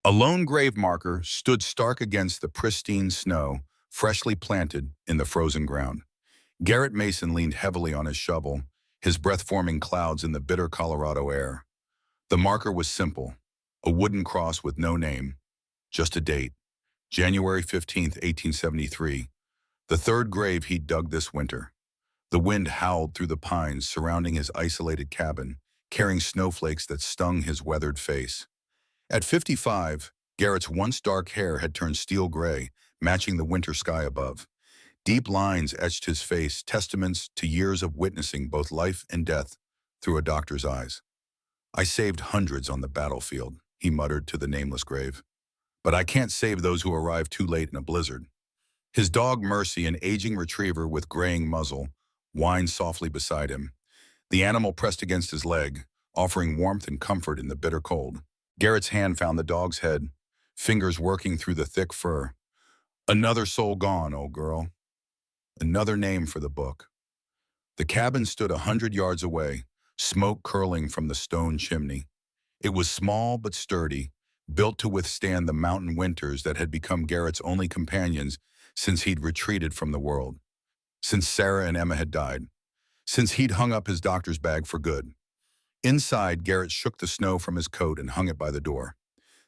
A lone grave marker stood stark against the pristine snow, freshly planted in the frozen ground. Garrett Mason leaned heavily on his shovel, his breath forming clouds in the bitter Colorado air. The marker was simple, a wooden cross with no name, just a date, January 15th, 1873, the third grave he'd dug this winter. The wind howled through the pines surrounding his isolated cabin, carrying snowflakes that stung his weathered face. At 55, Garrett's once dark hair had turned steel gray, matching the winter sky above. Deep lines etched his face, testaments to years of witnessing both life and death through a doctor's eyes. "I saved hundreds on the battlefield," he muttered to the nameless grave. "But I can't save those who arrive too late in a blizzard." His dog Mercy, an aging retriever with graying muzzle, whined softly beside him. The animal pressed against his leg, offering warmth and comfort in the bitter cold. Garrett's hand found the dog's head, fingers working through the thick fur. "Another soul gone, old girl." Another name for the book. The cabin stood 100 yards away, smoke curling from the stone chimney. It was small but sturdy, built to withstand the mountain winters that had become Garrett's only companions since he'd retreated from the world, since Sarah and Emma had died, since he'd hung up his doctor's bag for good. Inside, Garrett shook the snow from his coat and hung it by the door.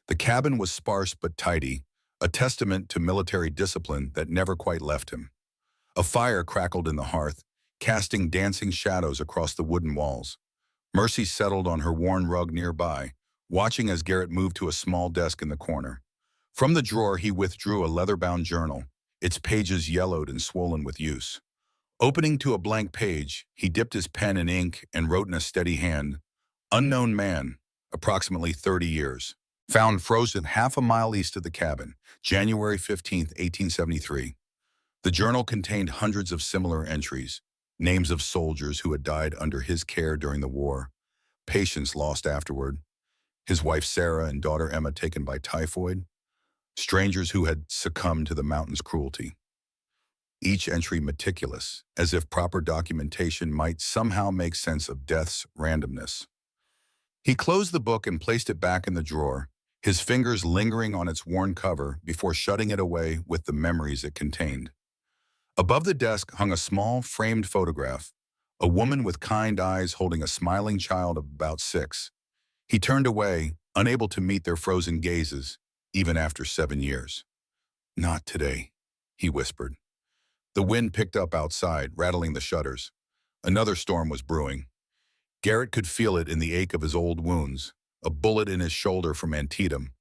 The cabin was sparse but tidy, a testament to military discipline that never quite left him. A fire crackled in the hearth, casting dancing shadows across the wooden walls. Mercy settled on her worn rug nearby, watching as Garrett moved to a small desk in the corner. From the drawer, he withdrew a leather-bound journal, its pages yellowed and swollen with use. Opening to a blank page, he dipped his pen in ink and wrote in a steady hand, "Unknown man, approximately 30 years. Found frozen half a mile east of the cabin, January 15th, 1873. The journal contained hundreds of similar entries, names of soldiers who had died under his care during the war, patients lost afterward, his wife Sarah and daughter Emma taken by typhoid, strangers who had succumbed to the mountain's cruelty. Each entry meticulous, as if proper documentation might somehow make sense of death's randomness. He closed the book and placed it back in the drawer, his fingers lingering on its worn cover before shutting it away with the memories it contained. Above the desk hung a small, framed photograph, a woman with kind eyes holding a smiling child of about 6. He turned away, unable to meet their frozen gazes, even after 7 years. "Not today," he whispered. The wind picked up outside, rattling the shutters. Another storm was brewing. Garrett could feel it in the ache of his old wounds, a bullet in his shoulder from Antietam,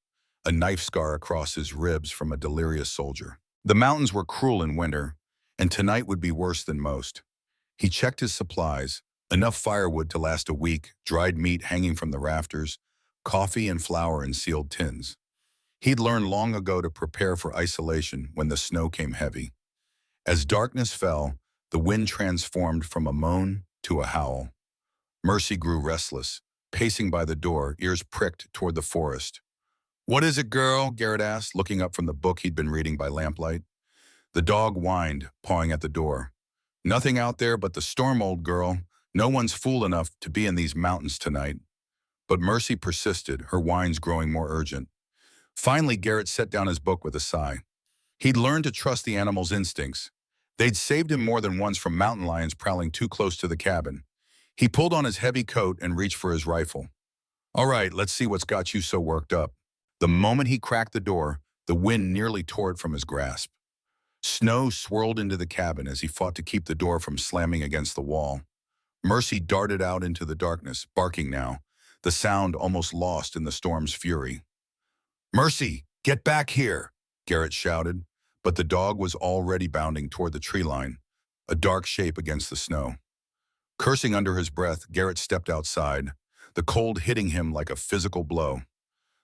a knife scar across his ribs from a delirious soldier. The mountains were cruel in winter, and tonight would be worse than most. He checked his supplies, enough firewood to last a week, dried meat hanging from the rafters, coffee and flour in sealed tins. He'd learned long ago to prepare for isolation when the snow came heavy. As darkness fell, the wind transformed from a moan to a howl. Mercy grew restless, pacing by the door, ears pricked toward the forest. "What is it, girl?" Garrett asked, looking up from the book he'd been reading by lamplight. The dog whined, pawing at the door. "Nothing out there but the storm, old girl. No one's fool enough to be in these mountains tonight." But Mercy persisted, her whines growing more urgent. Finally, Garrett set down his book with a sigh. He'd learned to trust the animal's instincts. They'd saved him more than once from mountain lions prowling too close to the cabin. He pulled on his heavy coat and reached for his rifle. "All right, let's see what's got you so worked up." The moment he cracked the door, the wind nearly tore it from his grasp. Snow swirled into the cabin as he fought to keep the door from slamming against the wall. Mercy darted out into the darkness, barking now, the sound almost lost in the storm's fury. "Mercy, get back here!" Garrett shouted, but the dog was already bounding toward the tree line, a dark shape against the snow. Cursing under his breath, Garrett stepped outside, the cold hitting him like a physical blow.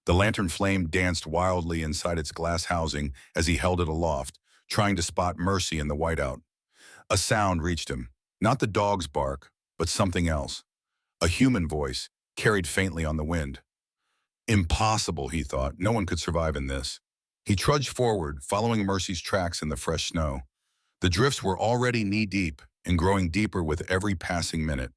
The lantern flame danced wildly inside its glass housing as he held it aloft, trying to spot Mercy in the whiteout. A sound reached him, not the dog's bark, but something else. A human voice, carried faintly on the wind. Impossible, he thought. No one could survive in this. He trudged forward, following Mercy's tracks in the fresh snow. The drifts were already knee-deep and growing deeper with every passing minute.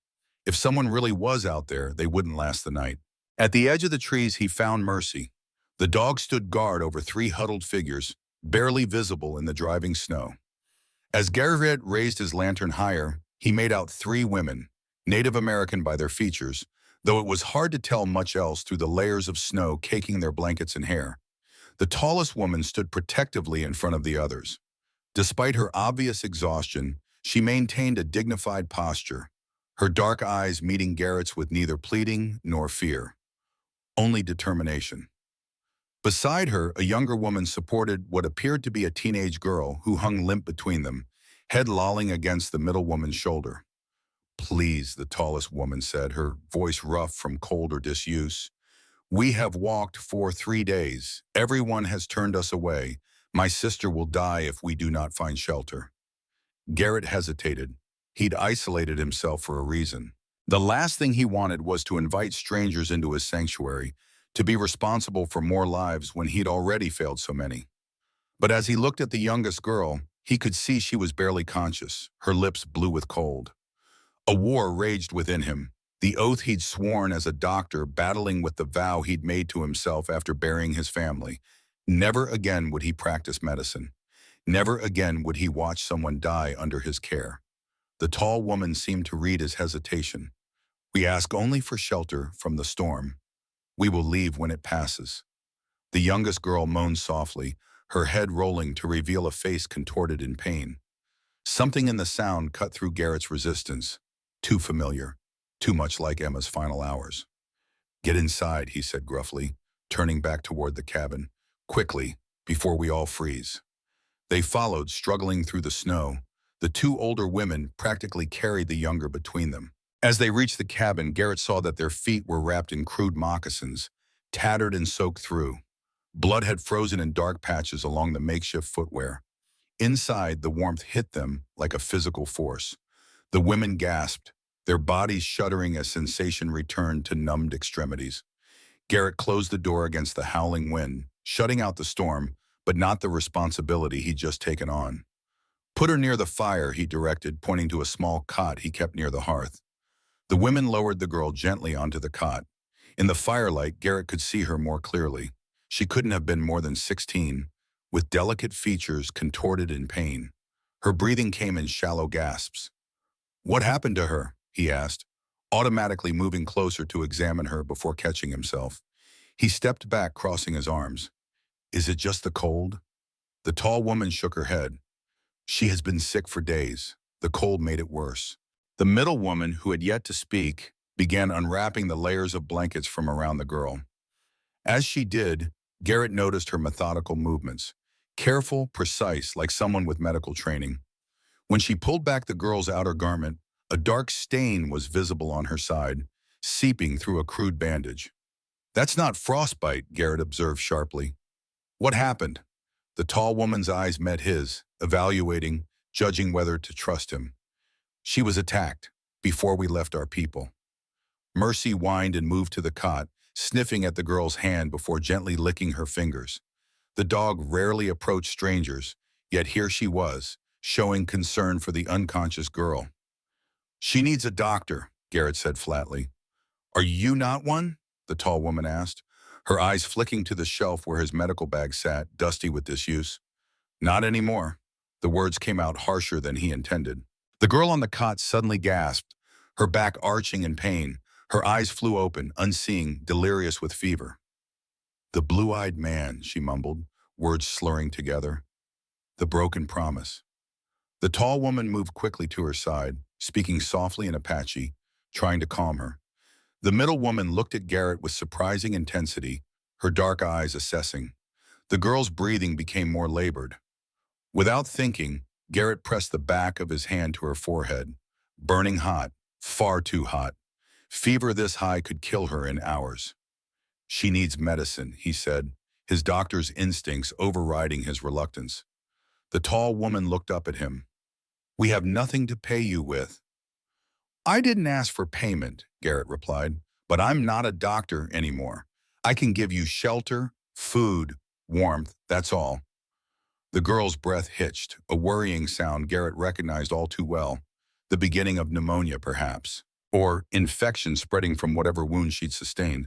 If someone really was out there, they wouldn't last the night. At the edge of the trees, he found Mercy. The dog stood guard over three huddled figures, barely visible in the driving snow. As Garrett raised his lantern higher, he made out three women, Native American by their features, though it was hard to tell much else through the layers of snow caking their blankets and hair. The tallest woman stood protectively in front of the others. Despite her obvious exhaustion, she maintained a dignified posture, her dark eyes meeting Garrett's with neither pleading nor fear, only determination. Beside her, a younger woman supported what appeared to be a teenage girl who hung limp between them, head lolling against the middle woman's shoulder. "Please," the tallest woman said, her voice rough from cold or disuse. "We have walked for 3 days. Everyone has turned us away. My sister will die if we do not find shelter." Garrett hesitated. He'd isolated himself for a reason. The last thing he wanted was to invite strangers into his sanctuary, to be responsible for more lives when he'd already failed so many. But as he looked at the youngest girl, he could see she was barely conscious, her lips blue with cold. A war raged within him, the oath he'd sworn as a doctor battling with the vow he'd made to himself after burying his family. Never again would he practice medicine. Never again would he watch someone die under his care. The tall woman seemed to read his hesitation. "We ask only for shelter from the storm. We will leave when it passes." The youngest girl moaned softly, her head rolling to reveal a face contorted in pain. Something in the sound cut through Garrett's resistance. Too familiar, too much like Emma's final hours. "Get inside," he said gruffly, turning back toward the cabin. "Quickly, before we all freeze." They followed, struggling through the snow. The two older women practically carried the younger between them. As they reached the cabin, Garrett saw that their feet were wrapped in crude moccasins, tattered and soaked through. Blood had frozen in dark patches along the makeshift footwear. Inside, the warmth hit them like a physical force. The women gasped, their bodies shuddering as sensation returned to numbed extremities. Garrett closed the door against the howling wind, shutting out the storm, but not the responsibility he'd just taken on. "Put her near the fire," he directed, pointing to a small cot he kept near the hearth. The women lowered the girl gently onto the cot. In the firelight, Garrett could see her more clearly. She couldn't have been more than 16, with delicate features contorted in pain. Her breathing came in shallow gasps. "What happened to her?" he asked, automatically moving closer to examine her before catching himself. He stepped back, crossing his arms. "Is it just the cold?" The tall woman shook her head. "She has been sick for days. The cold made it worse." The middle woman, who had yet to speak, began unwrapping the layers of blankets from around the girl. As she did, Garrett noticed her methodical movements, careful, precise, like someone with medical training. When she pulled back the girl's outer garment, a dark stain was visible on her side, seeping through a crude bandage. "That's not frostbite," Garrett observed sharply. "What happened?" The tall woman's eyes met his, evaluating, judging whether to trust him. "She was attacked, before we left our people." Mercy whined and moved to the cot, sniffing at the girl's hand before gently licking her fingers. The dog rarely approached strangers, yet here she was, showing concern for the unconscious girl. "She needs a doctor," Garrett said flatly. "Are you not one?" the tall woman asked, her eyes flicking to the shelf where his medical bag sat, dusty with disuse. "Not anymore." The words came out harsher than he intended. The girl on the cot suddenly gasped, her back arching in pain. Her eyes flew open, unseeing, delirious with fever. "The blue-eyed man," she mumbled, words slurring together. "The broken promise." The tall woman moved quickly to her side, speaking softly in Apache, trying to calm her. The middle woman looked at Garrett with surprising intensity, her dark eyes assessing. The girl's breathing became more labored. Without thinking, Garrett pressed the back of his hand to her forehead. Burning hot, far too hot. Fever this high could kill her in hours. "She needs medicine," he said, his doctor's instincts overriding his reluctance. The tall woman looked up at him. "We have nothing to pay you with." "I didn't ask for payment," Garrett replied, "but I'm not a doctor anymore. I can give you shelter, food, warmth, that's all." The girl's breath hitched, a worrying sound Garrett recognized all too well. The beginning of pneumonia, perhaps, or infection spreading from whatever wound she'd sustained.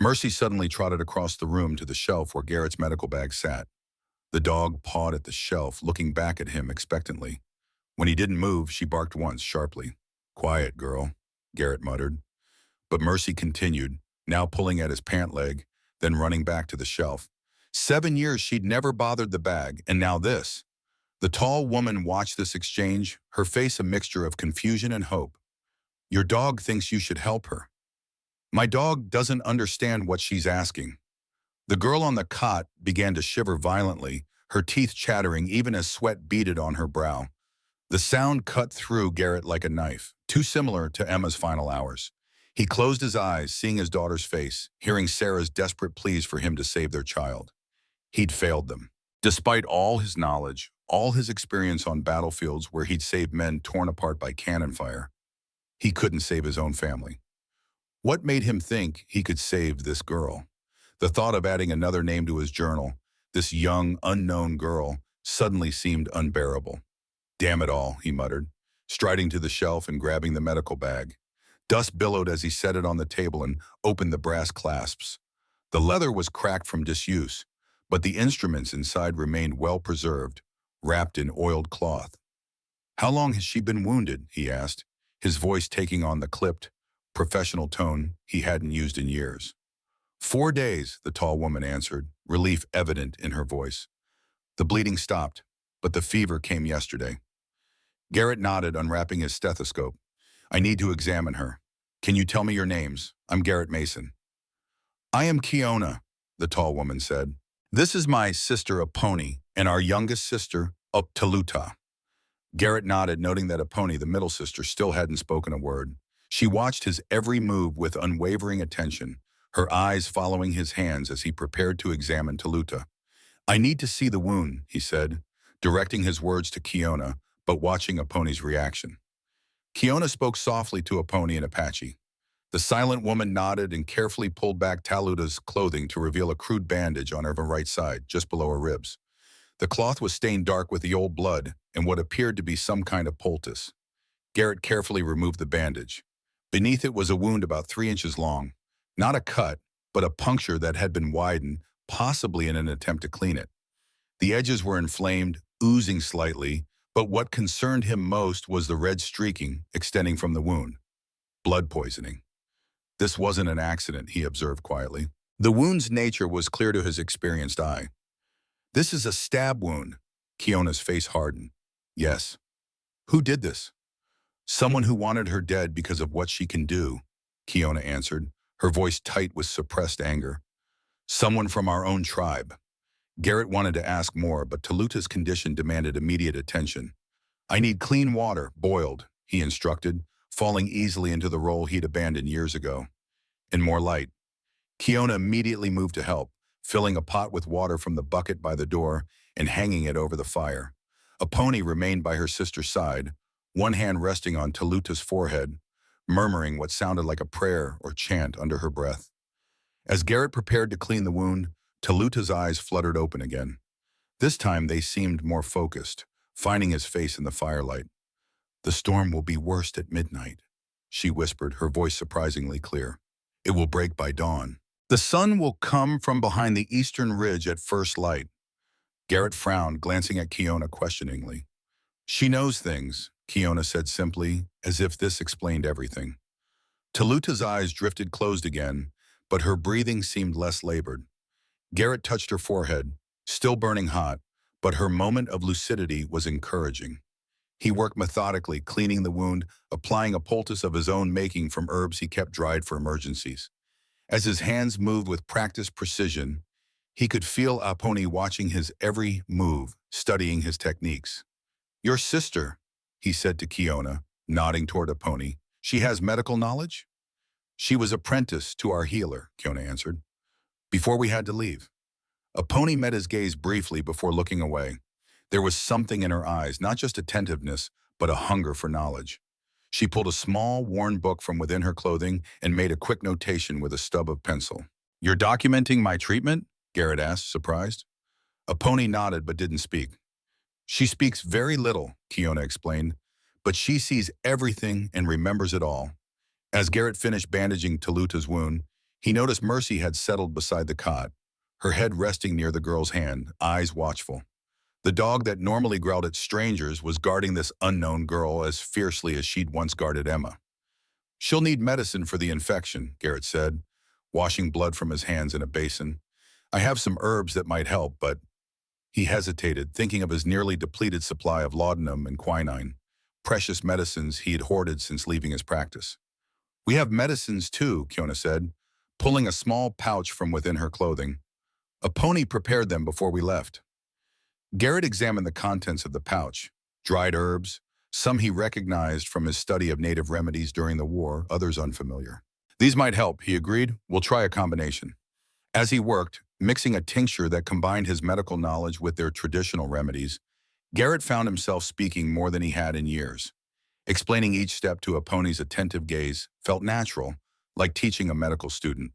Mercy suddenly trotted across the room to the shelf where Garrett's medical bag sat. The dog pawed at the shelf, looking back at him expectantly. When he didn't move, she barked once, sharply. "Quiet, girl," Garrett muttered. But Mercy continued, now pulling at his pant leg, then running back to the shelf. 7 years she'd never bothered the bag, and now this. The tall woman watched this exchange, her face a mixture of confusion and hope. "Your dog thinks you should help her." "My dog doesn't understand what she's asking." The girl on the cot began to shiver violently, her teeth chattering even as sweat beaded on her brow. The sound cut through Garrett like a knife, too similar to Emma's final hours. He closed his eyes, seeing his daughter's face, hearing Sarah's desperate pleas for him to save their child. He'd failed them. Despite all his knowledge, all his experience on battlefields where he'd saved men torn apart by cannon fire, he couldn't save his own family. What made him think he could save this girl? The thought of adding another name to his journal, this young, unknown girl, suddenly seemed unbearable. "Damn it all," he muttered, striding to the shelf and grabbing the medical bag. Dust billowed as he set it on the table and opened the brass clasps. The leather was cracked from disuse, but the instruments inside remained well preserved, wrapped in oiled cloth. "How long has she been wounded?" he asked, his voice taking on the clipped, professional tone he hadn't used in years. "4 days," the tall woman answered, relief evident in her voice. "The bleeding stopped, but the fever came yesterday." Garrett nodded, unwrapping his stethoscope. "I need to examine her. Can you tell me your names? I'm Garrett Mason." "I am Kiona," the tall woman said. "This is my sister Aponi, and our youngest sister, Uptaluta." Garrett nodded, noting that Aponi, the middle sister, still hadn't spoken a word. She watched his every move with unwavering attention, her eyes following his hands as he prepared to examine Taluta. "I need to see the wound," he said, directing his words to Kiona, but watching Aponi's reaction. Kiona spoke softly to Aponi in Apache. The silent woman nodded and carefully pulled back Taluta's clothing to reveal a crude bandage on her right side, just below her ribs. The cloth was stained dark with the old blood and what appeared to be some kind of poultice. Garrett carefully removed the bandage. Beneath it was a wound about 3 inches long. Not a cut, but a puncture that had been widened, possibly in an attempt to clean it. The edges were inflamed, oozing slightly, but what concerned him most was the red streaking extending from the wound. Blood poisoning. This wasn't an accident, he observed quietly. The wound's nature was clear to his experienced eye. "This is a stab wound." Kiona's face hardened. "Yes." "Who did this?" "Someone who wanted her dead because of what she can do," Kiona answered, her voice tight with suppressed anger. "Someone from our own tribe." Garrett wanted to ask more, but Taluta's condition demanded immediate attention. "I need clean water, boiled," he instructed, falling easily into the role he'd abandoned years ago. "And more light." Kiona immediately moved to help, filling a pot with water from the bucket by the door and hanging it over the fire. Aponi remained by her sister's side, one hand resting on Taluta's forehead, murmuring what sounded like a prayer or chant under her breath. As Garrett prepared to clean the wound, Taluta's eyes fluttered open again. This time they seemed more focused, finding his face in the firelight. "The storm will be worst at midnight," she whispered, her voice surprisingly clear. "It will break by dawn. The sun will come from behind the eastern ridge at first light." Garrett frowned, glancing at Kiona questioningly. "She knows things," Kiona said simply, as if this explained everything. Taluta's eyes drifted closed again, but her breathing seemed less labored. Garrett touched her forehead, still burning hot, but her moment of lucidity was encouraging. He worked methodically, cleaning the wound, applying a poultice of his own making from herbs he kept dried for emergencies. As his hands moved with practiced precision, he could feel Aponi watching his every move, studying his techniques. "Your sister," he said to Kiona, nodding toward Aponi. "She has medical knowledge?" "She was apprenticed to our healer," Kiona answered, "before we had to leave." Aponi met his gaze briefly before looking away. There was something in her eyes, not just attentiveness, but a hunger for knowledge. She pulled a small, worn book from within her clothing and made a quick notation with a stub of pencil. "You're documenting my treatment?" Garrett asked, surprised. Aponi nodded but didn't speak. "She speaks very little," Kiona explained, "but she sees everything and remembers it all." As Garrett finished bandaging Taluta's wound, He noticed Mercy had settled beside the cot, her head resting near the girl's hand, eyes watchful. The dog that normally growled at strangers was guarding this unknown girl as fiercely as she'd once guarded Emma. "She'll need medicine for the infection," Garrett said, washing blood from his hands in a basin. "I have some herbs that might help, but—" He hesitated, thinking of his nearly depleted supply of laudanum and quinine, precious medicines he had hoarded since leaving his practice. "We have medicines too," Kiona said, pulling a small pouch from within her clothing. "A pony prepared them before we left." Garrett examined the contents of the pouch. Dried herbs, some he recognized from his study of native remedies during the war, others unfamiliar. "These might help," he agreed. "We'll try a combination." As he worked, mixing a tincture that combined his medical knowledge with their traditional remedies, Garrett found himself speaking more than he had in years. Explaining each step to a pony's attentive gaze felt natural, like teaching a medical student.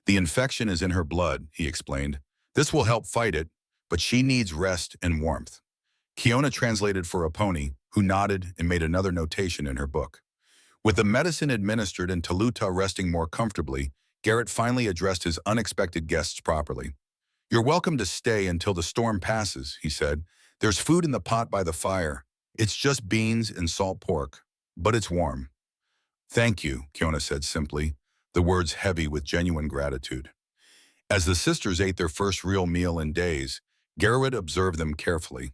"The infection is in her blood," he explained. "This will help fight it, but she needs rest and warmth." Kiona translated for a pony, who nodded and made another notation in her book. With the medicine administered and Taluta resting more comfortably, Garrett finally addressed his unexpected guests properly. "You're welcome to stay until the storm passes," he said. "There's food in the pot by the fire. It's just beans and salt pork, but it's warm." "Thank you," Kiona said simply, the words heavy with genuine gratitude. As the sisters ate their first real meal in days, Garrett observed them carefully.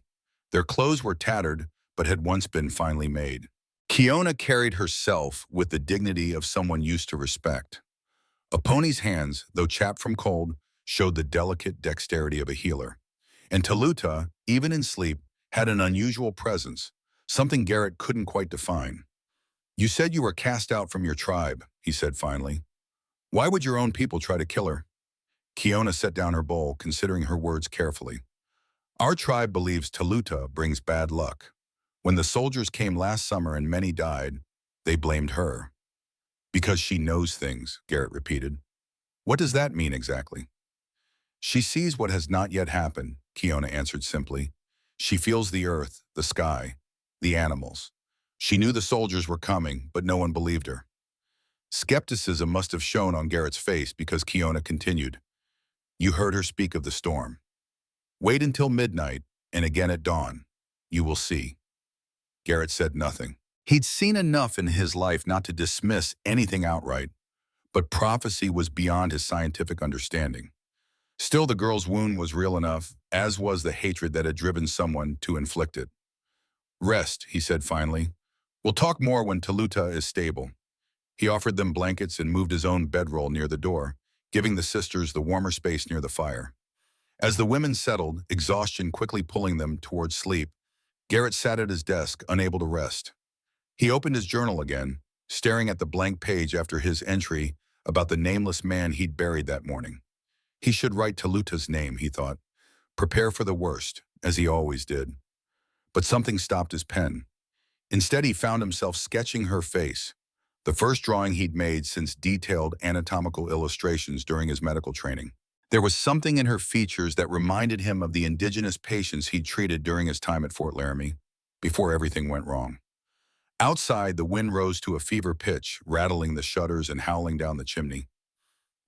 Their clothes were tattered, but had once been finely made. Kiona carried herself with the dignity of someone used to respect. A pony's hands, though chapped from cold, showed the delicate dexterity of a healer. And Taluta, even in sleep, had an unusual presence, something Garrett couldn't quite define. "You said you were cast out from your tribe," he said finally. "Why would your own people try to kill her?" Kiona set down her bowl, considering her words carefully. "Our tribe believes Taluta brings bad luck. When the soldiers came last summer and many died, they blamed her." "Because she knows things," Garrett repeated. "What does that mean exactly?" "She sees what has not yet happened," Kiona answered simply. "She feels the earth, the sky, the animals. She knew the soldiers were coming, but no one believed her." Skepticism must have shown on Garrett's face because Kiona continued. "You heard her speak of the storm. Wait until midnight, and again at dawn. You will see." Garrett said nothing. He'd seen enough in his life not to dismiss anything outright, but prophecy was beyond his scientific understanding. Still, the girl's wound was real enough, as was the hatred that had driven someone to inflict it. "Rest," he said finally. "We'll talk more when Taluta is stable." He offered them blankets and moved his own bedroll near the door, giving the sisters the warmer space near the fire. As the women settled, exhaustion quickly pulling them towards sleep, Garrett sat at his desk, unable to rest. He opened his journal again, staring at the blank page after his entry about the nameless man he'd buried that morning. He should write Taluta's name, he thought. Prepare for the worst, as he always did. But something stopped his pen. Instead, he found himself sketching her face, the first drawing he'd made since detailed anatomical illustrations during his medical training. There was something in her features that reminded him of the indigenous patients he'd treated during his time at Fort Laramie, before everything went wrong. Outside, the wind rose to a fever pitch, rattling the shutters and howling down the chimney.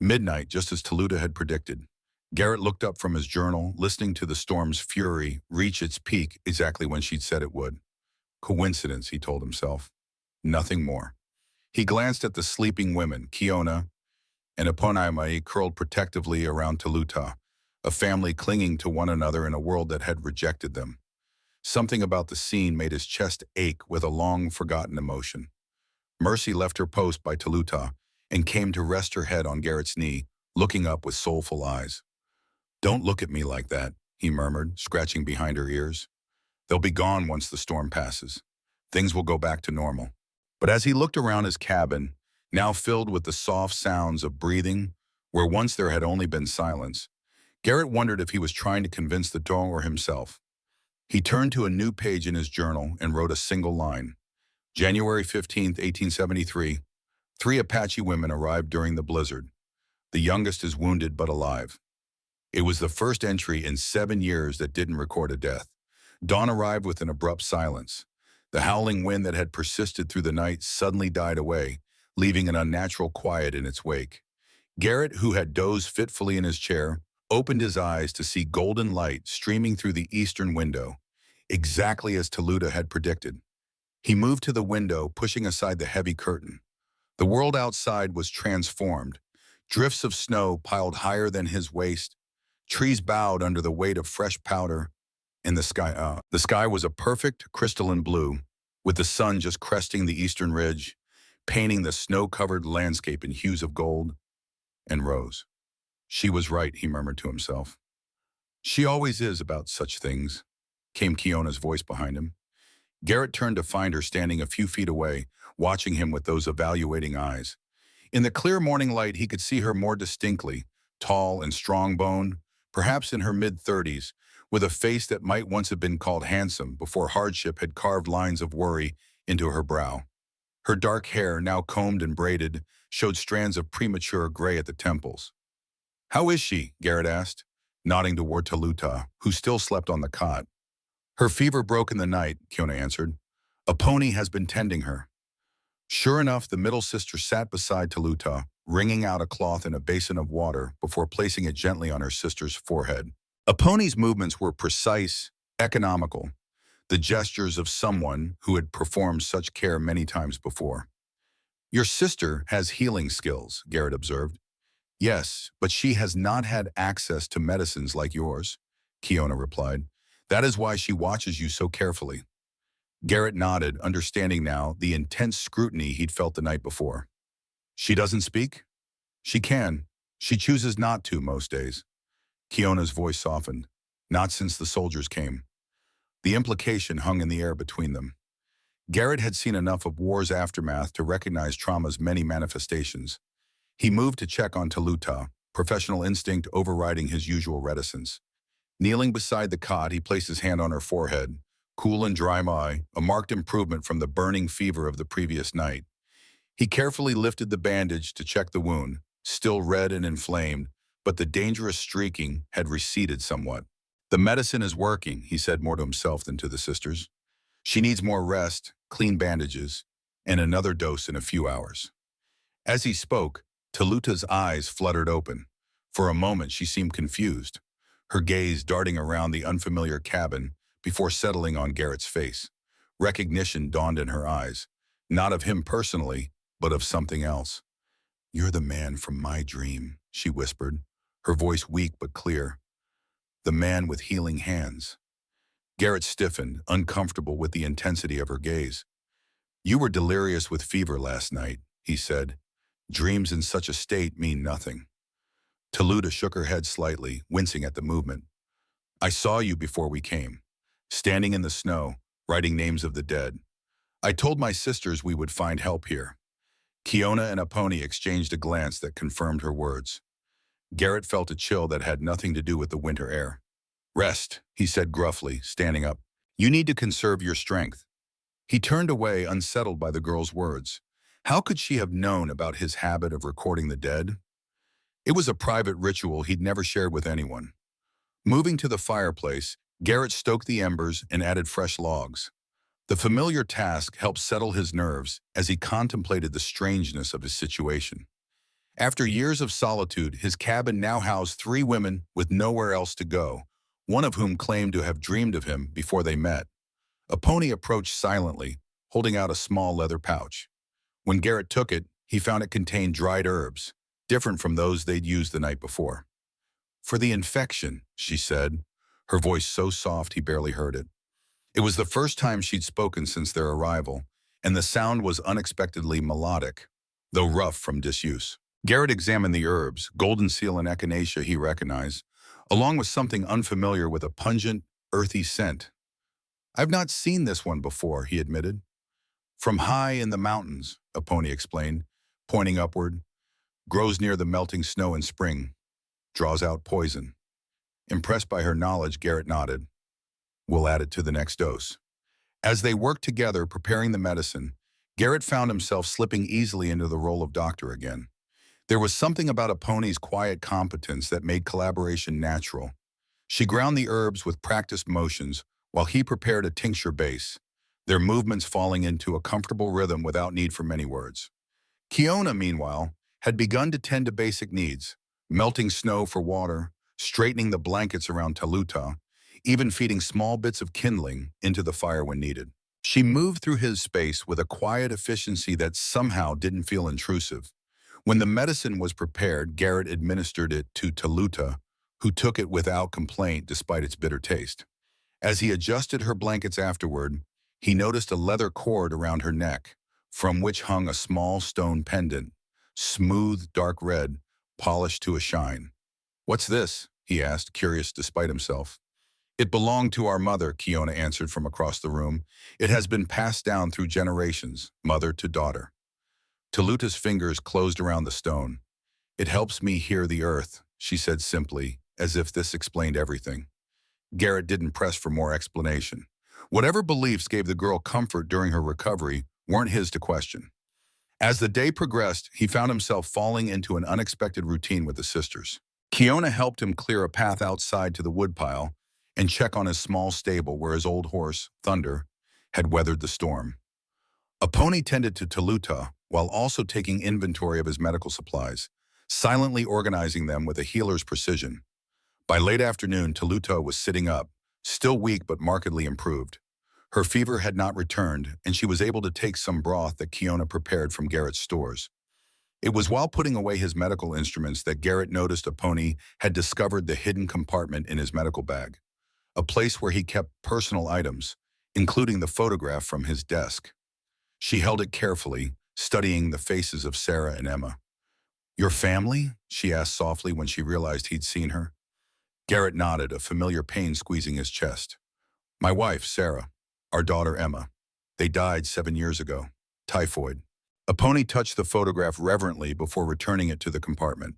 Midnight, just as Taluta had predicted. Garrett looked up from his journal, listening to the storm's fury reach its peak exactly when she'd said it would. Coincidence, he told himself. Nothing more. He glanced at the sleeping women, Kiona and Apache curled protectively around Taluta, a family clinging to one another in a world that had rejected them. Something about the scene made his chest ache with a long-forgotten emotion. Mercy left her post by Taluta and came to rest her head on Garrett's knee, looking up with soulful eyes. "Don't look at me like that," he murmured, scratching behind her ears. "They'll be gone once the storm passes. Things will go back to normal." But as he looked around his cabin, now filled with the soft sounds of breathing, where once there had only been silence, Garrett wondered if he was trying to convince the dog or himself. He turned to a new page in his journal and wrote a single line. January 15th, 1873, 3 Apache women arrived during the blizzard. The youngest is wounded but alive. It was the first entry in 7 years that didn't record a death. Dawn arrived with an abrupt silence. The howling wind that had persisted through the night suddenly died away, leaving an unnatural quiet in its wake. Garrett, who had dozed fitfully in his chair, opened his eyes to see golden light streaming through the eastern window, exactly as Toluta had predicted. He moved to the window, pushing aside the heavy curtain. The world outside was transformed. Drifts of snow piled higher than his waist, trees bowed under the weight of fresh powder, and the sky was a perfect crystalline blue, with the sun just cresting the eastern ridge, painting the snow-covered landscape in hues of gold and rose. She was right, he murmured to himself. She always is about such things, came Kiona's voice behind him. Garrett turned to find her standing a few feet away, watching him with those evaluating eyes. In the clear morning light, he could see her more distinctly, tall and strong-boned, perhaps in her mid-30s, with a face that might once have been called handsome before hardship had carved lines of worry into her brow. Her dark hair, now combed and braided, showed strands of premature gray at the temples. "How is she?" Garrett asked, nodding toward Toluta, who still slept on the cot. "Her fever broke in the night," Kiona answered. "A pony has been tending her." Sure enough, the middle sister sat beside Toluta, wringing out a cloth in a basin of water before placing it gently on her sister's forehead. A pony's movements were precise, economical, the gestures of someone who had performed such care many times before. "Your sister has healing skills," Garrett observed. "Yes, but she has not had access to medicines like yours," Kiona replied. "That is why she watches you so carefully." Garrett nodded, understanding now the intense scrutiny he'd felt the night before. "She doesn't speak?" "She can. She chooses not to most days." Kiona's voice softened. "Not since the soldiers came." The implication hung in the air between them. Garrett had seen enough of war's aftermath to recognize trauma's many manifestations. He moved to check on Toluta, professional instinct overriding his usual reticence. Kneeling beside the cot, he placed his hand on her forehead, cool and dry, a marked improvement from the burning fever of the previous night. He carefully lifted the bandage to check the wound, still red and inflamed, but the dangerous streaking had receded somewhat. "The medicine is working," he said more to himself than to the sisters. "She needs more rest, clean bandages, and another dose in a few hours." As he spoke, Toluta's eyes fluttered open. For a moment she seemed confused, her gaze darting around the unfamiliar cabin before settling on Garrett's face. Recognition dawned in her eyes, not of him personally, but of something else. "You're the man from my dream," she whispered, her voice weak but clear. "The man with healing hands." Garrett stiffened, uncomfortable with the intensity of her gaze. "You were delirious with fever last night," he said. "Dreams in such a state mean nothing." Toluta shook her head slightly, wincing at the movement. "I saw you before we came, standing in the snow, writing names of the dead. I told my sisters we would find help here." Kiona and Aponi exchanged a glance that confirmed her words. Garrett felt a chill that had nothing to do with the winter air. "Rest," he said gruffly, standing up. "You need to conserve your strength." He turned away, unsettled by the girl's words. How could she have known about his habit of recording the dead? It was a private ritual he'd never shared with anyone. Moving to the fireplace, Garrett stoked the embers and added fresh logs. The familiar task helped settle his nerves as he contemplated the strangeness of his situation. After years of solitude, his cabin now housed 3 women with nowhere else to go, one of whom claimed to have dreamed of him before they met. A pony approached silently, holding out a small leather pouch. When Garrett took it, he found it contained dried herbs, different from those they'd used the night before. "For the infection," she said, her voice so soft he barely heard it. It was the first time she'd spoken since their arrival, and the sound was unexpectedly melodic, though rough from disuse. Garrett examined the herbs, golden seal and echinacea he recognized, along with something unfamiliar with a pungent, earthy scent. "I've not seen this one before," he admitted. "From high in the mountains," Aponi explained, pointing upward. "Grows near the melting snow in spring. Draws out poison." Impressed by her knowledge, Garrett nodded. "We'll add it to the next dose." As they worked together preparing the medicine, Garrett found himself slipping easily into the role of doctor again. There was something about Aponi's quiet competence that made collaboration natural. She ground the herbs with practiced motions while he prepared a tincture base, their movements falling into a comfortable rhythm without need for many words. Kiona, meanwhile, had begun to tend to basic needs, melting snow for water, straightening the blankets around Taluta, even feeding small bits of kindling into the fire when needed. She moved through his space with a quiet efficiency that somehow didn't feel intrusive. When the medicine was prepared, Garrett administered it to Taluta, who took it without complaint despite its bitter taste. As he adjusted her blankets afterward, he noticed a leather cord around her neck, from which hung a small stone pendant, smooth, dark red, polished to a shine. "What's this?" he asked, curious despite himself. "It belonged to our mother," Kiona answered from across the room. "It has been passed down through generations, mother to daughter." Taluta's fingers closed around the stone. "It helps me hear the earth," she said simply, as if this explained everything. Garrett didn't press for more explanation. Whatever beliefs gave the girl comfort during her recovery weren't his to question. As the day progressed, he found himself falling into an unexpected routine with the sisters. Kiona helped him clear a path outside to the woodpile and check on his small stable where his old horse, Thunder, had weathered the storm. Apache tended to Taluta while also taking inventory of his medical supplies, silently organizing them with a healer's precision. By late afternoon, Taluta was sitting up, still weak but markedly improved. Her fever had not returned, and she was able to take some broth that Kiona prepared from Garrett's stores. It was while putting away his medical instruments that Garrett noticed Apache had discovered the hidden compartment in his medical bag, a place where he kept personal items, including the photograph from his desk. She held it carefully, studying the faces of Sarah and Emma. "Your family?" she asked softly when she realized he'd seen her. Garrett nodded, a familiar pain squeezing his chest. "My wife, Sarah. Our daughter, Emma. They died 7 years ago. Typhoid." Apache touched the photograph reverently before returning it to the compartment.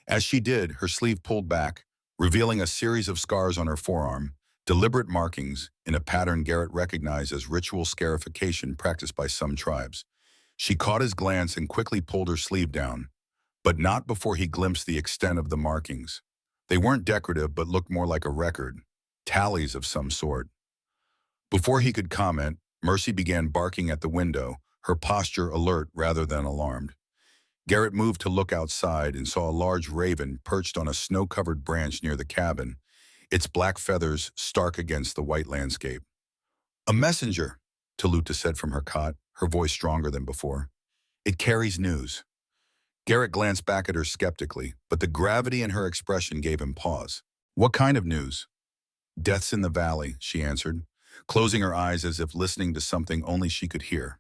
As she did, her sleeve pulled back, revealing a series of scars on her forearm, deliberate markings in a pattern Garrett recognized as ritual scarification practiced by some tribes. She caught his glance and quickly pulled her sleeve down, but not before he glimpsed the extent of the markings. They weren't decorative but looked more like a record, tallies of some sort. Before he could comment, Mercy began barking at the window, her posture alert rather than alarmed. Garrett moved to look outside and saw a large raven perched on a snow-covered branch near the cabin, its black feathers stark against the white landscape. "A messenger," Taluta said from her cot, her voice stronger than before. "It carries news." Garrett glanced back at her skeptically, but the gravity in her expression gave him pause. "What kind of news?" "Death's in the valley," she answered, closing her eyes as if listening to something only she could hear.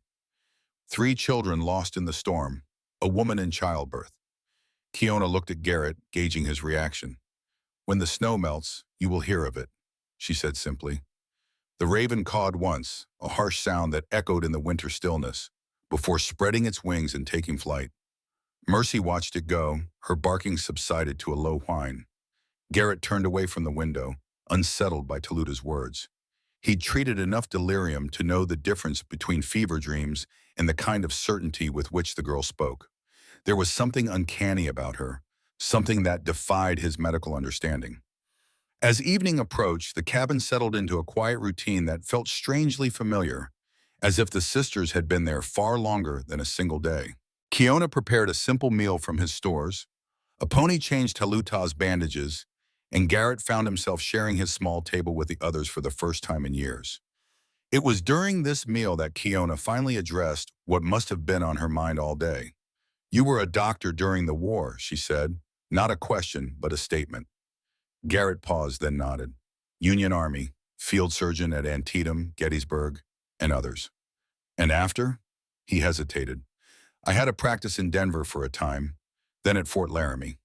3 children lost in the storm, a woman in childbirth. Kiona looked at Garrett, gauging his reaction. "When the snow melts, you will hear of it," she said simply. The raven cawed once, a harsh sound that echoed in the winter stillness, before spreading its wings and taking flight. Mercy watched it go, her barking subsided to a low whine. Garrett turned away from the window, unsettled by Taluta's words. He'd treated enough delirium to know the difference between fever dreams and the kind of certainty with which the girl spoke. There was something uncanny about her, something that defied his medical understanding. As evening approached, the cabin settled into a quiet routine that felt strangely familiar, as if the sisters had been there far longer than a single day. Kiona prepared a simple meal from his stores, Apache changed Taluta's bandages, and Garrett found himself sharing his small table with the others for the first time in years. It was during this meal that Kiona finally addressed what must have been on her mind all day. "You were a doctor during the war," she said, not a question, but a statement. Garrett paused, then nodded. "Union Army, field surgeon at Antietam, Gettysburg, and others." "And after?" He hesitated. "I had a practice in Denver for a time, then at Fort Laramie."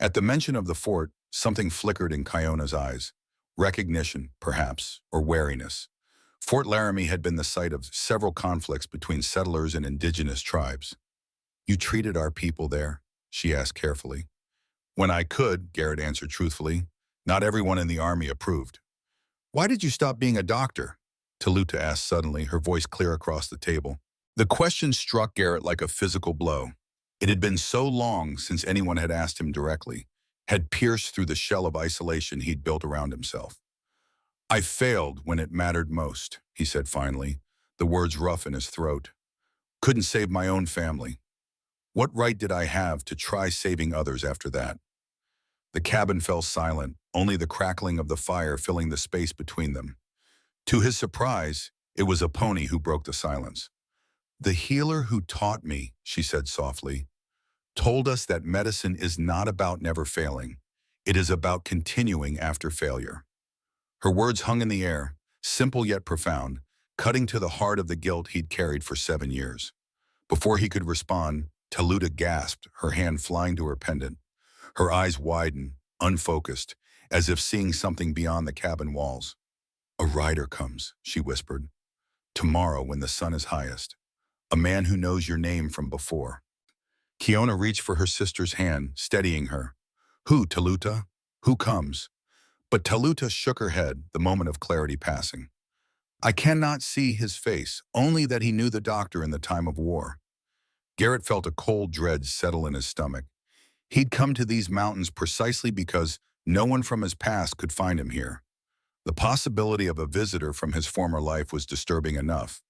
At the mention of the fort, something flickered in Kiona's eyes. Recognition, perhaps, or wariness. Fort Laramie had been the site of several conflicts between settlers and indigenous tribes. "You treated our people there?" she asked carefully. "When I could," Garrett answered truthfully. "Not everyone in the army approved." "Why did you stop being a doctor?" Taluta asked suddenly, her voice clear across the table. The question struck Garrett like a physical blow. It had been so long since anyone had asked him directly, had pierced through the shell of isolation he'd built around himself. "I failed when it mattered most," he said finally, the words rough in his throat. "Couldn't save my own family." What right did I have to try saving others after that? The cabin fell silent, only the crackling of the fire filling the space between them. To his surprise, it was a pony who broke the silence. The healer who taught me, she said softly, told us that medicine is not about never failing. It is about continuing after failure. Her words hung in the air, simple yet profound, cutting to the heart of the guilt he'd carried for 7 years. Before he could respond, Taluta gasped, her hand flying to her pendant. Her eyes widened, unfocused, as if seeing something beyond the cabin walls. "A rider comes," she whispered. "Tomorrow when the sun is highest. A man who knows your name from before." Kiona reached for her sister's hand, steadying her. "Who, Taluta? Who comes?" But Taluta shook her head, the moment of clarity passing. "I cannot see his face, only that he knew the doctor in the time of war." Garrett felt a cold dread settle in his stomach. He'd come to these mountains precisely because no one from his past could find him here. The possibility of a visitor from his former life was disturbing enough,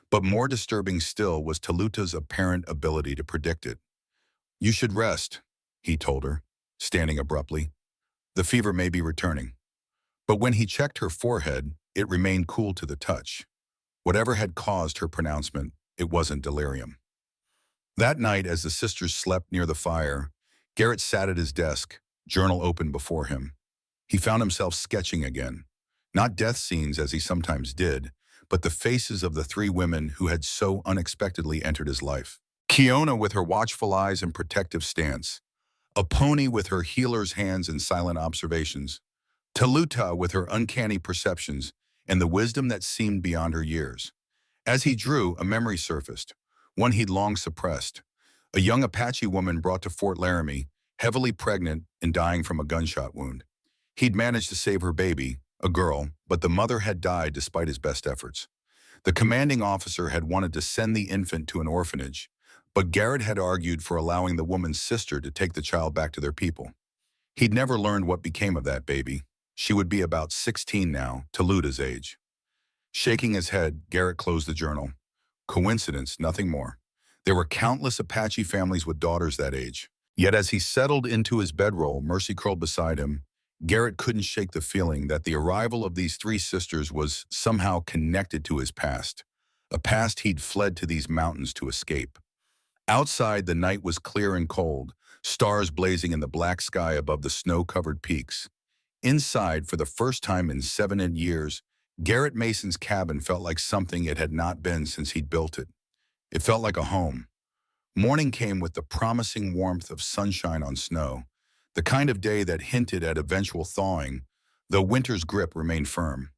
but more disturbing still was Taluta's apparent ability to predict it. "You should rest," he told her, standing abruptly. "The fever may be returning." But when he checked her forehead, it remained cool to the touch. Whatever had caused her pronouncement, it wasn't delirium. That night, as the sisters slept near the fire, Garrett sat at his desk, journal open before him. He found himself sketching again, not death scenes as he sometimes did, but the faces of the three women who had so unexpectedly entered his life. Kiona with her watchful eyes and protective stance, a pony with her healer's hands and silent observations, Taluta with her uncanny perceptions and the wisdom that seemed beyond her years. As he drew, a memory surfaced, one he'd long suppressed. A young Apache woman brought to Fort Laramie, heavily pregnant and dying from a gunshot wound. He'd managed to save her baby, a girl, but the mother had died despite his best efforts. The commanding officer had wanted to send the infant to an orphanage, but Garrett had argued for allowing the woman's sister to take the child back to their people. He'd never learned what became of that baby. She would be about 16 now, Taluta's age. Shaking his head, Garrett closed the journal. Coincidence, nothing more. There were countless Apache families with daughters that age. Yet as he settled into his bedroll, Mercy curled beside him, Garrett couldn't shake the feeling that the arrival of these three sisters was somehow connected to his past, a past he'd fled to these mountains to escape. Outside, the night was clear and cold, stars blazing in the black sky above the snow-covered peaks. Inside, for the first time in 7 years, Garrett Mason's cabin felt like something it had not been since he'd built it. It felt like a home. Morning came with the promising warmth of sunshine on snow, the kind of day that hinted at eventual thawing, though winter's grip remained firm.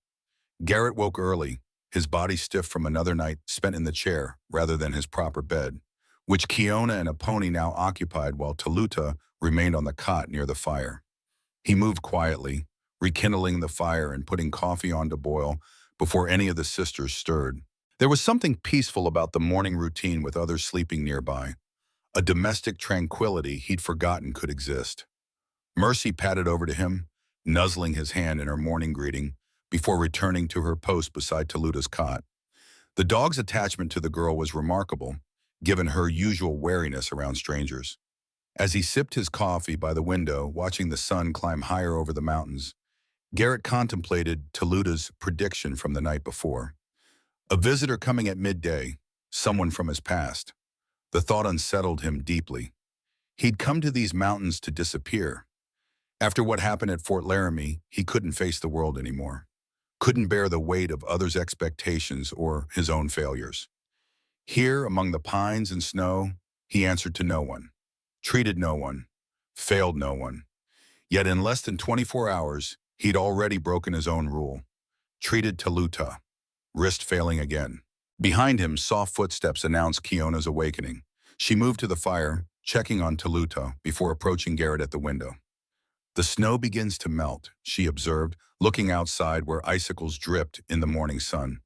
Garrett woke early, his body stiff from another night spent in the chair rather than his proper bed, which Kiona and a pony now occupied while Taluta remained on the cot near the fire. He moved quietly, rekindling the fire and putting coffee on to boil before any of the sisters stirred. There was something peaceful about the morning routine with others sleeping nearby, a domestic tranquility he'd forgotten could exist. Mercy padded over to him, nuzzling his hand in her morning greeting before returning to her post beside Taluta's cot. The dog's attachment to the girl was remarkable, given her usual wariness around strangers. As he sipped his coffee by the window, watching the sun climb higher over the mountains, Garrett contemplated Taluta's prediction from the night before. A visitor coming at midday, someone from his past. The thought unsettled him deeply. He'd come to these mountains to disappear. After what happened at Fort Laramie, he couldn't face the world anymore. Couldn't bear the weight of others' expectations or his own failures. Here, among the pines and snow, he answered to no one, treated no one, failed no one. Yet in less than 24 hours, he'd already broken his own rule. Treated Taluta, risked failing again. Behind him, soft footsteps announced Kiona's awakening. She moved to the fire, checking on Taluta before approaching Garrett at the window. "The snow begins to melt," she observed, looking outside where icicles dripped in the morning sun.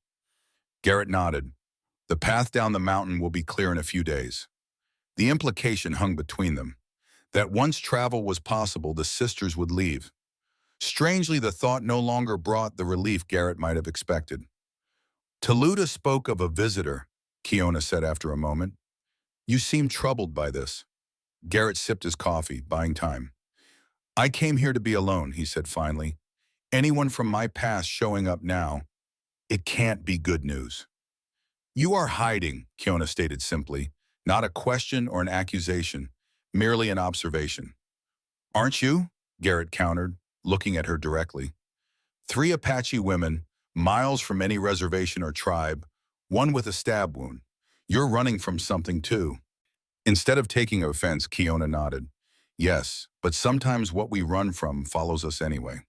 Garrett nodded. "The path down the mountain will be clear in a few days." The implication hung between them, that once travel was possible, the sisters would leave. Strangely, the thought no longer brought the relief Garrett might have expected. "Taluta spoke of a visitor," Kiona said after a moment. You seem troubled by this. Garrett sipped his coffee, buying time. I came here to be alone, he said finally. Anyone from my past showing up now, it can't be good news. You are hiding, Kiona stated simply, not a question or an accusation, merely an observation. Aren't you? Garrett countered, looking at her directly. Three Apache women, miles from any reservation or tribe, one with a stab wound. You're running from something too. Instead of taking offense, Kiona nodded. Yes, but sometimes what we run from follows us anyway.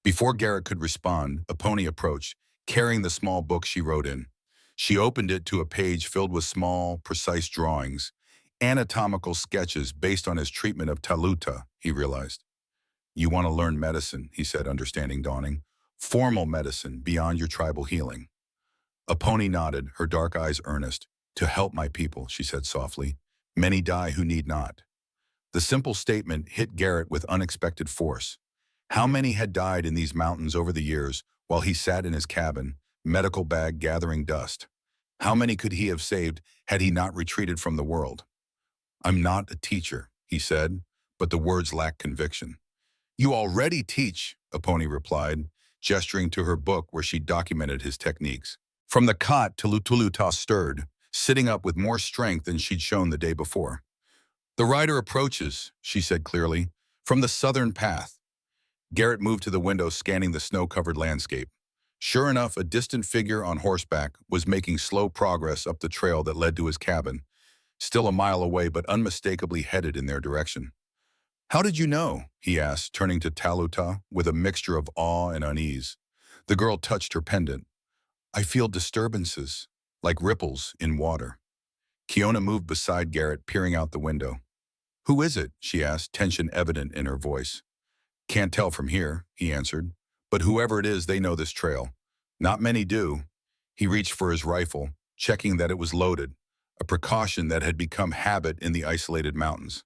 Before Garrett could respond, a pony approached, carrying the small book she wrote in. She opened it to a page filled with small, precise drawings, anatomical sketches based on his treatment of Taluta, he realized. You want to learn medicine, he said, understanding dawning. Formal medicine beyond your tribal healing. A pony nodded, her dark eyes earnest. To help my people, she said softly. Many die who need not. The simple statement hit Garrett with unexpected force. How many had died in these mountains over the years while he sat in his cabin, medical bag gathering dust? How many could he have saved had he not retreated from the world? I'm not a teacher, he said, but the words lacked conviction. You already teach, Aponi replied, gesturing to her book where she documented his techniques. From the cot, Tuluta stirred, sitting up with more strength than she'd shown the day before. The rider approaches, she said clearly, from the southern path. Garrett moved to the window, scanning the snow-covered landscape. Sure enough, a distant figure on horseback was making slow progress up the trail that led to his cabin, still a mile away but unmistakably headed in their direction. How did you know? He asked, turning to Taluta with a mixture of awe and unease. The girl touched her pendant. I feel disturbances, like ripples in water. Kiona moved beside Garrett, peering out the window. Who is it? She asked, tension evident in her voice. Can't tell from here, he answered. But whoever it is, they know this trail. Not many do. He reached for his rifle, checking that it was loaded, a precaution that had become habit in the isolated mountains.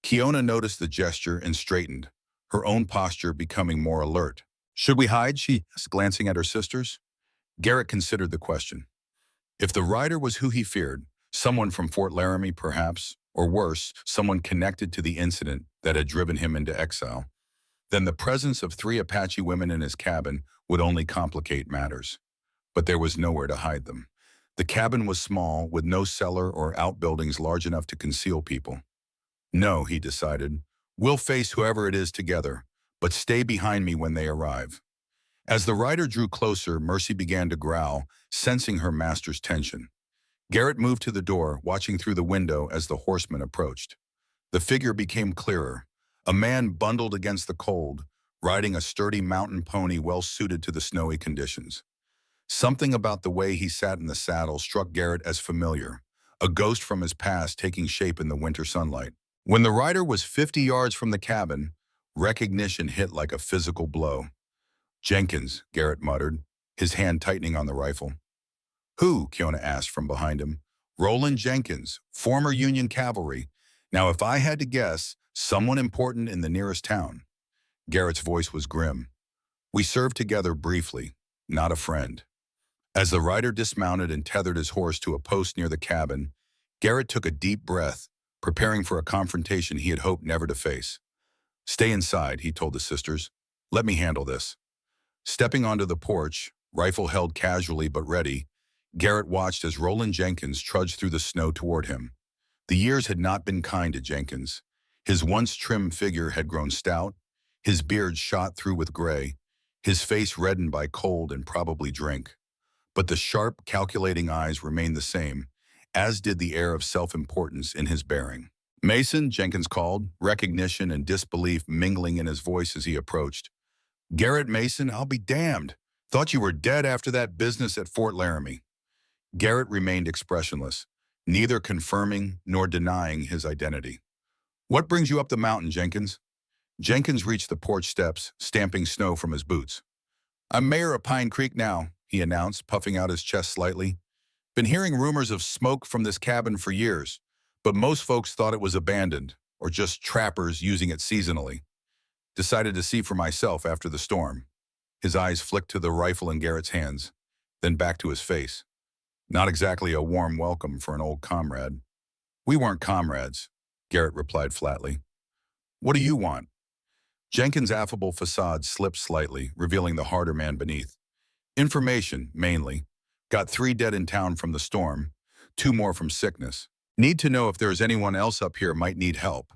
Kiona noticed the gesture and straightened, her own posture becoming more alert. Should we hide? She asked, glancing at her sisters. Garrett considered the question. If the rider was who he feared, someone from Fort Laramie perhaps, or worse, someone connected to the incident that had driven him into exile, then the presence of three Apache women in his cabin would only complicate matters. But there was nowhere to hide them. The cabin was small, with no cellar or outbuildings large enough to conceal people. No, he decided. We'll face whoever it is together, but stay behind me when they arrive. As the rider drew closer, Mercy began to growl, sensing her master's tension. Garrett moved to the door, watching through the window as the horseman approached. The figure became clearer, a man bundled against the cold, riding a sturdy mountain pony well suited to the snowy conditions. Something about the way he sat in the saddle struck Garrett as familiar, a ghost from his past taking shape in the winter sunlight. When the rider was 50 yards from the cabin, recognition hit like a physical blow. Jenkins, Garrett muttered, his hand tightening on the rifle. Who? Kiona asked from behind him. Roland Jenkins, former Union cavalry. Now if I had to guess, someone important in the nearest town. Garrett's voice was grim. We served together briefly, not a friend. As the rider dismounted and tethered his horse to a post near the cabin, Garrett took a deep breath, preparing for a confrontation he had hoped never to face. Stay inside, he told the sisters. Let me handle this. Stepping onto the porch, rifle held casually but ready, Garrett watched as Roland Jenkins trudged through the snow toward him. The years had not been kind to Jenkins. His once trim figure had grown stout, his beard shot through with gray, his face reddened by cold and probably drink. But the sharp, calculating eyes remained the same, as did the air of self-importance in his bearing. Mason, Jenkins called, recognition and disbelief mingling in his voice as he approached. Garrett Mason, I'll be damned. Thought you were dead after that business at Fort Laramie. Garrett remained expressionless, neither confirming nor denying his identity. What brings you up the mountain, Jenkins? Jenkins reached the porch steps, stamping snow from his boots. I'm mayor of Pine Creek now, he announced, puffing out his chest slightly. Been hearing rumors of smoke from this cabin for years, but most folks thought it was abandoned, or just trappers using it seasonally. Decided to see for myself after the storm. His eyes flicked to the rifle in Garrett's hands, then back to his face. Not exactly a warm welcome for an old comrade. We weren't comrades, Garrett replied flatly. What do you want? Jenkins' affable facade slipped slightly, revealing the harder man beneath. Information, mainly. Got 3 dead in town from the storm, 2 more from sickness. Need to know if there's anyone else up here might need help.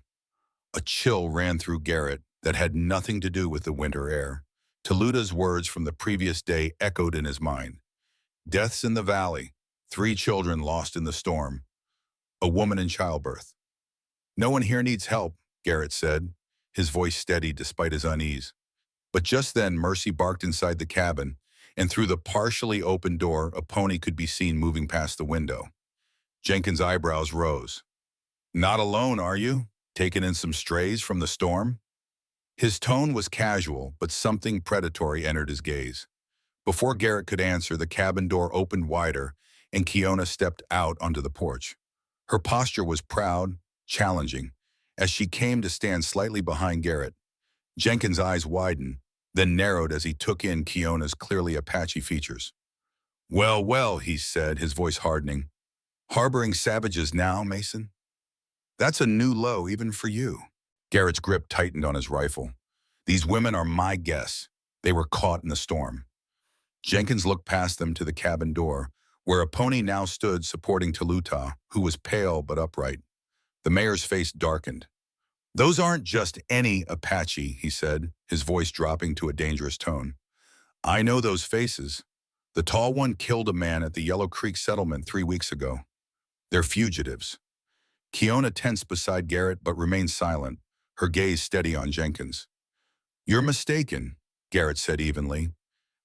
A chill ran through Garrett that had nothing to do with the winter air. Toluta's words from the previous day echoed in his mind. Deaths in the valley, 3 children lost in the storm, a woman in childbirth. No one here needs help, Garrett said, his voice steady despite his unease. But just then Mercy barked inside the cabin, and through the partially open door a pony could be seen moving past the window. Jenkins' eyebrows rose. Not alone, are you? Taking in some strays from the storm? His tone was casual, but something predatory entered his gaze. Before Garrett could answer, the cabin door opened wider, and Kiona stepped out onto the porch. Her posture was proud, challenging, as she came to stand slightly behind Garrett. Jenkins' eyes widened, then narrowed as he took in Kiona's clearly Apache features. Well, well, he said, his voice hardening. Harboring savages now, Mason? That's a new low even for you. Garrett's grip tightened on his rifle. These women are my guess. They were caught in the storm. Jenkins looked past them to the cabin door, where a pony now stood supporting Toluta, who was pale but upright. The mayor's face darkened. Those aren't just any Apache, he said, his voice dropping to a dangerous tone. I know those faces. The tall one killed a man at the Yellow Creek settlement 3 weeks ago. They're fugitives. Kiona tensed beside Garrett but remained silent, her gaze steady on Jenkins. You're mistaken, Garrett said evenly.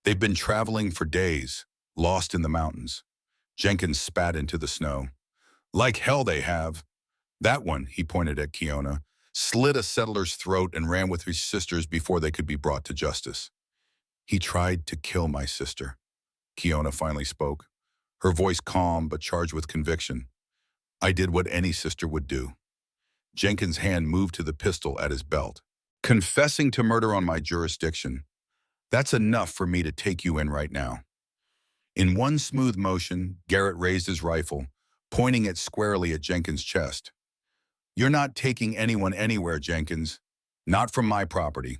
They've been traveling for days, lost in the mountains. Jenkins spat into the snow. Like hell they have. That one, he pointed at Kiona, slit a settler's throat and ran with his sisters before they could be brought to justice. He tried to kill my sister. Kiona finally spoke, her voice calm but charged with conviction. I did what any sister would do. Jenkins' hand moved to the pistol at his belt. Confessing to murder on my jurisdiction. That's enough for me to take you in right now. In one smooth motion, Garrett raised his rifle, pointing it squarely at Jenkins' chest. You're not taking anyone anywhere, Jenkins. Not from my property.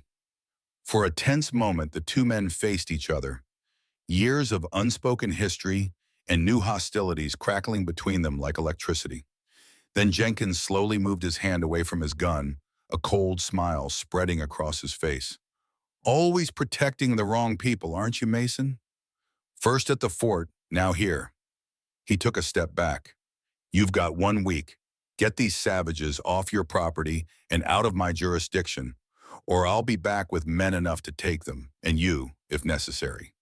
For a tense moment, the 2 men faced each other. Years of unspoken history and new hostilities crackling between them like electricity. Then Jenkins slowly moved his hand away from his gun, a cold smile spreading across his face. Always protecting the wrong people, aren't you, Mason? First at the fort, now here. He took a step back. You've got 1 week. Get these savages off your property and out of my jurisdiction, or I'll be back with men enough to take them, and you, if necessary.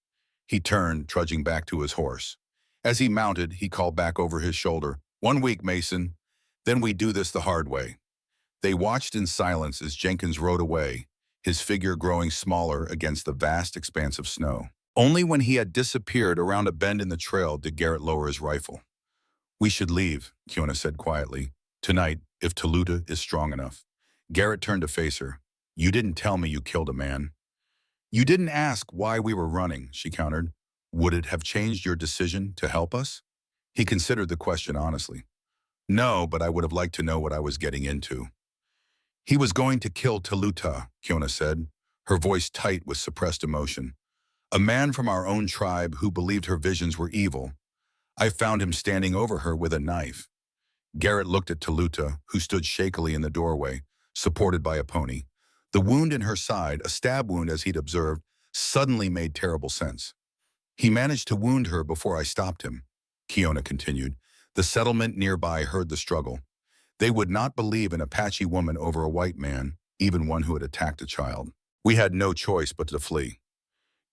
He turned, trudging back to his horse. As he mounted, he called back over his shoulder, 1 week, Mason. Then we do this the hard way. They watched in silence as Jenkins rode away, his figure growing smaller against the vast expanse of snow. Only when he had disappeared around a bend in the trail did Garrett lower his rifle. We should leave, Kiona said quietly. Tonight, if Toluta is strong enough. Garrett turned to face her. You didn't tell me you killed a man. You didn't ask why we were running, she countered. Would it have changed your decision to help us? He considered the question honestly. No, but I would have liked to know what I was getting into. He was going to kill Toluta, Kiona said, her voice tight with suppressed emotion. A man from our own tribe who believed her visions were evil. I found him standing over her with a knife. Garrett looked at Toluta, who stood shakily in the doorway, supported by a pony. The wound in her side, a stab wound as he'd observed, suddenly made terrible sense. He managed to wound her before I stopped him, Kiona continued. The settlement nearby heard the struggle. They would not believe an Apache woman over a white man, even one who had attacked a child. We had no choice but to flee.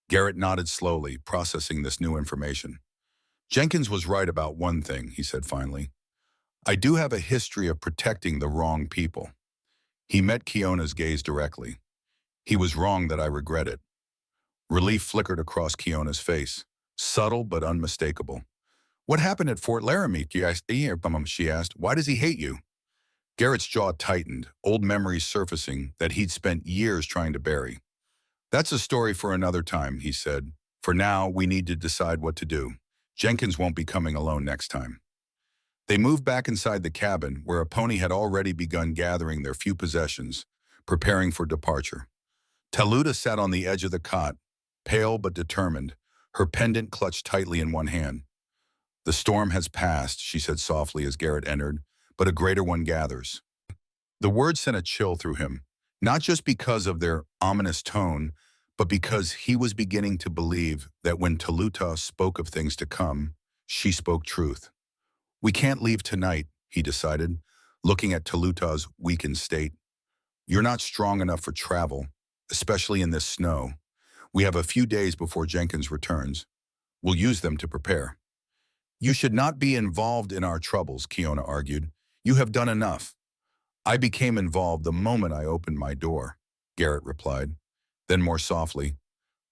Garrett nodded slowly, processing this new information. Jenkins was right about one thing, he said finally. I do have a history of protecting the wrong people. He met Kiona's gaze directly. He was wrong that I regret it. Relief flickered across Kiona's face, subtle but unmistakable. What happened at Fort Laramie? She asked. Why does he hate you? Garrett's jaw tightened, old memories surfacing that he'd spent years trying to bury. That's a story for another time, he said. For now, we need to decide what to do. Jenkins won't be coming alone next time. They moved back inside the cabin, where Apache had already begun gathering their few possessions, preparing for departure. Taluta sat on the edge of the cot, pale but determined, her pendant clutched tightly in one hand. "The storm has passed," she said softly as Garrett entered, "but a greater one gathers." The words sent a chill through him, not just because of their ominous tone, but because he was beginning to believe that when Taluta spoke of things to come, she spoke truth. "We can't leave tonight," he decided, looking at Taluta's weakened state. "You're not strong enough for travel, especially in this snow. We have a few days before Jenkins returns. We'll use them to prepare." "You should not be involved in our troubles," Kiona argued. "You have done enough." "I became involved the moment I opened my door," Garrett replied. Then more softly,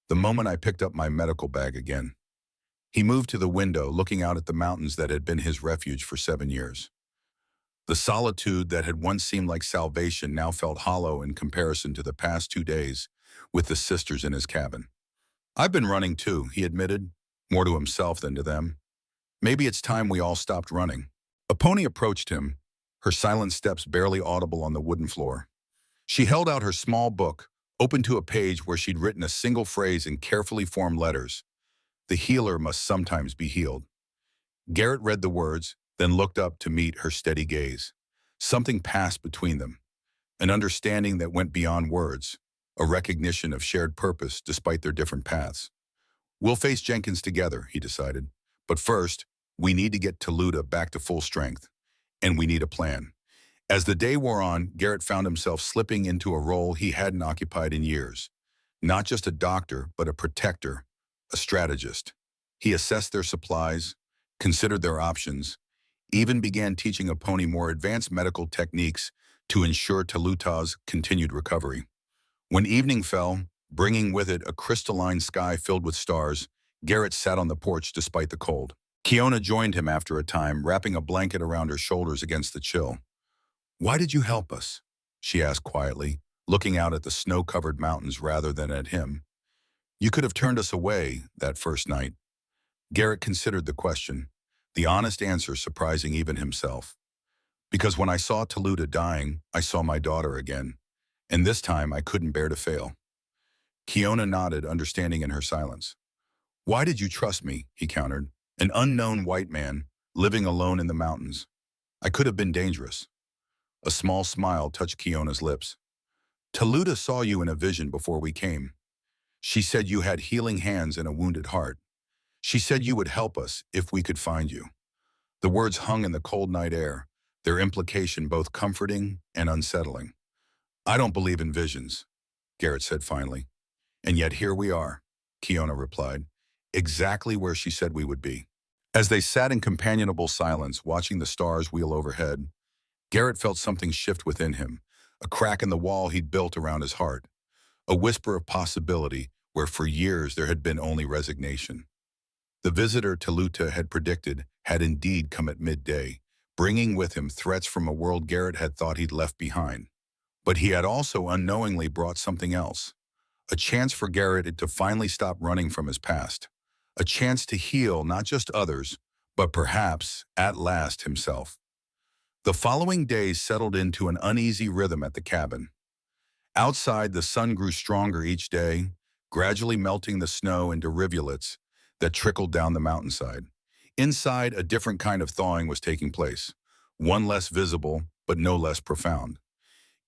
"the moment I picked up my medical bag again." He moved to the window, looking out at the mountains that had been his refuge for 7 years. The solitude that had once seemed like salvation now felt hollow in comparison to the past 2 days with the sisters in his cabin. "I've been running too," he admitted, more to himself than to them. "Maybe it's time we all stopped running." Apache approached him, her silent steps barely audible on the wooden floor. She held out her small book, open to a page where she'd written a single phrase in carefully formed letters: "The healer must sometimes be healed." Garrett read the words, then looked up to meet her steady gaze. Something passed between them, an understanding that went beyond words, a recognition of shared purpose despite their different paths. "We'll face Jenkins together," he decided. "But first, we need to get Taluta back to full strength, and we need a plan." As the day wore on, Garrett found himself slipping into a role he hadn't occupied in years. Not just a doctor, but a protector, a strategist. He assessed their supplies, considered their options, even began teaching Apache more advanced medical techniques to ensure Taluta's continued recovery. When evening fell, bringing with it a crystalline sky filled with stars, Garrett sat on the porch despite the cold. Kiona joined him after a time, wrapping a blanket around her shoulders against the chill. "Why did you help us?" she asked quietly, looking out at the snow-covered mountains rather than at him. "You could have turned us away that first night." Garrett considered the question, the honest answer surprising even himself. "Because when I saw Taluta dying, I saw my daughter again, and this time I couldn't bear to fail." Kiona nodded, understanding in her silence. "Why did you trust me?" he countered. "An unknown white man, living alone in the mountains. I could have been dangerous." A small smile touched Kiona's lips. "Taluta saw you in a vision before we came. She said you had healing hands and a wounded heart. She said you would help us if we could find you." The words hung in the cold night air, their implication both comforting and unsettling. "I don't believe in visions," Garrett said finally. "And yet here we are," Kiona replied, "exactly where she said we would be." As they sat in companionable silence, watching the stars wheel overhead, Garrett felt something shift within him, a crack in the wall he'd built around his heart, a whisper of possibility where for years there had been only resignation. The visitor Taluta had predicted had indeed come at midday, bringing with him threats from a world Garrett had thought he'd left behind. But he had also unknowingly brought something else, a chance for Garrett to finally stop running from his past, a chance to heal not just others, but perhaps, at last, himself. The following days settled into an uneasy rhythm at the cabin. Outside, the sun grew stronger each day, gradually melting the snow into rivulets that trickled down the mountainside. Inside, a different kind of thawing was taking place, one less visible, but no less profound.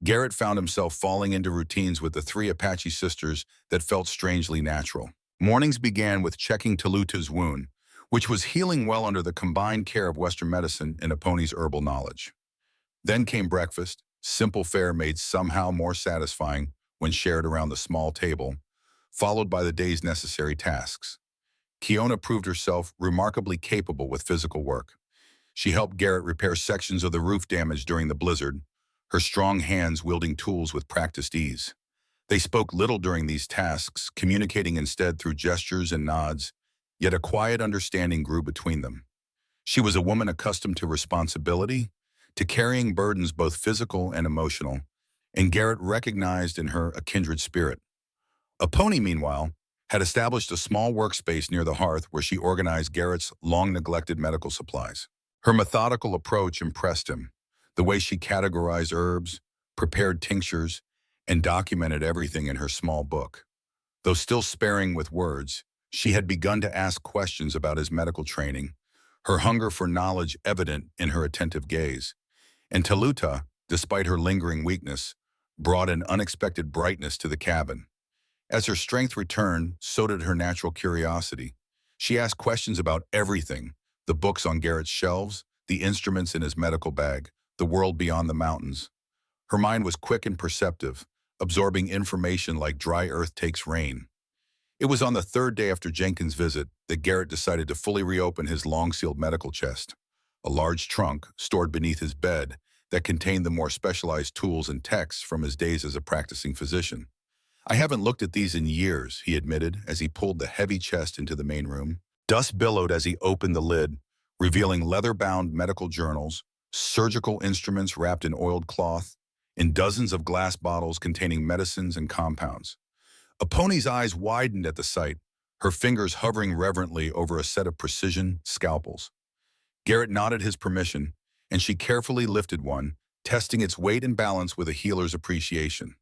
Garrett found himself falling into routines with the three Apache sisters that felt strangely natural. Mornings began with checking Taluta's wound, which was healing well under the combined care of Western medicine and Apache's herbal knowledge. Then came breakfast, simple fare made somehow more satisfying when shared around the small table, followed by the day's necessary tasks. Kiona proved herself remarkably capable with physical work. She helped Garrett repair sections of the roof damaged during the blizzard, her strong hands wielding tools with practiced ease. They spoke little during these tasks, communicating instead through gestures and nods, yet a quiet understanding grew between them. She was a woman accustomed to responsibility, to carrying burdens both physical and emotional, and Garrett recognized in her a kindred spirit. Apache, meanwhile, had established a small workspace near the hearth where she organized Garrett's long-neglected medical supplies. Her methodical approach impressed him. The way she categorized herbs, prepared tinctures, and documented everything in her small book. Though still sparing with words, she had begun to ask questions about his medical training, her hunger for knowledge evident in her attentive gaze. And Taluta, despite her lingering weakness, brought an unexpected brightness to the cabin. As her strength returned, so did her natural curiosity. She asked questions about everything: the books on Garrett's shelves, the instruments in his medical bag, the world beyond the mountains. Her mind was quick and perceptive, absorbing information like dry earth takes rain. It was on the third day after Jenkins' visit that Garrett decided to fully reopen his long-sealed medical chest, a large trunk stored beneath his bed that contained the more specialized tools and texts from his days as a practicing physician. "I haven't looked at these in years," he admitted as he pulled the heavy chest into the main room. Dust billowed as he opened the lid, revealing leather-bound medical journals, surgical instruments wrapped in oiled cloth, and dozens of glass bottles containing medicines and compounds. Aponi's eyes widened at the sight, her fingers hovering reverently over a set of precision scalpels. Garrett nodded his permission, and she carefully lifted one, testing its weight and balance with a healer's appreciation.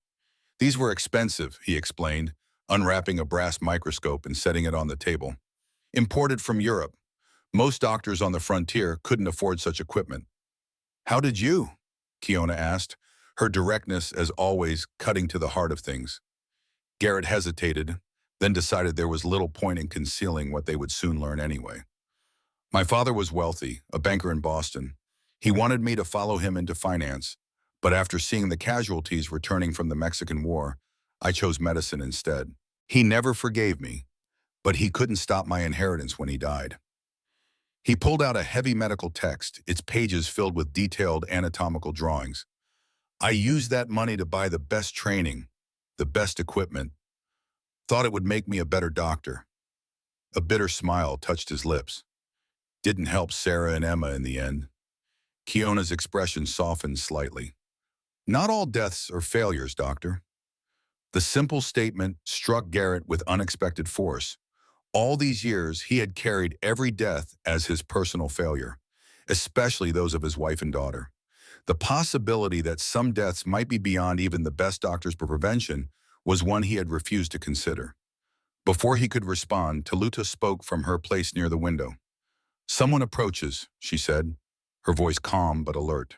"These were expensive," he explained, unwrapping a brass microscope and setting it on the table. "Imported from Europe. Most doctors on the frontier couldn't afford such equipment." "How did you?" Kiona asked, her directness, as always, cutting to the heart of things. Garrett hesitated, then decided there was little point in concealing what they would soon learn anyway. "My father was wealthy, a banker in Boston. He wanted me to follow him into finance, but after seeing the casualties returning from the Mexican War, I chose medicine instead. He never forgave me, but he couldn't stop my inheritance when he died." He pulled out a heavy medical text, its pages filled with detailed anatomical drawings. "I used that money to buy the best training, the best equipment. Thought it would make me a better doctor." A bitter smile touched his lips. "Didn't help Sarah and Emma in the end." Kiona's expression softened slightly. "Not all deaths are failures, doctor." The simple statement struck Garrett with unexpected force. All these years, he had carried every death as his personal failure, especially those of his wife and daughter. The possibility that some deaths might be beyond even the best doctors for prevention was one he had refused to consider. Before he could respond, Taluta spoke from her place near the window. "Someone approaches," she said, her voice calm but alert.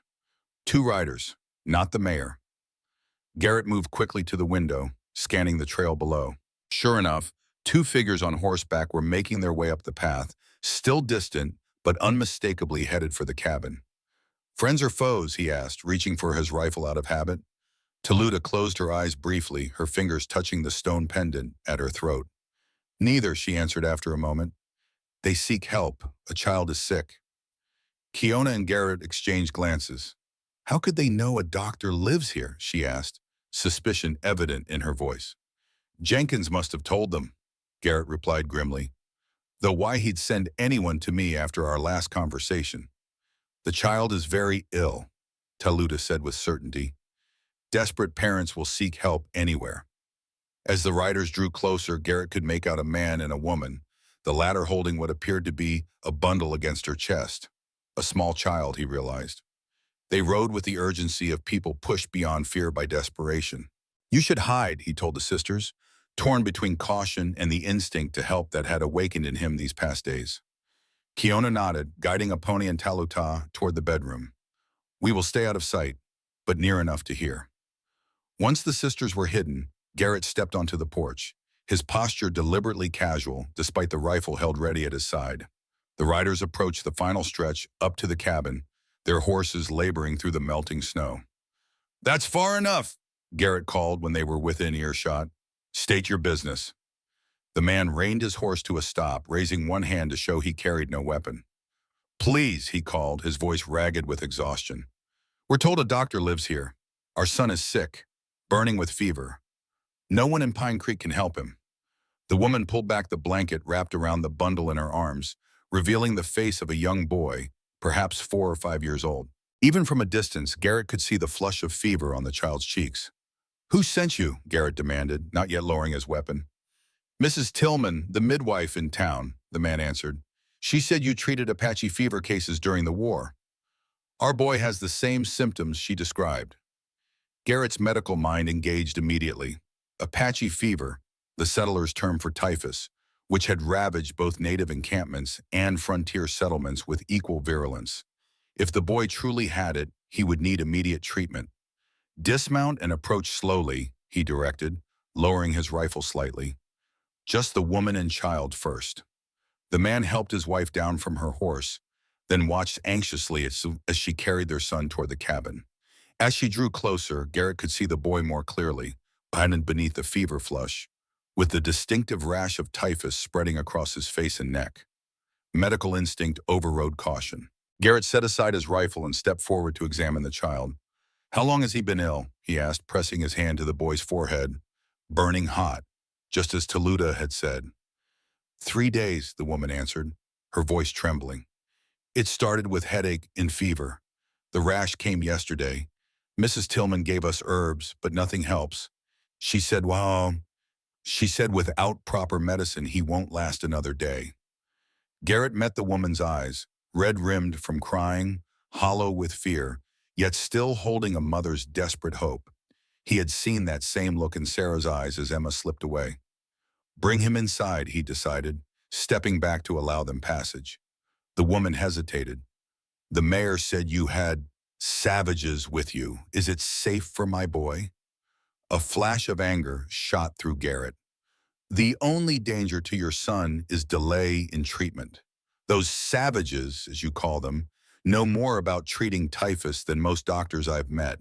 "Two riders, not the mayor." Garrett moved quickly to the window, scanning the trail below. Sure enough, two figures on horseback were making their way up the path, still distant but unmistakably headed for the cabin. "Friends or foes?" he asked, reaching for his rifle out of habit. Taluta closed her eyes briefly, her fingers touching the stone pendant at her throat. "Neither," she answered after a moment. "They seek help. A child is sick." Kiona and Garrett exchanged glances. "How could they know a doctor lives here?" she asked, suspicion evident in her voice. "Jenkins must have told them," Garrett replied grimly. "Though why he'd send anyone to me after our last conversation." "The child is very ill," Taluta said with certainty. "Desperate parents will seek help anywhere." As the riders drew closer, Garrett could make out a man and a woman, the latter holding what appeared to be a bundle against her chest. A small child, he realized. They rode with the urgency of people pushed beyond fear by desperation. "You should hide," he told the sisters, torn between caution and the instinct to help that had awakened in him these past days. Kiona nodded, guiding Aponi and Taluta toward the bedroom. "We will stay out of sight, but near enough to hear." Once the sisters were hidden, Garrett stepped onto the porch, his posture deliberately casual despite the rifle held ready at his side. The riders approached the final stretch up to the cabin, their horses laboring through the melting snow. "That's far enough," Garrett called when they were within earshot. "State your business." The man reined his horse to a stop, raising one hand to show he carried no weapon. "Please," he called, his voice ragged with exhaustion. "We're told a doctor lives here. Our son is sick, burning with fever. No one in Pine Creek can help him." The woman pulled back the blanket wrapped around the bundle in her arms, revealing the face of a young boy, perhaps 4 or 5 years old. Even from a distance, Garrett could see the flush of fever on the child's cheeks. "Who sent you?" Garrett demanded, not yet lowering his weapon. "Mrs. Tillman, the midwife in town," the man answered. She said you treated Apache fever cases during the war. Our boy has the same symptoms she described. Garrett's medical mind engaged immediately. Apache fever, the settlers' term for typhus, which had ravaged both native encampments and frontier settlements with equal virulence. If the boy truly had it, he would need immediate treatment. Dismount and approach slowly, he directed, lowering his rifle slightly. Just the woman and child first. The man helped his wife down from her horse, then watched anxiously as she carried their son toward the cabin. As she drew closer, Garrett could see the boy more clearly, hidden beneath the fever flush, with the distinctive rash of typhus spreading across his face and neck. Medical instinct overrode caution. Garrett set aside his rifle and stepped forward to examine the child. "How long has he been ill?" he asked, pressing his hand to the boy's forehead. "Burning hot," just as Taluta had said. "3 days," the woman answered, her voice trembling. "It started with headache and fever. The rash came yesterday. Mrs. Tillman gave us herbs, but nothing helps. She said, without proper medicine, he won't last another day." Garrett met the woman's eyes, red-rimmed from crying, hollow with fear, yet still holding a mother's desperate hope. He had seen that same look in Sarah's eyes as Emma slipped away. "Bring him inside," he decided, stepping back to allow them passage. The woman hesitated. "The mayor said you had savages with you. Is it safe for my boy?" A flash of anger shot through Garrett. "The only danger to your son is delay in treatment. Those savages, as you call them, know more about treating typhus than most doctors I've met."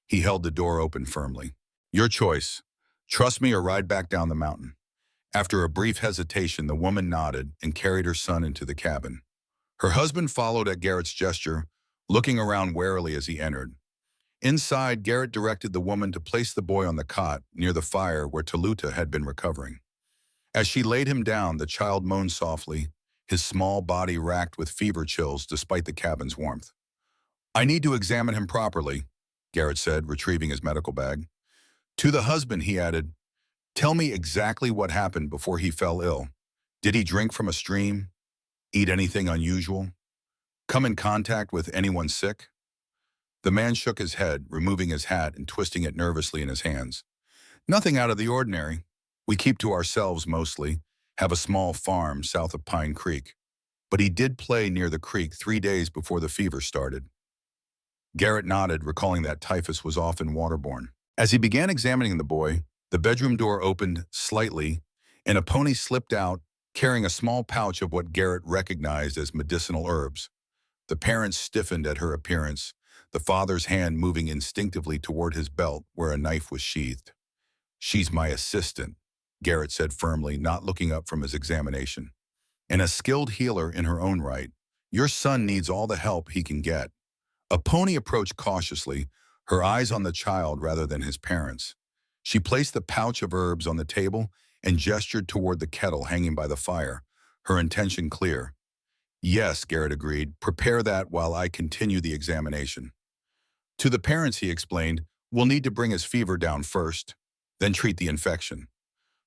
He held the door open firmly. "Your choice. Trust me or ride back down the mountain." After a brief hesitation, the woman nodded and carried her son into the cabin. Her husband followed at Garrett's gesture, looking around warily as he entered. Inside, Garrett directed the woman to place the boy on the cot near the fire where Taluta had been recovering. As she laid him down, the child moaned softly, his small body racked with fever chills despite the cabin's warmth. "I need to examine him properly," Garrett said, retrieving his medical bag. To the husband, he added, "Tell me exactly what happened before he fell ill. Did he drink from a stream? Eat anything unusual? Come in contact with anyone sick?" The man shook his head, removing his hat and twisting it nervously in his hands. "Nothing out of the ordinary. We keep to ourselves mostly, have a small farm south of Pine Creek. But he did play near the creek 3 days before the fever started." Garrett nodded, recalling that typhus was often waterborne. As he began examining the boy, the bedroom door opened slightly, and a pony slipped out, carrying a small pouch of what Garrett recognized as medicinal herbs. The parents stiffened at her appearance, the father's hand moving instinctively toward his belt where a knife was sheathed. "She's my assistant," Garrett said firmly, not looking up from his examination. "And a skilled healer in her own right. Your son needs all the help he can get." A pony approached cautiously, her eyes on the child rather than his parents. She placed the pouch of herbs on the table and gestured toward the kettle hanging by the fire, her intention clear. "Yes," Garrett agreed, "prepare that while I continue the examination." To the parents, he explained, "We'll need to bring his fever down first, then treat the infection."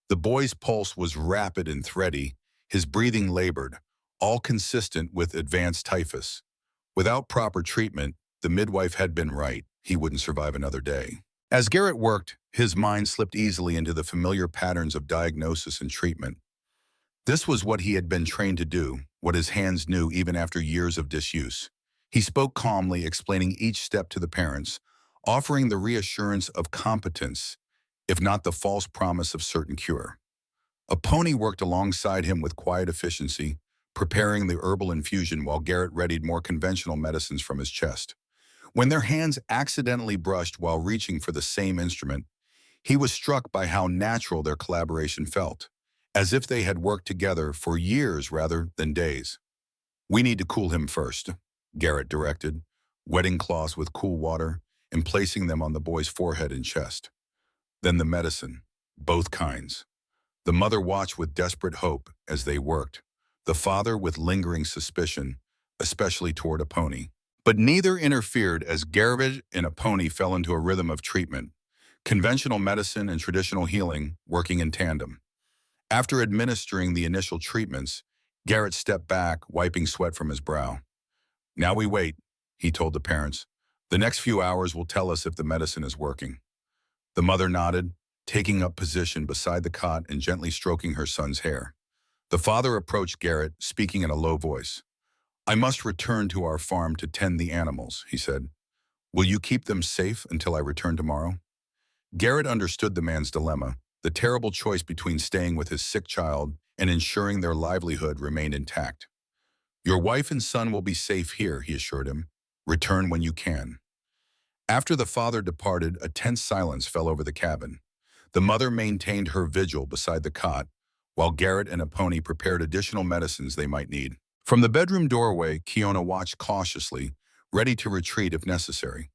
The boy's pulse was rapid and thready, his breathing labored, all consistent with advanced typhus. Without proper treatment, the midwife had been right. He wouldn't survive another day. As Garrett worked, his mind slipped easily into the familiar patterns of diagnosis and treatment. This was what he had been trained to do, what his hands knew even after years of disuse. He spoke calmly, explaining each step to the parents, offering the reassurance of competence, if not the false promise of certain cure. A pony worked alongside him with quiet efficiency, preparing the herbal infusion while Garrett readied more conventional medicines from his chest. When their hands accidentally brushed while reaching for the same instrument, he was struck by how natural their collaboration felt, as if they had worked together for years rather than days. "We need to cool him first," Garrett directed, wetting cloths with cool water and placing them on the boy's forehead and chest. Then the medicine, both kinds. The mother watched with desperate hope as they worked, the father with lingering suspicion, especially toward a pony. But neither interfered as Garrett and a pony fell into a rhythm of treatment, conventional medicine and traditional healing working in tandem. After administering the initial treatments, Garrett stepped back, wiping sweat from his brow. Now we wait, he told the parents. The next few hours will tell us if the medicine is working. The mother nodded, taking up position beside the cot and gently stroking her son's hair. The father approached Garrett, speaking in a low voice. I must return to our farm to tend the animals, he said. Will you keep them safe until I return tomorrow? Garrett understood the man's dilemma, the terrible choice between staying with his sick child and ensuring their livelihood remained intact. Your wife and son will be safe here, he assured him. Return when you can. After the father departed, a tense silence fell over the cabin. The mother maintained her vigil beside the cot, while Garrett and Apache prepared additional medicines they might need. From the bedroom doorway, Kiona watched cautiously, ready to retreat if necessary.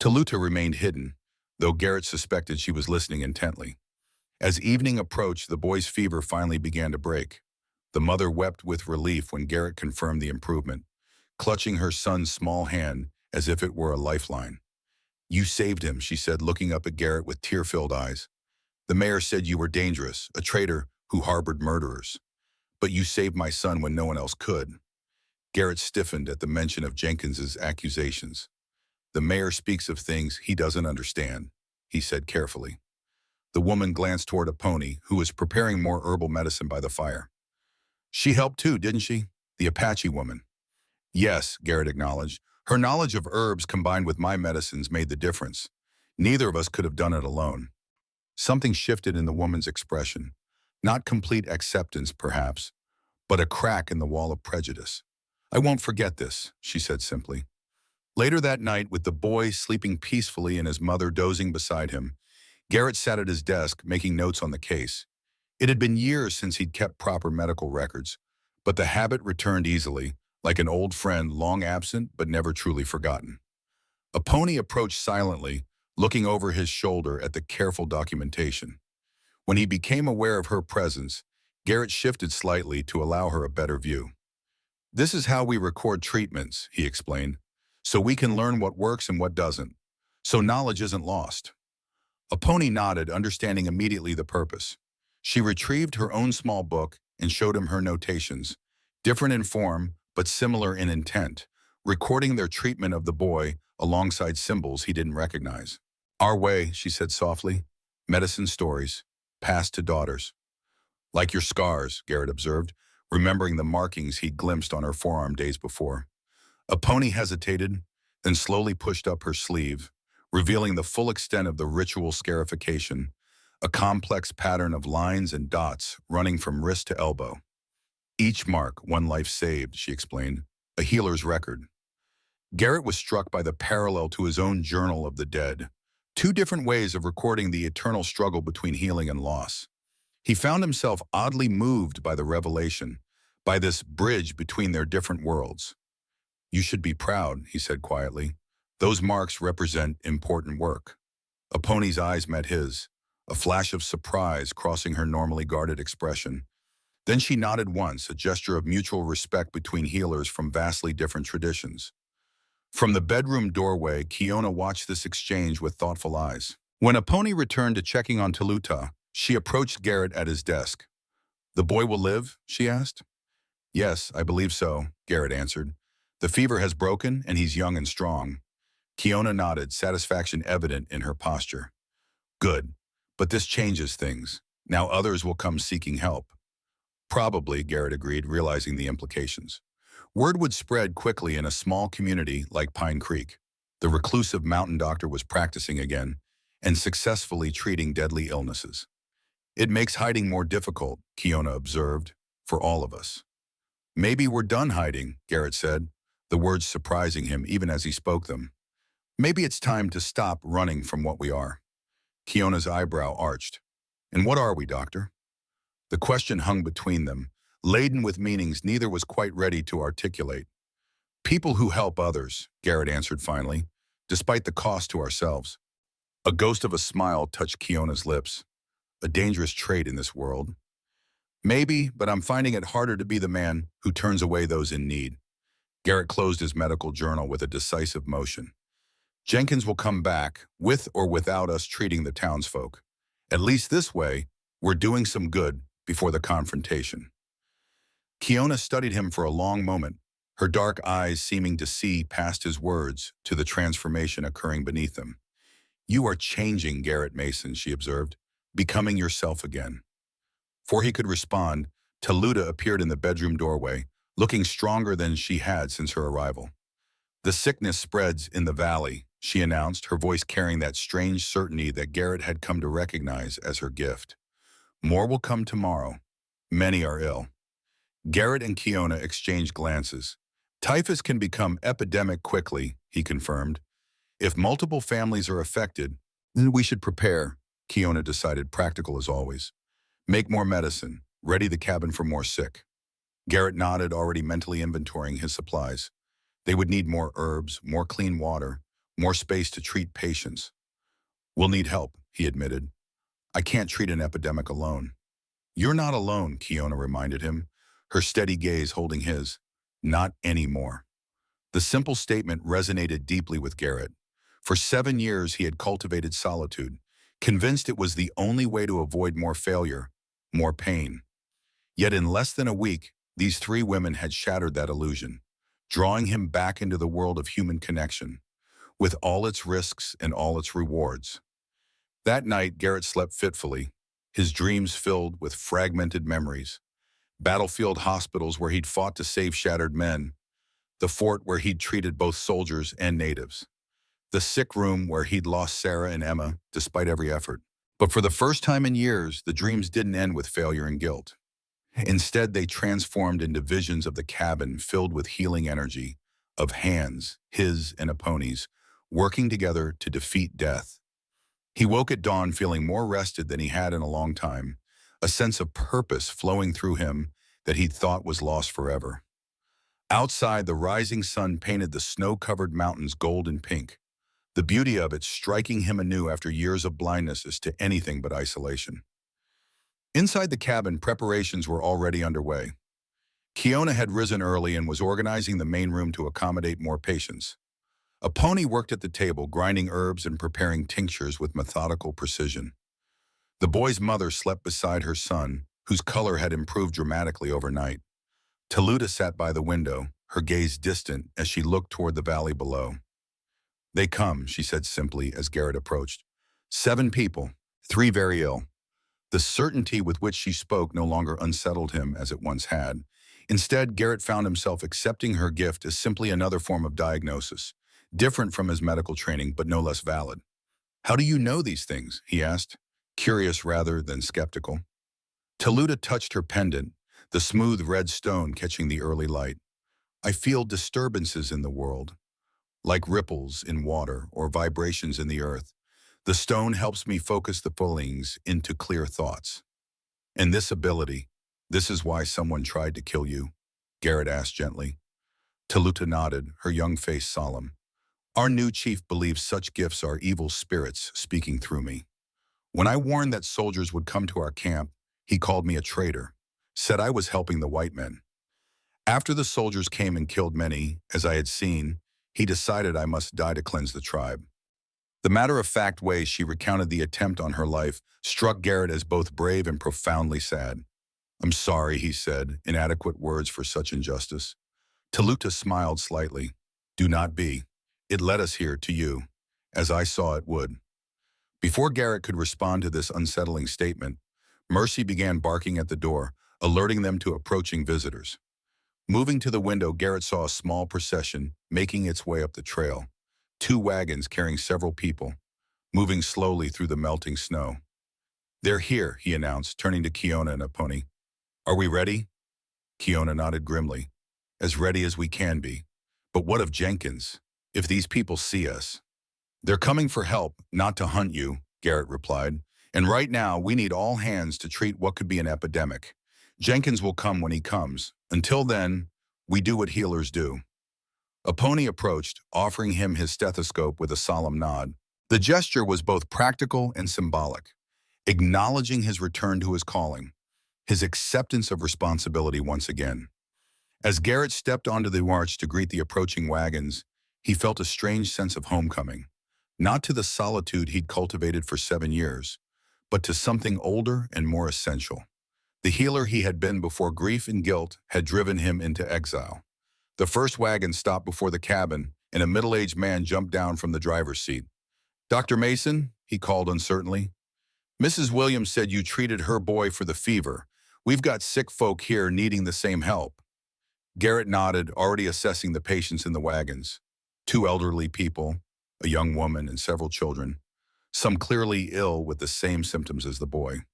Toluta remained hidden, though Garrett suspected she was listening intently. As evening approached, the boy's fever finally began to break. The mother wept with relief when Garrett confirmed the improvement, clutching her son's small hand as if it were a lifeline. You saved him, she said, looking up at Garrett with tear-filled eyes. The mayor said you were dangerous, a traitor who harbored murderers. But you saved my son when no one else could. Garrett stiffened at the mention of Jenkins's accusations. The mayor speaks of things he doesn't understand, he said carefully. The woman glanced toward Apache, who was preparing more herbal medicine by the fire. She helped too, didn't she? The Apache woman. Yes, Garrett acknowledged. Her knowledge of herbs combined with my medicines made the difference. Neither of us could have done it alone. Something shifted in the woman's expression. Not complete acceptance, perhaps, but a crack in the wall of prejudice. I won't forget this, she said simply. Later that night, with the boy sleeping peacefully and his mother dozing beside him, Garrett sat at his desk, making notes on the case. It had been years since he'd kept proper medical records, but the habit returned easily, like an old friend long absent but never truly forgotten. Apache approached silently, looking over his shoulder at the careful documentation. When he became aware of her presence, Garrett shifted slightly to allow her a better view. This is how we record treatments, he explained, so we can learn what works and what doesn't, so knowledge isn't lost. Apache nodded, understanding immediately the purpose. She retrieved her own small book and showed him her notations, different in form but similar in intent, recording their treatment of the boy alongside symbols he didn't recognize. Our way, she said softly, medicine stories, passed to daughters. Like your scars, Garrett observed, remembering the markings he'd glimpsed on her forearm days before. Apache hesitated, then slowly pushed up her sleeve, revealing the full extent of the ritual scarification, a complex pattern of lines and dots running from wrist to elbow. Each mark, one life saved, she explained, a healer's record. Garrett was struck by the parallel to his own journal of the dead, two different ways of recording the eternal struggle between healing and loss. He found himself oddly moved by the revelation, by this bridge between their different worlds. You should be proud, he said quietly. Those marks represent important work. Apache's eyes met his, a flash of surprise crossing her normally guarded expression. Then she nodded once, a gesture of mutual respect between healers from vastly different traditions. From the bedroom doorway, Kiona watched this exchange with thoughtful eyes. When Apache returned to checking on Toluta, she approached Garrett at his desk. The boy will live? She asked. Yes, I believe so, Garrett answered. The fever has broken and he's young and strong. Kiona nodded, satisfaction evident in her posture. Good, but this changes things. Now others will come seeking help. Probably, Garrett agreed, realizing the implications. Word would spread quickly in a small community like Pine Creek. The reclusive mountain doctor was practicing again and successfully treating deadly illnesses. It makes hiding more difficult, Kiona observed, for all of us. Maybe we're done hiding, Garrett said, the words surprising him even as he spoke them. Maybe it's time to stop running from what we are. Kiona's eyebrow arched. And what are we, doctor? The question hung between them, laden with meanings neither was quite ready to articulate. People who help others, Garrett answered finally, despite the cost to ourselves. A ghost of a smile touched Kiona's lips. A dangerous trait in this world. Maybe, but I'm finding it harder to be the man who turns away those in need. Garrett closed his medical journal with a decisive motion. Jenkins will come back, with or without us treating the townsfolk. At least this way, we're doing some good before the confrontation. Kiona studied him for a long moment, her dark eyes seeming to see past his words to the transformation occurring beneath them. "You are changing, Garrett Mason," she observed, "becoming yourself again." Before he could respond, Taluta appeared in the bedroom doorway, looking stronger than she had since her arrival. "The sickness spreads in the valley," she announced, her voice carrying that strange certainty that Garrett had come to recognize as her gift. "More will come tomorrow. Many are ill." Garrett and Kiona exchanged glances. "Typhus can become epidemic quickly," he confirmed. "If multiple families are affected, then we should prepare," Kiona decided, practical as always. "Make more medicine. Ready the cabin for more sick." Garrett nodded, already mentally inventorying his supplies. They would need more herbs, more clean water, more space to treat patients. "We'll need help," he admitted. "I can't treat an epidemic alone." "You're not alone," Kiona reminded him, her steady gaze holding his. "Not anymore." The simple statement resonated deeply with Garrett. For 7 years he had cultivated solitude, convinced it was the only way to avoid more failure, more pain. Yet in less than a week, these three women had shattered that illusion, drawing him back into the world of human connection, with all its risks and all its rewards. That night, Garrett slept fitfully, his dreams filled with fragmented memories. Battlefield hospitals where he'd fought to save shattered men, the fort where he'd treated both soldiers and natives, the sick room where he'd lost Sarah and Emma despite every effort. But for the first time in years, the dreams didn't end with failure and guilt. Instead, they transformed into visions of the cabin filled with healing energy, of hands, his and Apone's, working together to defeat death. He woke at dawn feeling more rested than he had in a long time, a sense of purpose flowing through him that he'd thought was lost forever. Outside, the rising sun painted the snow-covered mountains gold and pink, the beauty of it striking him anew after years of blindness as to anything but isolation. Inside the cabin, preparations were already underway. Kiona had risen early and was organizing the main room to accommodate more patients. A pony worked at the table, grinding herbs and preparing tinctures with methodical precision. The boy's mother slept beside her son, whose color had improved dramatically overnight. Taluta sat by the window, her gaze distant as she looked toward the valley below. "They come," she said simply as Garrett approached. "7 people, 3 very ill." The certainty with which she spoke no longer unsettled him as it once had. Instead, Garrett found himself accepting her gift as simply another form of diagnosis, different from his medical training but no less valid. "How do you know these things?" he asked, curious rather than skeptical. Taluta touched her pendant, the smooth red stone catching the early light. "I feel disturbances in the world, like ripples in water or vibrations in the earth. The stone helps me focus the feelings into clear thoughts." "And this ability, this is why someone tried to kill you?" Garrett asked gently. Taluta nodded, her young face solemn. "Our new chief believes such gifts are evil spirits speaking through me. When I warned that soldiers would come to our camp, he called me a traitor, said I was helping the white men. After the soldiers came and killed many, as I had seen, he decided I must die to cleanse the tribe." The matter-of-fact way she recounted the attempt on her life struck Garrett as both brave and profoundly sad. "I'm sorry," he said, inadequate words for such injustice. Taluta smiled slightly. "Do not be. It led us here to you, as I saw it would." Before Garrett could respond to this unsettling statement, Mercy began barking at the door, alerting them to approaching visitors. Moving to the window, Garrett saw a small procession making its way up the trail. 2 wagons carrying several people, moving slowly through the melting snow. "They're here," he announced, turning to Kiona and Apone. "Are we ready?" Kiona nodded grimly. "As ready as we can be. But what of Jenkins? If these people see us?" "They're coming for help, not to hunt you," Garrett replied. "And right now, we need all hands to treat what could be an epidemic. Jenkins will come when he comes. Until then, we do what healers do." Apone approached, offering him his stethoscope with a solemn nod. The gesture was both practical and symbolic, acknowledging his return to his calling, his acceptance of responsibility once again. As Garrett stepped onto the march to greet the approaching wagons, he felt a strange sense of homecoming, not to the solitude he'd cultivated for 7 years, but to something older and more essential, The healer he had been before grief and guilt had driven him into exile. The first wagon stopped before the cabin, and a middle-aged man jumped down from the driver's seat. "Dr. Mason," he called uncertainly. "Mrs. Williams said you treated her boy for the fever. We've got sick folk here needing the same help." Garrett nodded, already assessing the patients in the wagons. Two elderly people, a young woman and several children, some clearly ill with the same symptoms as the boy.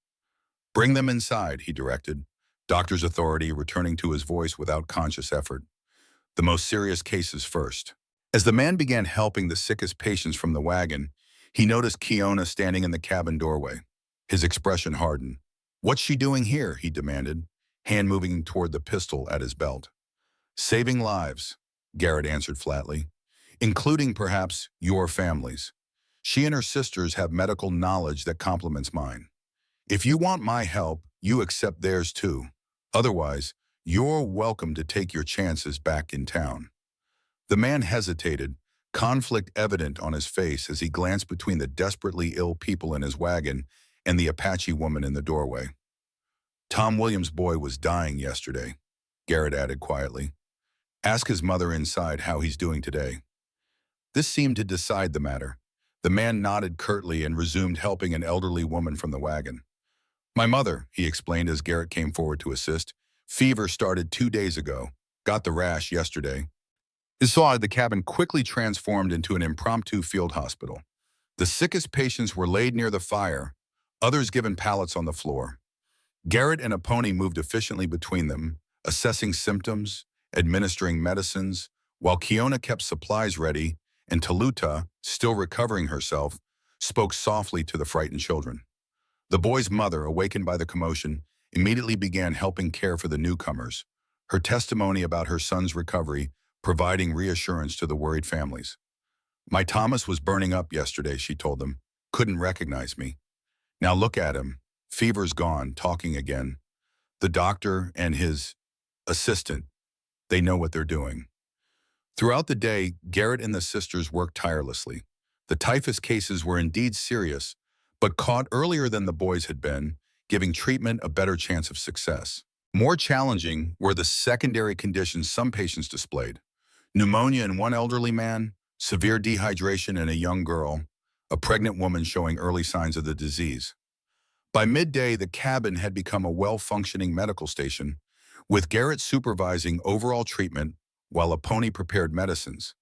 "Bring them inside," he directed, doctor's authority returning to his voice without conscious effort. "The most serious cases first." As the man began helping the sickest patients from the wagon, he noticed Kiona standing in the cabin doorway. His expression hardened. "What's she doing here?" he demanded, hand moving toward the pistol at his belt. "Saving lives," Garrett answered flatly, "including perhaps your families. She and her sisters have medical knowledge that complements mine. If you want my help, you accept theirs too. Otherwise, you're welcome to take your chances back in town." The man hesitated, conflict evident on his face as he glanced between the desperately ill people in his wagon and the Apache woman in the doorway. "Tom Williams' boy was dying yesterday," Garrett added quietly. "Ask his mother inside how he's doing today." This seemed to decide the matter. The man nodded curtly and resumed helping an elderly woman from the wagon. "My mother," he explained as Garrett came forward to assist. "Fever started 2 days ago. Got the rash yesterday." He saw the cabin quickly transformed into an impromptu field hospital. The sickest patients were laid near the fire, others given pallets on the floor. Garrett and a pony moved efficiently between them, assessing symptoms, administering medicines, while Kiona kept supplies ready and Taluta, still recovering herself, spoke softly to the frightened children. The boy's mother, awakened by the commotion, immediately began helping care for the newcomers, her testimony about her son's recovery providing reassurance to the worried families. "My Thomas was burning up yesterday," she told them. "Couldn't recognize me. Now look at him. Fever's gone, talking again. The doctor and his assistant, they know what they're doing." Throughout the day, Garrett and the sisters worked tirelessly. The typhus cases were indeed serious, but caught earlier than the boys had been, giving treatment a better chance of success. More challenging were the secondary conditions some patients displayed. Pneumonia in one elderly man, severe dehydration in a young girl, a pregnant woman showing early signs of the disease. By midday, the cabin had become a well-functioning medical station, with Garrett supervising overall treatment while a pony prepared medicines.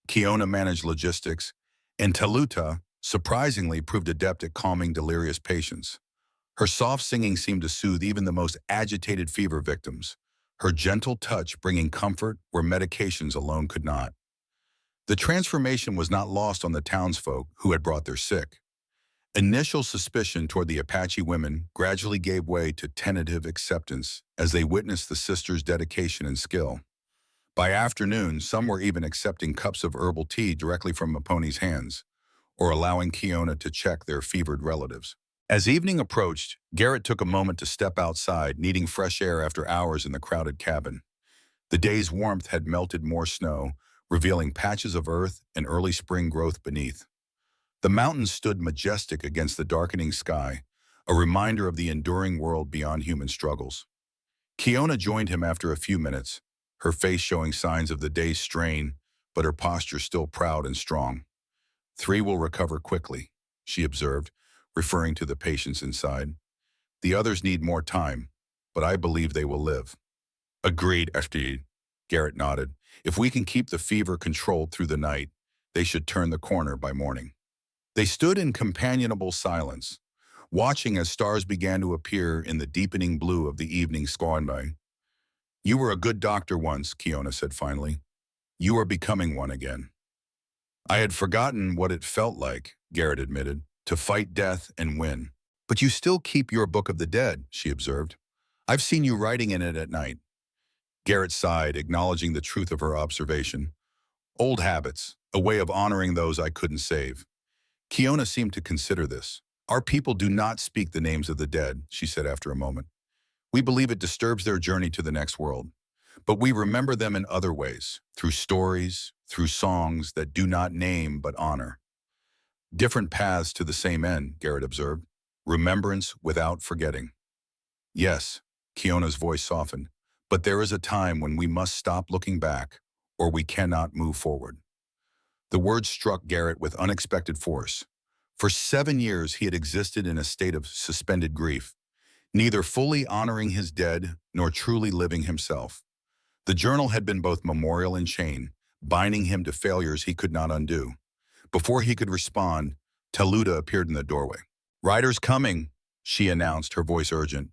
Kiona managed logistics, and Taluta, surprisingly, proved adept at calming delirious patients. Her soft singing seemed to soothe even the most agitated fever victims, her gentle touch bringing comfort where medications alone could not. The transformation was not lost on the townsfolk who had brought their sick. Initial suspicion toward the Apache women gradually gave way to tentative acceptance as they witnessed the sisters' dedication and skill. By afternoon, some were even accepting cups of herbal tea directly from a pony's hands, or allowing Kiona to check their fevered relatives. As evening approached, Garrett took a moment to step outside, needing fresh air after hours in the crowded cabin. The day's warmth had melted more snow, revealing patches of earth and early spring growth beneath. The mountains stood majestic against the darkening sky, a reminder of the enduring world beyond human struggles. Kiona joined him after a few minutes, her face showing signs of the day's strain, but her posture still proud and strong. "3 will recover quickly," she observed, referring to the patients inside. "The others need more time, but I believe they will live." "Agreed, FD," Garrett nodded. "If we can keep the fever controlled through the night, they should turn the corner by morning." They stood in companionable silence, watching as stars began to appear in the deepening blue of the evening sky. "You were a good doctor once," Kiona said finally. "You are becoming one again." "I had forgotten what it felt like," Garrett admitted, "to fight death and win." "But you still keep your Book of the Dead," she observed. "I've seen you writing in it at night." Garrett sighed, acknowledging the truth of her observation. "Old habits, a way of honoring those I couldn't save." Kiona seemed to consider this. "Our people do not speak the names of the dead," she said after a moment. "We believe it disturbs their journey to the next world. But we remember them in other ways, through stories, through songs that do not name but honor." "Different paths to the same end," Garrett observed. "Remembrance without forgetting." "Yes, Kiona's voice softened. But there is a time when we must stop looking back, or we cannot move forward. The words struck Garrett with unexpected force. For 7 years, he had existed in a state of suspended grief, neither fully honoring his dead nor truly living himself. The journal had been both memorial and chain, binding him to failures he could not undo. Before he could respond, Taluda appeared in the doorway. "Riders coming," she announced, her voice urgent.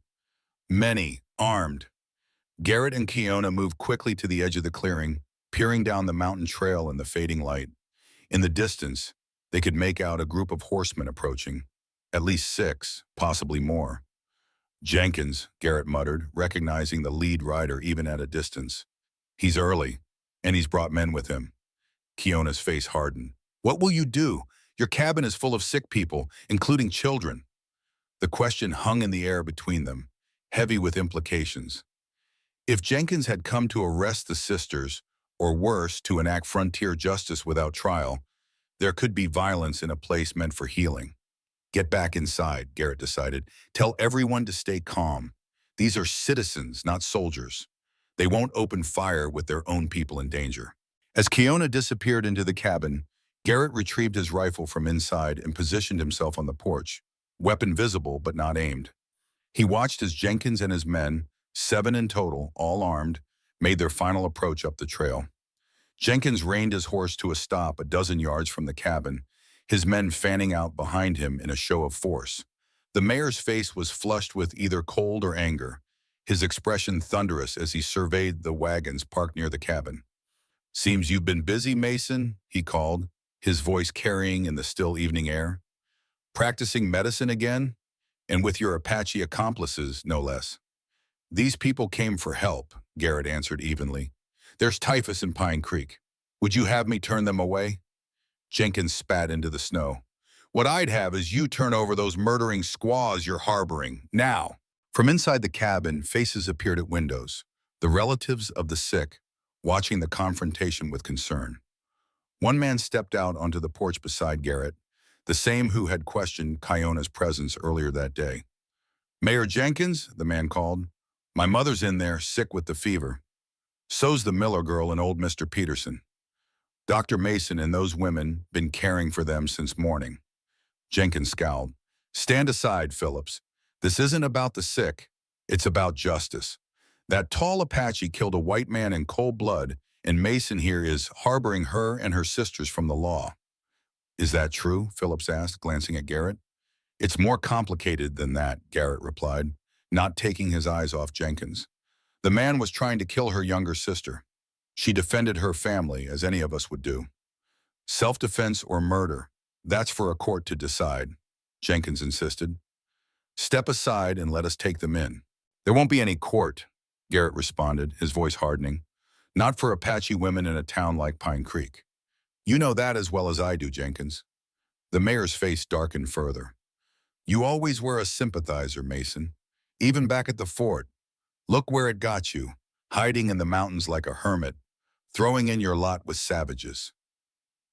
"Many, armed." Garrett and Kiona moved quickly to the edge of the clearing, peering down the mountain trail in the fading light. In the distance, they could make out a group of horsemen approaching. At least 6, possibly more. "Jenkins," Garrett muttered, recognizing the lead rider even at a distance. "He's early, and he's brought men with him." Kiona's face hardened. "What will you do? Your cabin is full of sick people, including children." The question hung in the air between them, heavy with implications. If Jenkins had come to arrest the sisters, or worse, to enact frontier justice without trial, there could be violence in a place meant for healing. "Get back inside," Garrett decided. "Tell everyone to stay calm. These are citizens, not soldiers. They won't open fire with their own people in danger." As Kiona disappeared into the cabin, Garrett retrieved his rifle from inside and positioned himself on the porch, weapon visible but not aimed. He watched as Jenkins and his men, 7 in total, all armed, made their final approach up the trail. Jenkins reined his horse to a stop a dozen yards from the cabin, his men fanning out behind him in a show of force. The mayor's face was flushed with either cold or anger, his expression thunderous as he surveyed the wagons parked near the cabin. "Seems you've been busy, Mason," he called, his voice carrying in the still evening air. "Practicing medicine again? And with your Apache accomplices, no less." "These people came for help," Garrett answered evenly. "There's typhus in Pine Creek. Would you have me turn them away?" Jenkins spat into the snow. "What I'd have is you turn over those murdering squaws you're harboring, now." From inside the cabin, faces appeared at windows, the relatives of the sick, watching the confrontation with concern. One man stepped out onto the porch beside Garrett, the same who had questioned Kiona's presence earlier that day. "Mayor Jenkins," the man called, "my mother's in there, sick with the fever. So's the Miller girl and old Mr. Peterson. Dr. Mason and those women been caring for them since morning." Jenkins scowled. "Stand aside, Phillips. This isn't about the sick. It's about justice. That tall Apache killed a white man in cold blood, and Mason here is harboring her and her sisters from the law." "Is that true?" Phillips asked, glancing at Garrett. "It's more complicated than that," Garrett replied, not taking his eyes off Jenkins. "The man was trying to kill her younger sister. She defended her family, as any of us would do. Self-defense or murder, that's for a court to decide," Jenkins insisted. "Step aside and let us take them in." "There won't be any court," Garrett responded, his voice hardening. "Not for Apache women in a town like Pine Creek. You know that as well as I do, Jenkins." The mayor's face darkened further. "You always were a sympathizer, Mason. Even back at the fort. Look where it got you, hiding in the mountains like a hermit, throwing in your lot with savages."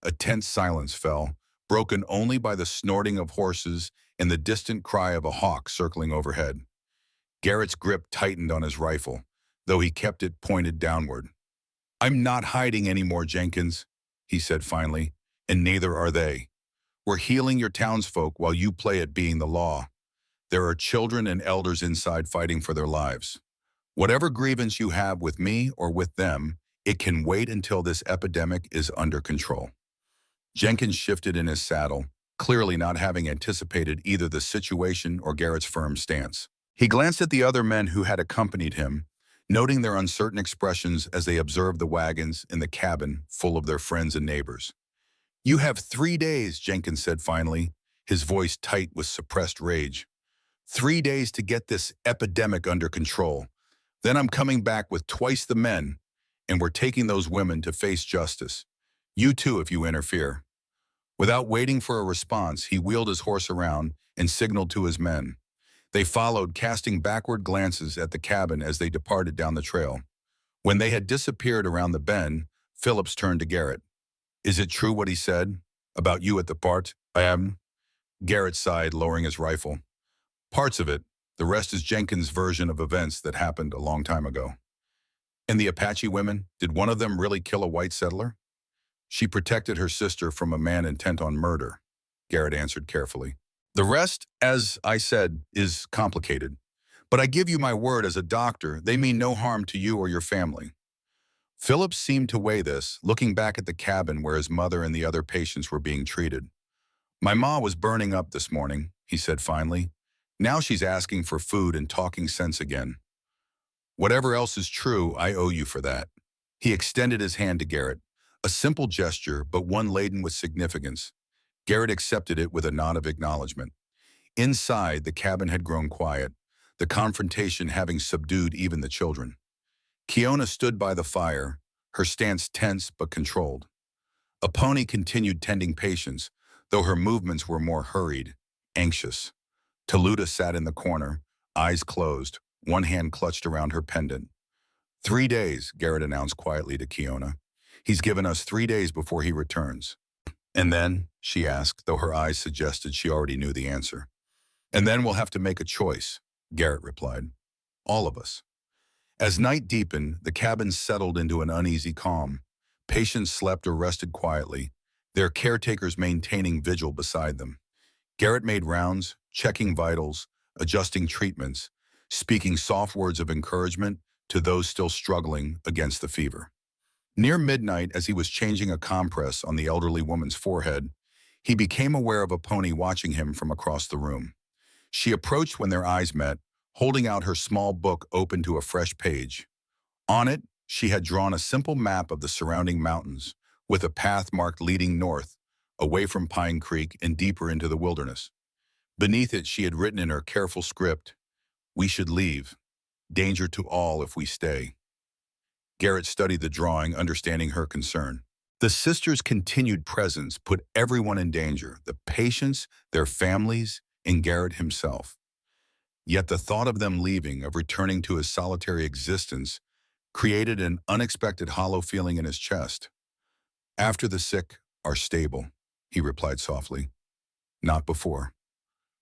A tense silence fell, broken only by the snorting of horses and the distant cry of a hawk circling overhead. Garrett's grip tightened on his rifle, though he kept it pointed downward. "I'm not hiding anymore, Jenkins," he said finally, "and neither are they. We're healing your townsfolk while you play at being the law. There are children and elders inside fighting for their lives. Whatever grievance you have with me or with them, it can wait until this epidemic is under control." Jenkins shifted in his saddle, clearly not having anticipated either the situation or Garrett's firm stance. He glanced at the other men who had accompanied him, noting their uncertain expressions as they observed the wagons in the cabin full of their friends and neighbors. "You have 3 days," Jenkins said finally, his voice tight with suppressed rage. 3 days to get this epidemic under control. Then I'm coming back with twice the men, and we're taking those women to face justice. You too if you interfere." Without waiting for a response, he wheeled his horse around and signaled to his men. They followed, casting backward glances at the cabin as they departed down the trail. When they had disappeared around the bend, Phillips turned to Garrett. "Is it true what he said about you at the part?" "I am." Garrett sighed, lowering his rifle. "Parts of it. The rest is Jenkins' version of events that happened a long time ago. And the Apache women, did one of them really kill a white settler? She protected her sister from a man intent on murder, Garrett answered carefully. The rest, as I said, is complicated. But I give you my word as a doctor, they mean no harm to you or your family. Phillips seemed to weigh this, looking back at the cabin where his mother and the other patients were being treated. My ma was burning up this morning, he said finally. Now she's asking for food and talking sense again. Whatever else is true, I owe you for that. He extended his hand to Garrett, a simple gesture, but one laden with significance. Garrett accepted it with a nod of acknowledgement. Inside, the cabin had grown quiet, the confrontation having subdued even the children. Kiona stood by the fire, her stance tense but controlled. Apache continued tending patients, though her movements were more hurried, anxious. Toluta sat in the corner, eyes closed, one hand clutched around her pendant. 3 days, Garrett announced quietly to Kiona. He's given us 3 days before he returns. And then, she asked, though her eyes suggested she already knew the answer. And then we'll have to make a choice, Garrett replied. All of us. As night deepened, the cabin settled into an uneasy calm. Patients slept or rested quietly, their caretakers maintaining vigil beside them. Garrett made rounds, checking vitals, adjusting treatments, speaking soft words of encouragement to those still struggling against the fever. Near midnight, as he was changing a compress on the elderly woman's forehead, he became aware of a pony watching him from across the room. She approached when their eyes met, holding out her small book open to a fresh page. On it, she had drawn a simple map of the surrounding mountains, with a path marked leading north, away from Pine Creek and deeper into the wilderness. Beneath it, she had written in her careful script, "We should leave. Danger to all if we stay." Garrett studied the drawing, understanding her concern. The sisters' continued presence put everyone in danger, the patients, their families, and Garrett himself. Yet the thought of them leaving, of returning to his solitary existence, created an unexpected hollow feeling in his chest. After the sick are stable, he replied softly. Not before.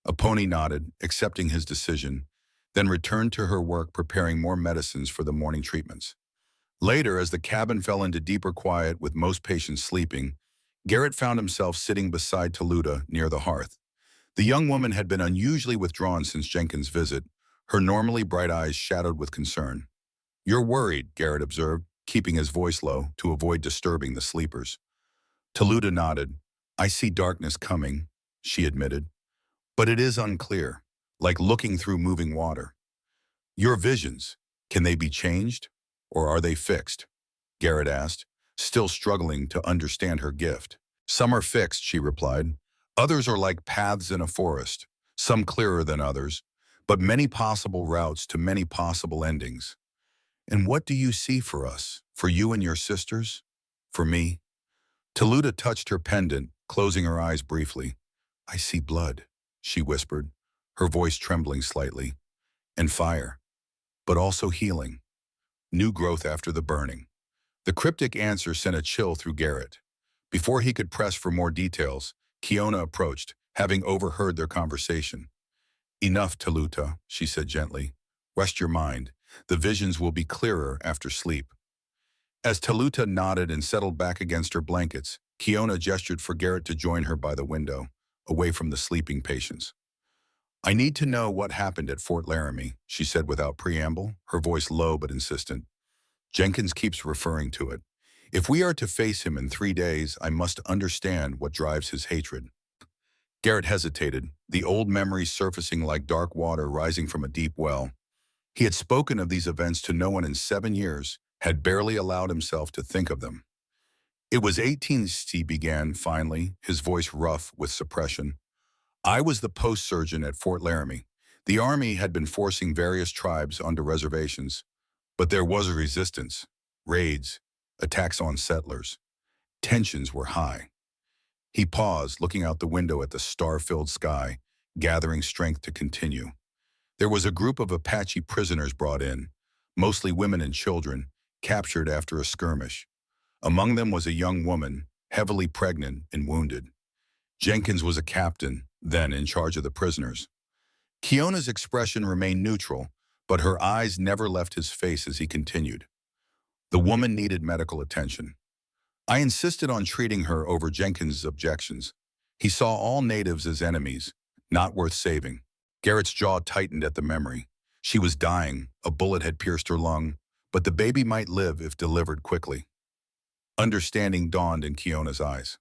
Apache nodded, accepting his decision, then returned to her work preparing more medicines for the morning treatments. Later, as the cabin fell into deeper quiet with most patients sleeping, Garrett found himself sitting beside Toluta near the hearth. The young woman had been unusually withdrawn since Jenkins' visit, her normally bright eyes shadowed with concern. You're worried, Garrett observed, keeping his voice low to avoid disturbing the sleepers. Toluta nodded. I see darkness coming, she admitted. But it is unclear, like looking through moving water. Your visions, can they be changed, or are they fixed? Garrett asked, still struggling to understand her gift. Some are fixed, she replied. Others are like paths in a forest, some clearer than others, but many possible routes to many possible endings. And what do you see for us, for you and your sisters? For me? Toluta touched her pendant, closing her eyes briefly. I see blood, she whispered, her voice trembling slightly. And fire, but also healing. New growth after the burning. The cryptic answer sent a chill through Garrett. Before he could press for more details, Kiona approached, having overheard their conversation. Enough, Toluta, she said gently. Rest your mind. The visions will be clearer after sleep. As Toluta nodded and settled back against her blankets, Kiona gestured for Garrett to join her by the window, away from the sleeping patients. I need to know what happened at Fort Laramie, she said without preamble, her voice low but insistent. Jenkins keeps referring to it. If we are to face him in 3 days, I must understand what drives his hatred. Garrett hesitated, the old memories surfacing like dark water rising from a deep well. He had spoken of these events to no one in 7 years, had barely allowed himself to think of them. It was 18, he began finally, his voice rough with suppression. I was the post surgeon at Fort Laramie. The Army had been forcing various tribes onto reservations, but there was a resistance, raids, attacks on settlers. Tensions were high. He paused, looking out the window at the star-filled sky, gathering strength to continue. There was a group of Apache prisoners brought in, mostly women and children, captured after a skirmish. Among them was a young woman, heavily pregnant and wounded. Jenkins was a captain, then in charge of the prisoners. Kiona's expression remained neutral, but her eyes never left his face as he continued. The woman needed medical attention. I insisted on treating her over Jenkins' objections. He saw all natives as enemies, not worth saving. Garrett's jaw tightened at the memory. She was dying, a bullet had pierced her lung, but the baby might live if delivered quickly. Understanding dawned in Kiona's eyes.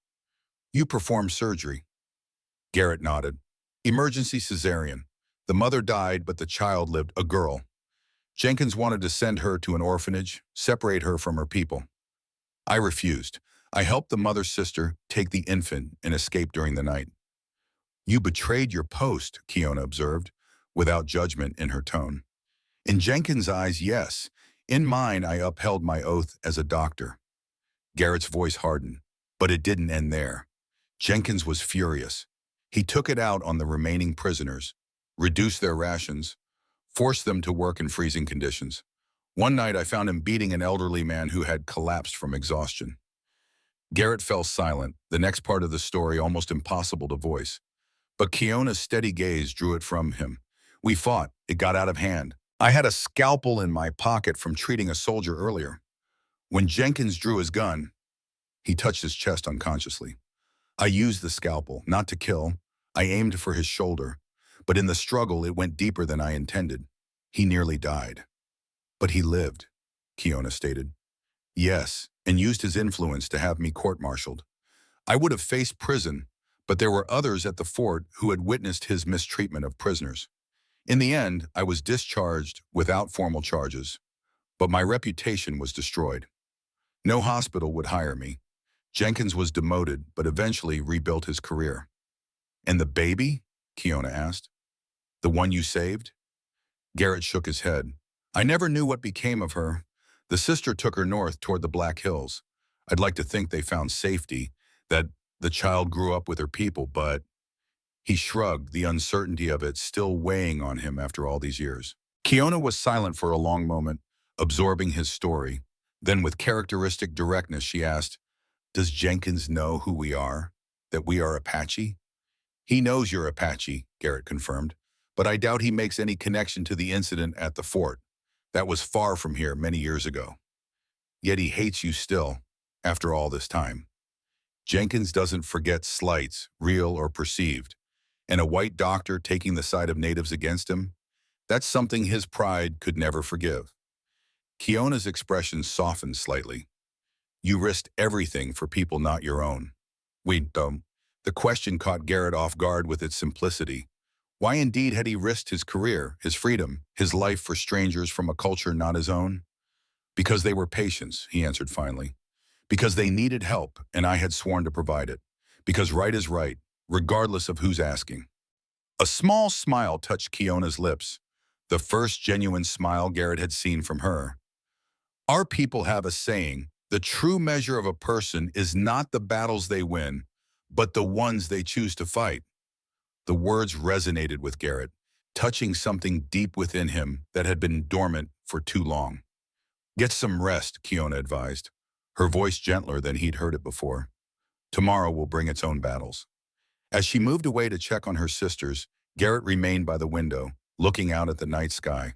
You performed surgery. Garrett nodded. Emergency cesarean. The mother died, but the child lived, a girl. Jenkins wanted to send her to an orphanage, separate her from her people. I refused. I helped the mother's sister take the infant and escape during the night. You betrayed your post, Kiona observed, without judgment in her tone. In Jenkins' eyes, yes. In mine, I upheld my oath as a doctor. Garrett's voice hardened, but it didn't end there. Jenkins was furious. He took it out on the remaining prisoners, reduced their rations, forced them to work in freezing conditions. One night I found him beating an elderly man who had collapsed from exhaustion. Garrett fell silent, the next part of the story almost impossible to voice. But Kiona's steady gaze drew it from him. We fought. It got out of hand. I had a scalpel in my pocket from treating a soldier earlier. When Jenkins drew his gun, he touched his chest unconsciously. I used the scalpel, not to kill. I aimed for his shoulder. But in the struggle, it went deeper than I intended. He nearly died. But he lived, Kiona stated. Yes, and used his influence to have me court-martialed. I would have faced prison, but there were others at the fort who had witnessed his mistreatment of prisoners. In the end, I was discharged without formal charges, but my reputation was destroyed. No hospital would hire me. Jenkins was demoted, but eventually rebuilt his career. And the baby? Kiona asked. The one you saved? Garrett shook his head. I never knew what became of her. The sister took her north toward the Black Hills. I'd like to think they found safety, that the child grew up with her people, but he shrugged, the uncertainty of it still weighing on him after all these years. Kiona was silent for a long moment, absorbing his story. Then with characteristic directness, she asked, Does Jenkins know who we are? That we are Apache? He knows you're Apache, Garrett confirmed, but I doubt he makes any connection to the incident at the fort. That was far from here many years ago. Yet he hates you still, after all this time. Jenkins doesn't forget slights, real or perceived. And a white doctor taking the side of natives against him, that's something his pride could never forgive. Kiona's expression softened slightly. You risked everything for people not your own. Wait, though. The question caught Garrett off guard with its simplicity. Why indeed had he risked his career, his freedom, his life for strangers from a culture not his own? Because they were patients, he answered finally. Because they needed help, and I had sworn to provide it. Because right is right, regardless of who's asking. A small smile touched Kiona's lips, the first genuine smile Garrett had seen from her. Our people have a saying, the true measure of a person is not the battles they win, but the ones they choose to fight. The words resonated with Garrett, touching something deep within him that had been dormant for too long. Get some rest, Kiona advised, her voice gentler than he'd heard it before. Tomorrow will bring its own battles. As she moved away to check on her sisters, Garrett remained by the window, looking out at the night sky.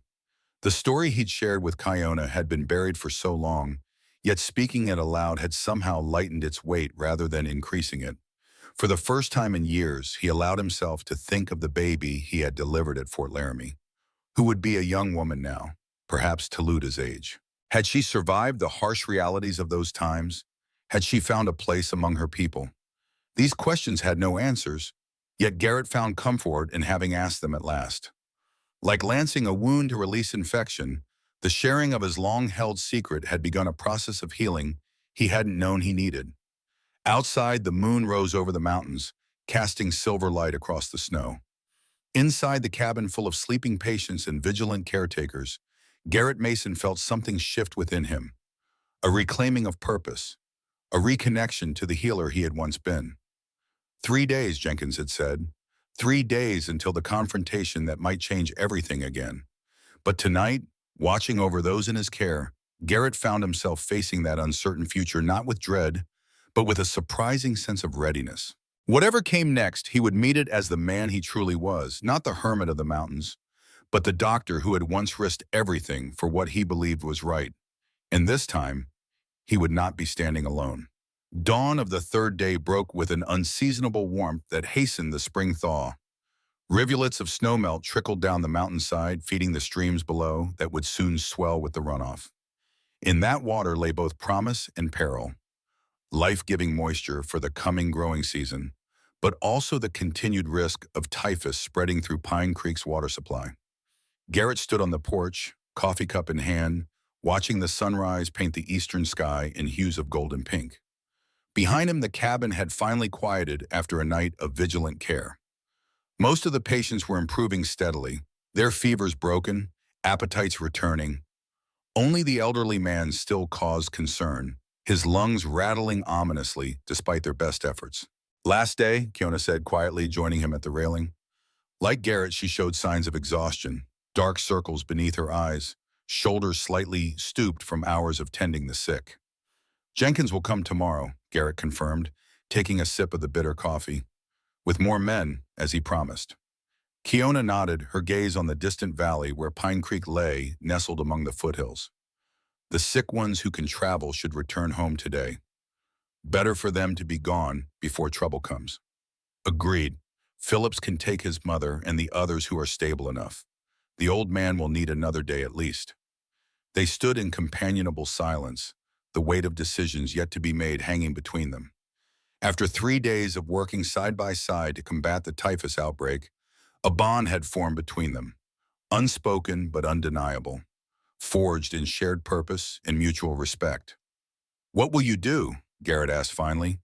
The story he'd shared with Kiona had been buried for so long, yet speaking it aloud had somehow lightened its weight rather than increasing it. For the first time in years, he allowed himself to think of the baby he had delivered at Fort Laramie, who would be a young woman now, perhaps Taluta's age. Had she survived the harsh realities of those times? Had she found a place among her people? These questions had no answers, yet Garrett found comfort in having asked them at last. Like lancing a wound to release infection, the sharing of his long-held secret had begun a process of healing he hadn't known he needed. Outside, the moon rose over the mountains, casting silver light across the snow. Inside the cabin full of sleeping patients and vigilant caretakers, Garrett Mason felt something shift within him, a reclaiming of purpose, a reconnection to the healer he had once been. 3 days, Jenkins had said. 3 days until the confrontation that might change everything again. But tonight, watching over those in his care, Garrett found himself facing that uncertain future not with dread, but with a surprising sense of readiness. Whatever came next, he would meet it as the man he truly was, not the hermit of the mountains, but the doctor who had once risked everything for what he believed was right. And this time, he would not be standing alone. Dawn of the third day broke with an unseasonable warmth that hastened the spring thaw. Rivulets of snowmelt trickled down the mountainside, feeding the streams below that would soon swell with the runoff. In that water lay both promise and peril, life-giving moisture for the coming growing season, but also the continued risk of typhus spreading through Pine Creek's water supply. Garrett stood on the porch, coffee cup in hand, watching the sunrise paint the eastern sky in hues of gold and pink. Behind him, the cabin had finally quieted after a night of vigilant care. Most of the patients were improving steadily, their fevers broken, appetites returning. Only the elderly man still caused concern, his lungs rattling ominously despite their best efforts. "Last day," Kiona said quietly, joining him at the railing. Like Garrett, she showed signs of exhaustion, dark circles beneath her eyes, shoulders slightly stooped from hours of tending the sick. "Jenkins will come tomorrow," Garrett confirmed, taking a sip of the bitter coffee. "With more men, as he promised." Kiona nodded, her gaze on the distant valley where Pine Creek lay, nestled among the foothills. "The sick ones who can travel should return home today. Better for them to be gone before trouble comes." "Agreed. Phillips can take his mother and the others who are stable enough. The old man will need another day at least." They stood in companionable silence, the weight of decisions yet to be made hanging between them. After 3 days of working side by side to combat the typhus outbreak, a bond had formed between them, unspoken but undeniable, forged in shared purpose and mutual respect. "What will you do?" Garrett asked finally.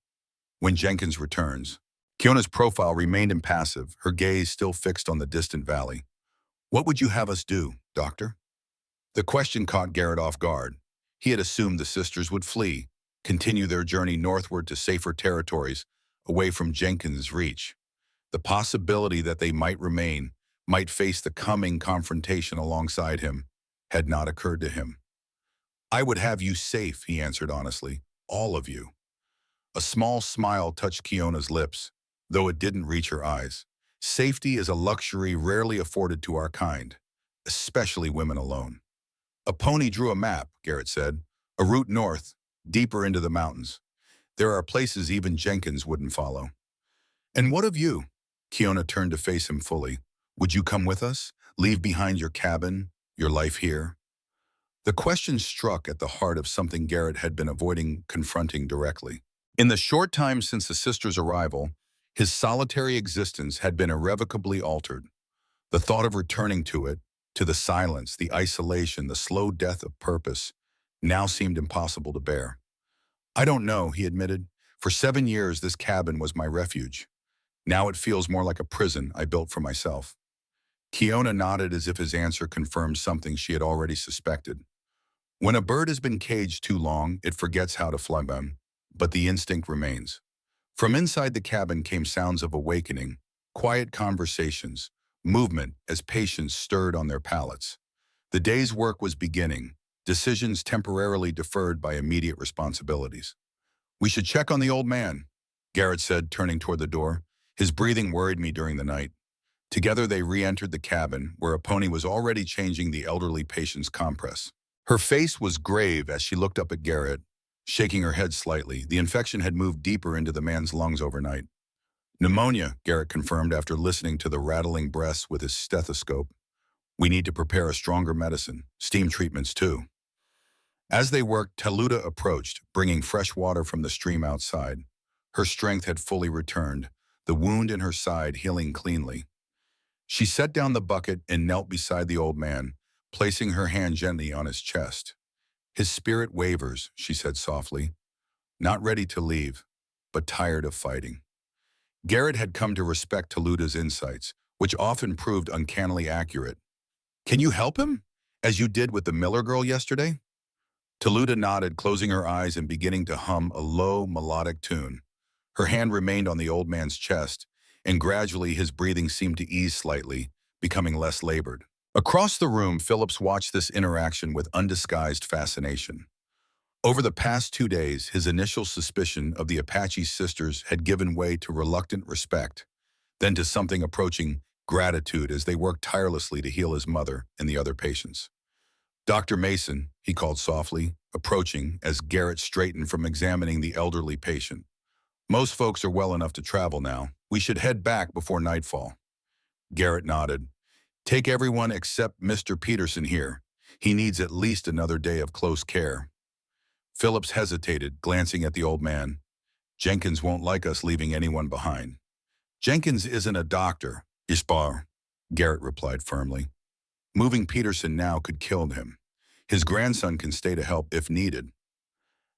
"When Jenkins returns." Kiona's profile remained impassive, her gaze still fixed on the distant valley. "What would you have us do, Doctor?" The question caught Garrett off guard. He had assumed the sisters would flee, continue their journey northward to safer territories, away from Jenkins' reach. The possibility that they might remain, might face the coming confrontation alongside him, had not occurred to him. "I would have you safe," he answered honestly. "All of you." A small smile touched Kiona's lips, though it didn't reach her eyes. Safety is a luxury rarely afforded to our kind, especially women alone. "A pony drew a map," Garrett said. "A route north, deeper into the mountains. There are places even Jenkins wouldn't follow." "And what of you?" Kiona turned to face him fully. "Would you come with us? Leave behind your cabin, your life here?" The question struck at the heart of something Garrett had been avoiding confronting directly. In the short time since the sisters' arrival, his solitary existence had been irrevocably altered. The thought of returning to the silence, the isolation, the slow death of purpose, now seemed impossible to bear. "I don't know," he admitted. "For 7 years, this cabin was my refuge. Now it feels more like a prison I built for myself." Kiona nodded as if his answer confirmed something she had already suspected. When a bird has been caged too long, it forgets how to fly them, but the instinct remains. From inside the cabin came sounds of awakening, quiet conversations, movement as patients stirred on their pallets. The day's work was beginning, decisions temporarily deferred by immediate responsibilities. "We should check on the old man," Garrett said, turning toward the door. "His breathing worried me during the night." Together they re-entered the cabin, where a pony was already changing the elderly patient's compress. Her face was grave as she looked up at Garrett, shaking her head slightly. The infection had moved deeper into the man's lungs overnight. "Pneumonia," Garrett confirmed after listening to the rattling breaths with his stethoscope. "We need to prepare a stronger medicine, steam treatments too." As they worked, Taluta approached, bringing fresh water from the stream outside. Her strength had fully returned, the wound in her side healing cleanly. She set down the bucket and knelt beside the old man, placing her hand gently on his chest. "His spirit wavers," she said softly. "Not ready to leave, but tired of fighting." Garrett had come to respect Taluta's insights, which often proved uncannily accurate. "Can you help him, as you did with the Miller girl yesterday?" Taluta nodded, closing her eyes and beginning to hum a low, melodic tune. Her hand remained on the old man's chest, and gradually his breathing seemed to ease slightly, becoming less labored. Across the room, Phillips watched this interaction with undisguised fascination. Over the past 2 days, his initial suspicion of the Apache sisters had given way to reluctant respect, then to something approaching gratitude as they worked tirelessly to heal his mother and the other patients. "Dr. Mason," he called softly, approaching as Garrett straightened from examining the elderly patient. "Most folks are well enough to travel now. We should head back before nightfall." Garrett nodded. "Take everyone except Mr. Peterson here. He needs at least another day of close care." Phillips hesitated, glancing at the old man. "Jenkins won't like us leaving anyone behind." "Jenkins isn't a doctor, Ishbar," Garrett replied firmly. "Moving Peterson now could kill him. His grandson can stay to help if needed."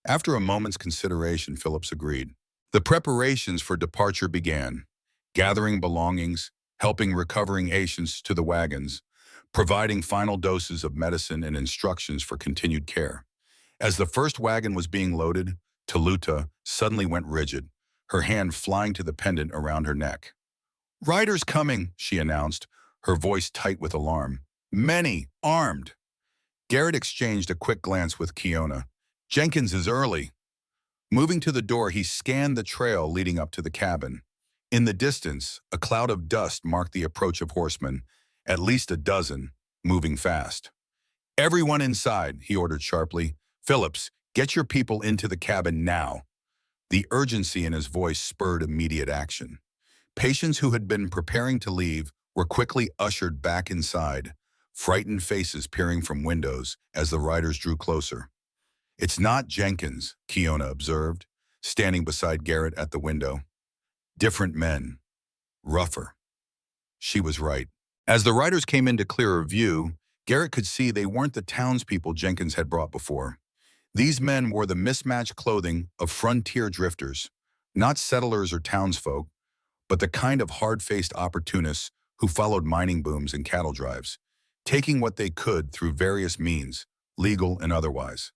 After a moment's consideration, Phillips agreed. The preparations for departure began, gathering belongings, helping recovering patients to the wagons, providing final doses of medicine and instructions for continued care. As the first wagon was being loaded, Taluta suddenly went rigid, her hand flying to the pendant around her neck. "Riders coming," she announced, her voice tight with alarm. "Many, armed." Garrett exchanged a quick glance with Kiona. "Jenkins is early." Moving to the door, he scanned the trail leading up to the cabin. In the distance, a cloud of dust marked the approach of horsemen, at least a dozen, moving fast. "Everyone inside," he ordered sharply. "Phillips, get your people into the cabin now." The urgency in his voice spurred immediate action. Patients who had been preparing to leave were quickly ushered back inside, frightened faces peering from windows as the riders drew closer. "It's not Jenkins," Kiona observed, standing beside Garrett at the window. "Different men. Rougher." She was right. As the riders came into clearer view, Garrett could see they weren't the townspeople Jenkins had brought before. These men wore the mismatched clothing of frontier drifters, not settlers or townsfolk, but the kind of hard-faced opportunists who followed mining booms and cattle drives, taking what they could through various means, legal and otherwise.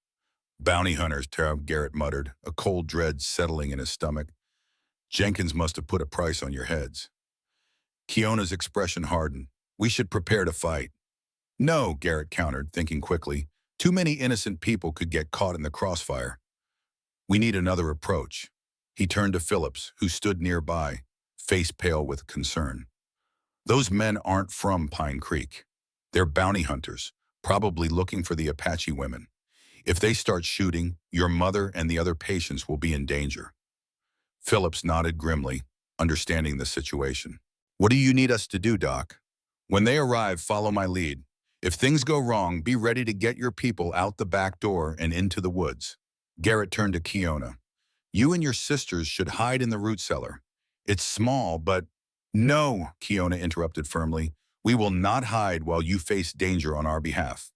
"Bounty hunters," Garrett muttered, a cold dread settling in his stomach. "Jenkins must have put a price on your heads." Kiona's expression hardened. "We should prepare to fight." "No," Garrett countered, thinking quickly. "Too many innocent people could get caught in the crossfire. We need another approach." He turned to Phillips, who stood nearby, face pale with concern. "Those men aren't from Pine Creek. They're bounty hunters, probably looking for the Apache women. If they start shooting, your mother and the other patients will be in danger." Phillips nodded grimly, understanding the situation. "What do you need us to do, Doc?" "When they arrive, follow my lead. If things go wrong, be ready to get your people out the back door and into the woods." Garrett turned to Kiona. "You and your sisters should hide in the root cellar. It's small, but—" "No," Kiona interrupted firmly. "We will not hide while you face danger on our behalf."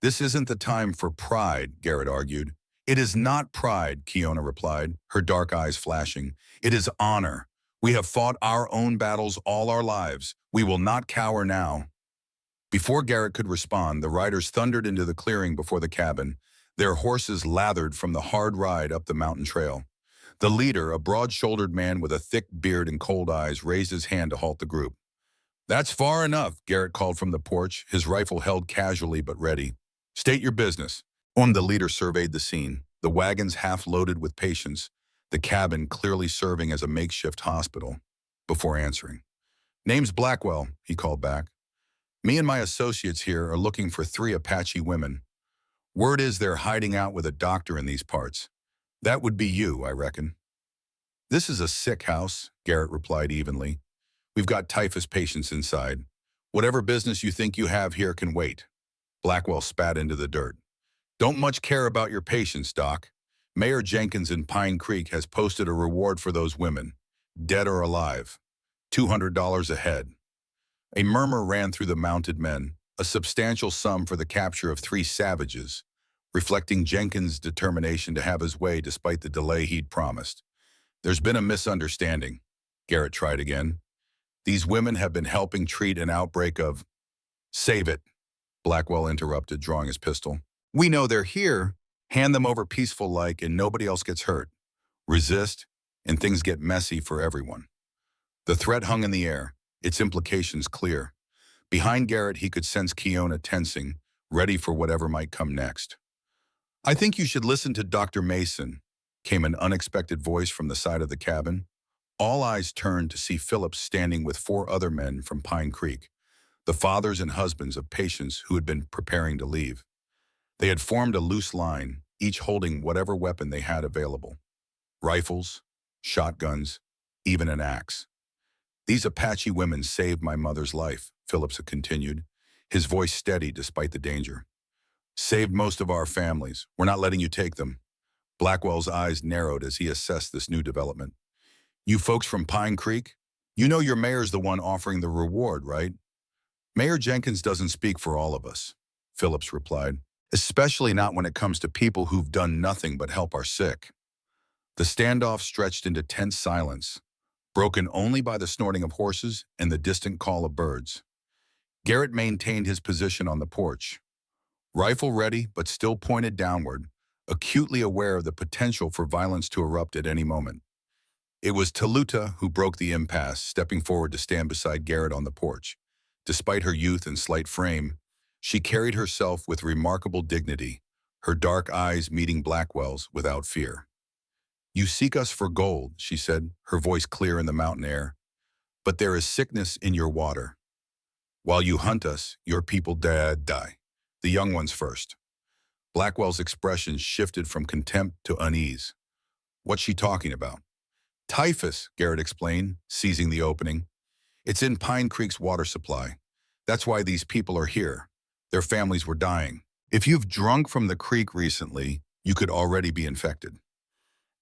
"This isn't the time for pride," Garrett argued. "It is not pride," Kiona replied, her dark eyes flashing. "It is honor. We have fought our own battles all our lives. We will not cower now." Before Garrett could respond, the riders thundered into the clearing before the cabin, their horses lathered from the hard ride up the mountain trail. The leader, a broad-shouldered man with a thick beard and cold eyes, raised his hand to halt the group. "That's far enough," Garrett called from the porch, his rifle held casually but ready. "State your business." The leader surveyed the scene, the wagons half loaded with patients, the cabin clearly serving as a makeshift hospital, before answering. "Name's Blackwell," he called back. "Me and my associates here are looking for 3 Apache women. Word is they're hiding out with a doctor in these parts. That would be you, I reckon." "This is a sick house," Garrett replied evenly. "We've got typhus patients inside. Whatever business you think you have here can wait." Blackwell spat into the dirt. "Don't much care about your patients, Doc. Mayor Jenkins in Pine Creek has posted a reward for those women, dead or alive. $200 a head." A murmur ran through the mounted men, a substantial sum for the capture of 3 savages, reflecting Jenkins' determination to have his way despite the delay he'd promised. "There's been a misunderstanding," Garrett tried again. "These women have been helping treat an outbreak of—" "Save it," Blackwell interrupted, drawing his pistol. "We know they're here. Hand them over peaceful-like and nobody else gets hurt. Resist, and things get messy for everyone." The threat hung in the air, its implications clear. Behind Garrett, he could sense Kiona tensing, ready for whatever might come next. I think you should listen to Dr. Mason, came an unexpected voice from the side of the cabin. All eyes turned to see Phillips standing with four other men from Pine Creek, the fathers and husbands of patients who had been preparing to leave. They had formed a loose line, each holding whatever weapon they had available. Rifles, shotguns, even an axe. These Apache women saved my mother's life, Phillips continued, his voice steady despite the danger. Saved most of our families. We're not letting you take them. Blackwell's eyes narrowed as he assessed this new development. You folks from Pine Creek? You know your mayor's the one offering the reward, right? Mayor Jenkins doesn't speak for all of us, Phillips replied, especially not when it comes to people who've done nothing but help our sick. The standoff stretched into tense silence, broken only by the snorting of horses and the distant call of birds. Garrett maintained his position on the porch, rifle ready but still pointed downward, acutely aware of the potential for violence to erupt at any moment. It was Toluta who broke the impasse, stepping forward to stand beside Garrett on the porch. Despite her youth and slight frame, she carried herself with remarkable dignity, her dark eyes meeting Blackwell's without fear. You seek us for gold, she said, her voice clear in the mountain air. But there is sickness in your water. While you hunt us, your people die. The young ones first. Blackwell's expression shifted from contempt to unease. What's she talking about? Typhus, Garrett explained, seizing the opening. It's in Pine Creek's water supply. That's why these people are here. Their families were dying. If you've drunk from the creek recently, you could already be infected.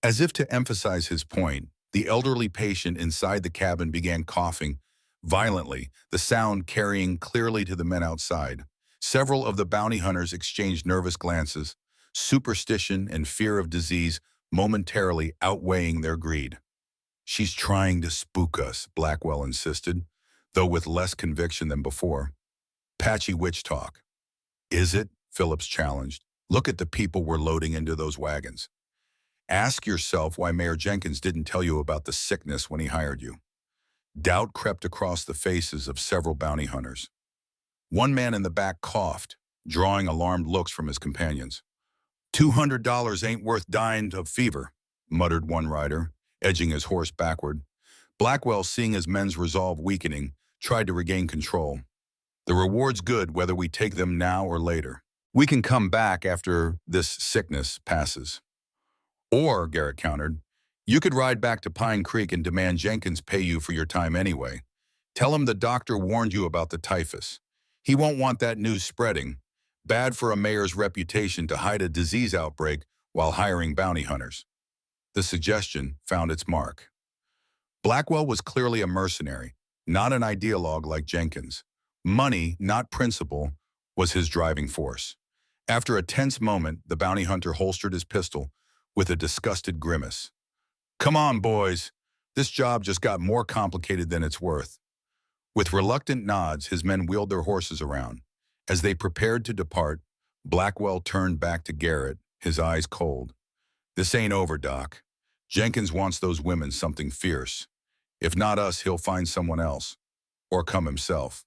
As if to emphasize his point, the elderly patient inside the cabin began coughing violently, the sound carrying clearly to the men outside. Several of the bounty hunters exchanged nervous glances, superstition and fear of disease momentarily outweighing their greed. She's trying to spook us, Blackwell insisted, though with less conviction than before. Patchy witch talk. Is it? Phillips challenged. Look at the people we're loading into those wagons. Ask yourself why Mayor Jenkins didn't tell you about the sickness when he hired you. Doubt crept across the faces of several bounty hunters. One man in the back coughed, drawing alarmed looks from his companions. $200 ain't worth dying of fever, muttered one rider, edging his horse backward. Blackwell, seeing his men's resolve weakening, tried to regain control. The reward's good whether we take them now or later. We can come back after this sickness passes. Or, Garrett countered, you could ride back to Pine Creek and demand Jenkins pay you for your time anyway. Tell him the doctor warned you about the typhus. He won't want that news spreading. Bad for a mayor's reputation to hide a disease outbreak while hiring bounty hunters. The suggestion found its mark. Blackwell was clearly a mercenary, not an ideologue like Jenkins. Money, not principle, was his driving force. After a tense moment, the bounty hunter holstered his pistol with a disgusted grimace. Come on, boys. This job just got more complicated than it's worth. With reluctant nods, his men wheeled their horses around. As they prepared to depart, Blackwell turned back to Garrett, his eyes cold. This ain't over, Doc. Jenkins wants those women something fierce. If not us, he'll find someone else. Or come himself.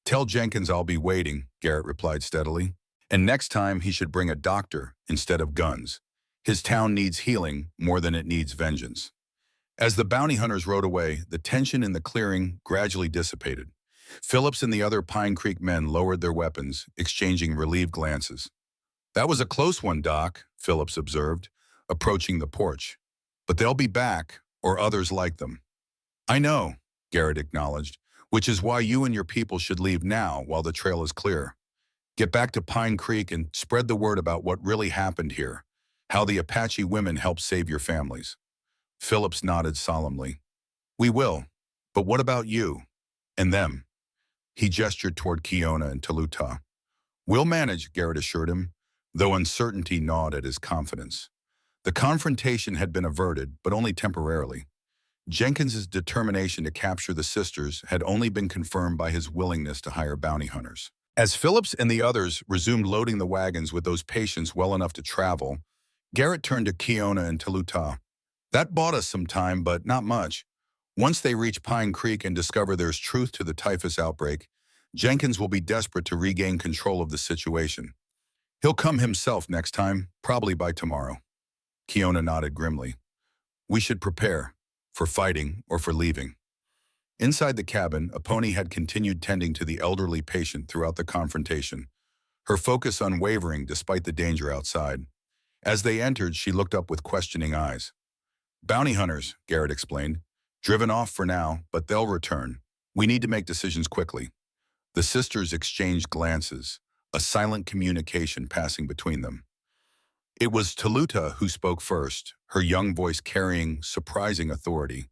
Tell Jenkins I'll be waiting, Garrett replied steadily. And next time he should bring a doctor instead of guns. His town needs healing more than it needs vengeance. As the bounty hunters rode away, the tension in the clearing gradually dissipated. Phillips and the other Pine Creek men lowered their weapons, exchanging relieved glances. That was a close one, Doc, Phillips observed, approaching the porch. But they'll be back, or others like them. I know, Garrett acknowledged, which is why you and your people should leave now while the trail is clear. Get back to Pine Creek and spread the word about what really happened here, how the Apache women helped save your families. Phillips nodded solemnly. We will, but what about you? And them? He gestured toward Kiona and Toluta. We'll manage, Garrett assured him, though uncertainty gnawed at his confidence. The confrontation had been averted, but only temporarily. Jenkins's determination to capture the sisters had only been confirmed by his willingness to hire bounty hunters. As Phillips and the others resumed loading the wagons with those patients well enough to travel, Garrett turned to Kiona and Toluta. That bought us some time, but not much. Once they reach Pine Creek and discover there's truth to the typhus outbreak, Jenkins will be desperate to regain control of the situation. He'll come himself next time, probably by tomorrow. Kiona nodded grimly. We should prepare, for fighting or for leaving. Inside the cabin, Apache had continued tending to the elderly patient throughout the confrontation, her focus unwavering despite the danger outside. As they entered, she looked up with questioning eyes. Bounty hunters, Garrett explained. Driven off for now, but they'll return. We need to make decisions quickly. The sisters exchanged glances, a silent communication passing between them. It was Taluta who spoke first, her young voice carrying surprising authority.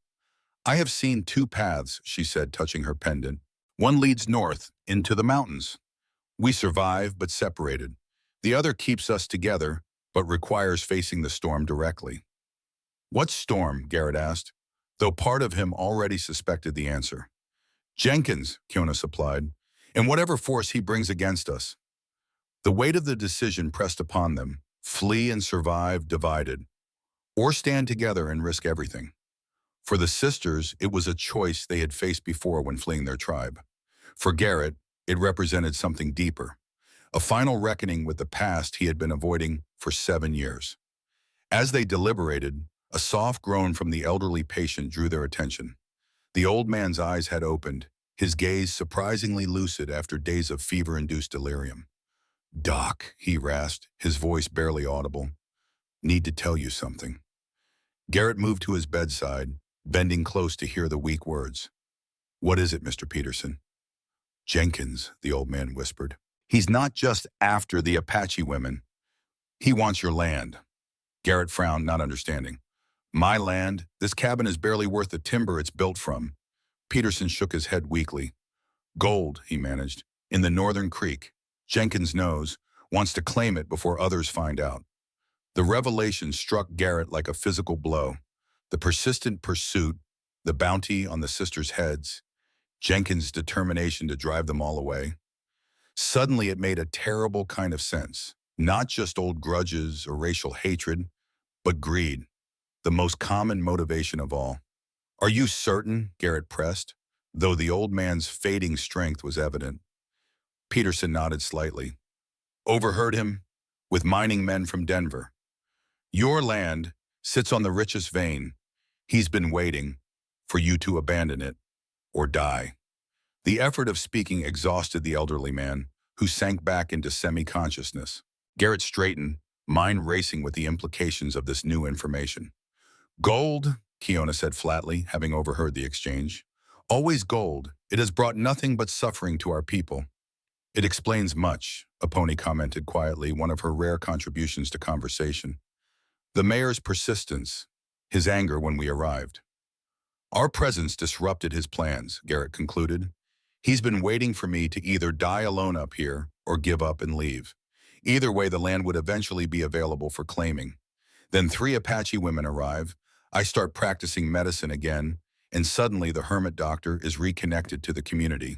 I have seen two paths, she said, touching her pendant. One leads north, into the mountains. We survive, but separated. The other keeps us together, but requires facing the storm directly. What storm? Garrett asked, though part of him already suspected the answer. Jenkins, Kiona supplied, and whatever force he brings against us. The weight of the decision pressed upon them, flee and survive divided, or stand together and risk everything. For the sisters, it was a choice they had faced before when fleeing their tribe. For Garrett, it represented something deeper, a final reckoning with the past he had been avoiding for 7 years. As they deliberated, a soft groan from the elderly patient drew their attention. The old man's eyes had opened, his gaze surprisingly lucid after days of fever-induced delirium. Doc, he rasped, his voice barely audible. Need to tell you something. Garrett moved to his bedside, bending close to hear the weak words. What is it, Mr. Peterson? Jenkins, the old man whispered. He's not just after the Apache women. He wants your land. Garrett frowned, not understanding. My land? This cabin is barely worth the timber it's built from. Peterson shook his head weakly. Gold, he managed, in the northern creek. Jenkins knows, wants to claim it before others find out. The revelation struck Garrett like a physical blow. The persistent pursuit, the bounty on the sisters' heads, Jenkins' determination to drive them all away. Suddenly it made a terrible kind of sense. Not just old grudges or racial hatred, but greed, the most common motivation of all. Are you certain? Garrett pressed, though the old man's fading strength was evident. Peterson nodded slightly. Overheard him, with mining men from Denver. Your land sits on the richest vein. He's been waiting for you to abandon it or die. The effort of speaking exhausted the elderly man, who sank back into semi-consciousness. Garrett straightened, mind racing with the implications of this new information. Gold, Kiona said flatly, having overheard the exchange. Always gold. It has brought nothing but suffering to our people. It explains much, Apache commented quietly, one of her rare contributions to conversation. The mayor's persistence, his anger when we arrived. Our presence disrupted his plans, Garrett concluded. He's been waiting for me to either die alone up here or give up and leave. Either way, the land would eventually be available for claiming. Then 3 Apache women arrive. I start practicing medicine again, and suddenly the hermit doctor is reconnected to the community.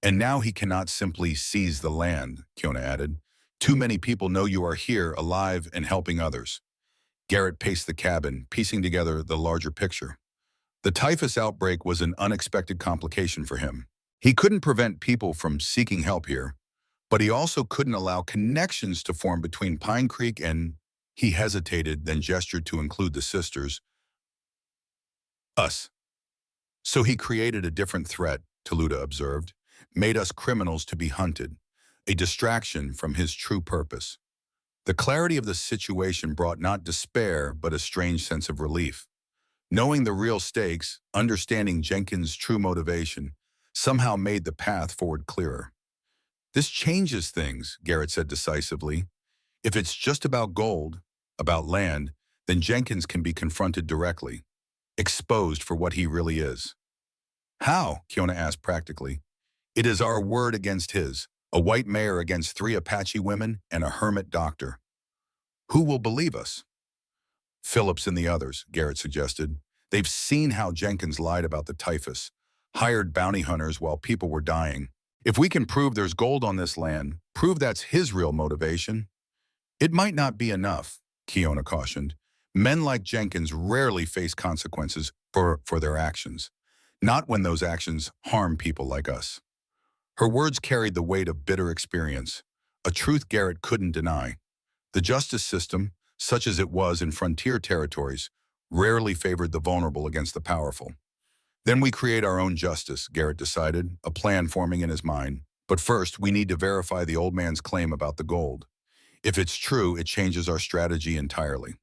And now he cannot simply seize the land, Kiona added. Too many people know you are here, alive and helping others. Garrett paced the cabin, piecing together the larger picture. The typhus outbreak was an unexpected complication for him. He couldn't prevent people from seeking help here, but he also couldn't allow connections to form between Pine Creek and... He hesitated, then gestured to include the sisters. Us. So he created a different threat, Taluta observed, made us criminals to be hunted, a distraction from his true purpose. The clarity of the situation brought not despair, but a strange sense of relief. Knowing the real stakes, understanding Jenkins' true motivation, somehow made the path forward clearer. This changes things, Garrett said decisively. If it's just about gold, about land, then Jenkins can be confronted directly, exposed for what he really is. How? Kiona asked practically. It is our word against his, a white mayor against 3 Apache women and a hermit doctor. Who will believe us? Phillips and the others, Garrett suggested. They've seen how Jenkins lied about the typhus, hired bounty hunters while people were dying. If we can prove there's gold on this land, prove that's his real motivation. It might not be enough, Kiona cautioned. Men like Jenkins rarely face consequences for their actions, not when those actions harm people like us. Her words carried the weight of bitter experience, a truth Garrett couldn't deny. The justice system, such as it was in frontier territories, rarely favored the vulnerable against the powerful. Then we create our own justice, Garrett decided, a plan forming in his mind. But first, we need to verify the old man's claim about the gold. If it's true, it changes our strategy entirely.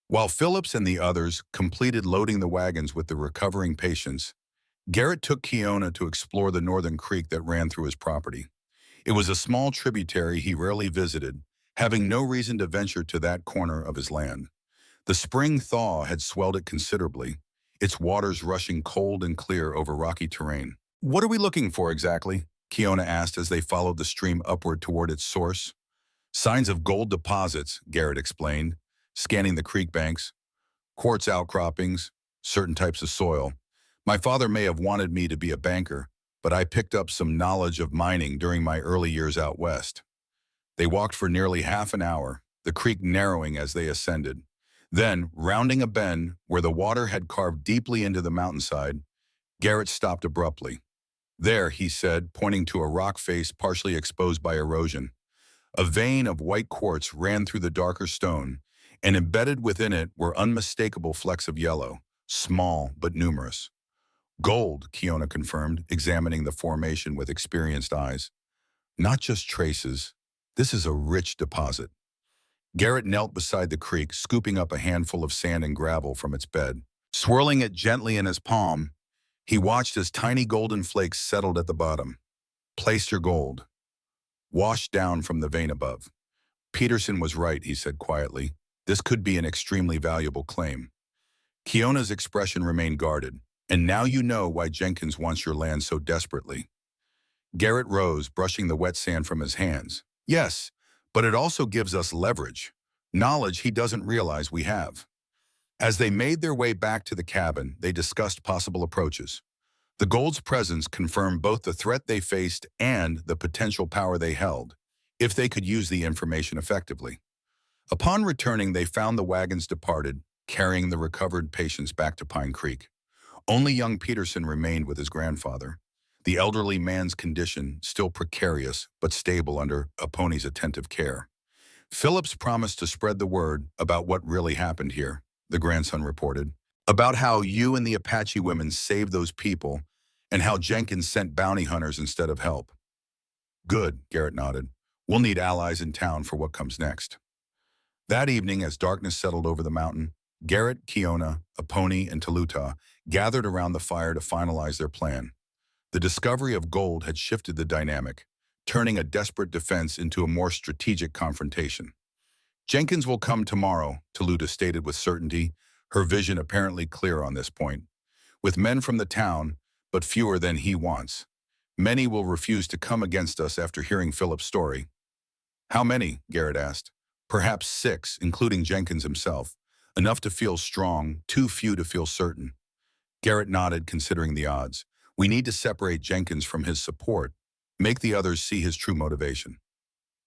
While Phillips and the others completed loading the wagons with the recovering patients, Garrett took Kiona to explore the northern creek that ran through his property. It was a small tributary he rarely visited, having no reason to venture to that corner of his land. The spring thaw had swelled it considerably, its waters rushing cold and clear over rocky terrain. "What are we looking for exactly?" Kiona asked as they followed the stream upward toward its source. "Signs of gold deposits," Garrett explained, scanning the creek banks. "Quartz outcroppings, certain types of soil. My father may have wanted me to be a banker, but I picked up some knowledge of mining during my early years out west." They walked for nearly half an hour, the creek narrowing as they ascended. Then, rounding a bend where the water had carved deeply into the mountainside, Garrett stopped abruptly. "There," he said, pointing to a rock face partially exposed by erosion. A vein of white quartz ran through the darker stone, and embedded within it were unmistakable flecks of yellow, small but numerous. "Gold," Kiona confirmed, examining the formation with experienced eyes. "Not just traces. This is a rich deposit." Garrett knelt beside the creek, scooping up a handful of sand and gravel from its bed. Swirling it gently in his palm, he watched as tiny golden flakes settled at the bottom. "Place your gold." Washed down from the vein above. "Peterson was right," he said quietly. "This could be an extremely valuable claim." Kiona's expression remained guarded. "And now you know why Jenkins wants your land so desperately." Garrett rose, brushing the wet sand from his hands. "Yes, but it also gives us leverage. Knowledge he doesn't realize we have." As they made their way back to the cabin, they discussed possible approaches. The gold's presence confirmed both the threat they faced and the potential power they held, if they could use the information effectively. Upon returning, they found the wagons departed, carrying the recovered patients back to Pine Creek. Only young Peterson remained with his grandfather, the elderly man's condition still precarious but stable under Apache's attentive care. "Phillips promised to spread the word about what really happened here," the grandson reported. "About how you and the Apache women saved those people and how Jenkins sent bounty hunters instead of help." "Good," Garrett nodded. "We'll need allies in town for what comes next." That evening, as darkness settled over the mountain, Garrett, Kiona, Apache, and Toluta gathered around the fire to finalize their plan. The discovery of gold had shifted the dynamic, turning a desperate defense into a more strategic confrontation. "Jenkins will come tomorrow," Toluta stated with certainty, her vision apparently clear on this point. "With men from the town, but fewer than he wants. Many will refuse to come against us after hearing Philip's story." "How many?" Garrett asked. "Perhaps 6, including Jenkins himself. Enough to feel strong, too few to feel certain." Garrett nodded, considering the odds. "We need to separate Jenkins from his support, make the others see his true motivation."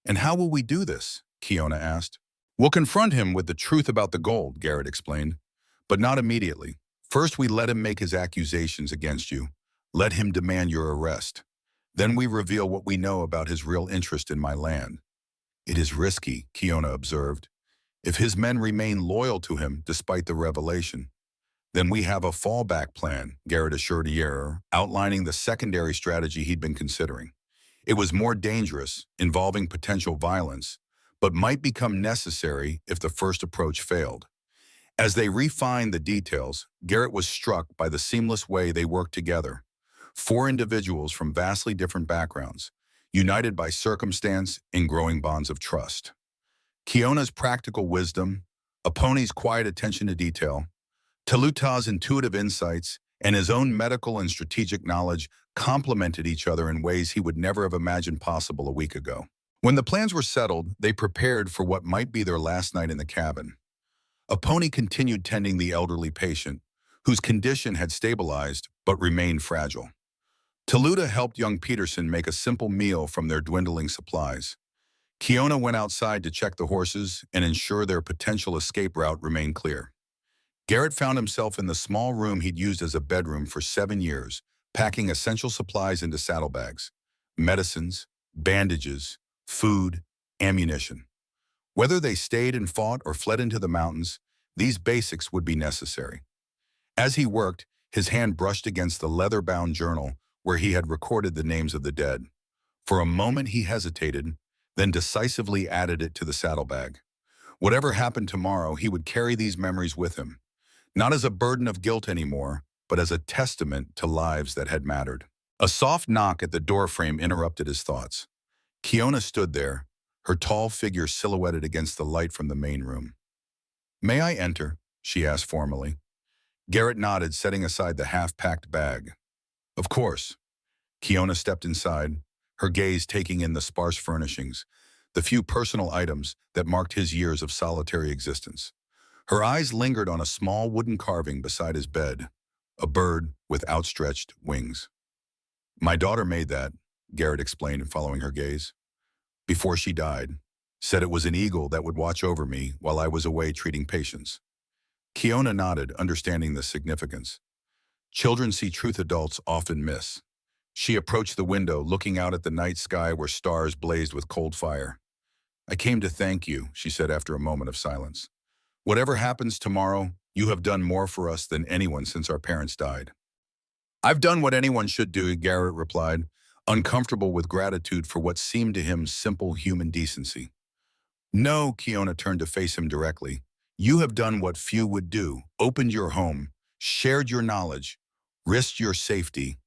"And how will we do this?" Kiona asked. "We'll confront him with the truth about the gold," Garrett explained. "But not immediately. First, we let him make his accusations against you. Let him demand your arrest. Then we reveal what we know about his real interest in my land." "It is risky," Kiona observed. "If his men remain loyal to him despite the revelation." "Then we have a fallback plan," Garrett assured Yerra, outlining the secondary strategy he'd been considering. It was more dangerous, involving potential violence, but might become necessary if the first approach failed. As they refined the details, Garrett was struck by the seamless way they worked together. 4 individuals from vastly different backgrounds, united by circumstance and growing bonds of trust. Kiona's practical wisdom, Apache's quiet attention to detail, Teluta's intuitive insights, and his own medical and strategic knowledge complemented each other in ways he would never have imagined possible a week ago. When the plans were settled, they prepared for what might be their last night in the cabin. Apache continued tending the elderly patient, whose condition had stabilized but remained fragile. Toluta helped young Peterson make a simple meal from their dwindling supplies. Kiona went outside to check the horses and ensure their potential escape route remained clear. Garrett found himself in the small room he'd used as a bedroom for 7 years, packing essential supplies into saddlebags: medicines, bandages, food, ammunition. Whether they stayed and fought or fled into the mountains, these basics would be necessary. As he worked, his hand brushed against the leather-bound journal where he had recorded the names of the dead. For a moment he hesitated, then decisively added it to the saddlebag. Whatever happened tomorrow, he would carry these memories with him, not as a burden of guilt anymore, but as a testament to lives that had mattered. A soft knock at the doorframe interrupted his thoughts. Kiona stood there, her tall figure silhouetted against the light from the main room. "May I enter?" she asked formally. Garrett nodded, setting aside the half-packed bag. "Of course." Kiona stepped inside, her gaze taking in the sparse furnishings, the few personal items that marked his years of solitary existence. Her eyes lingered on a small wooden carving beside his bed, a bird with outstretched wings. "My daughter made that," Garrett explained, following her gaze. "Before she died, said it was an eagle that would watch over me while I was away treating patients." Kiona nodded, understanding the significance. Children see truth adults often miss. She approached the window, looking out at the night sky where stars blazed with cold fire. "I came to thank you," she said after a moment of silence. "Whatever happens tomorrow, you have done more for us than anyone since our parents died." "I've done what anyone should do," Garrett replied, uncomfortable with gratitude for what seemed to him simple human decency. "No," Kiona turned to face him directly. "You have done what few would do, opened your home, shared your knowledge, risked your safety.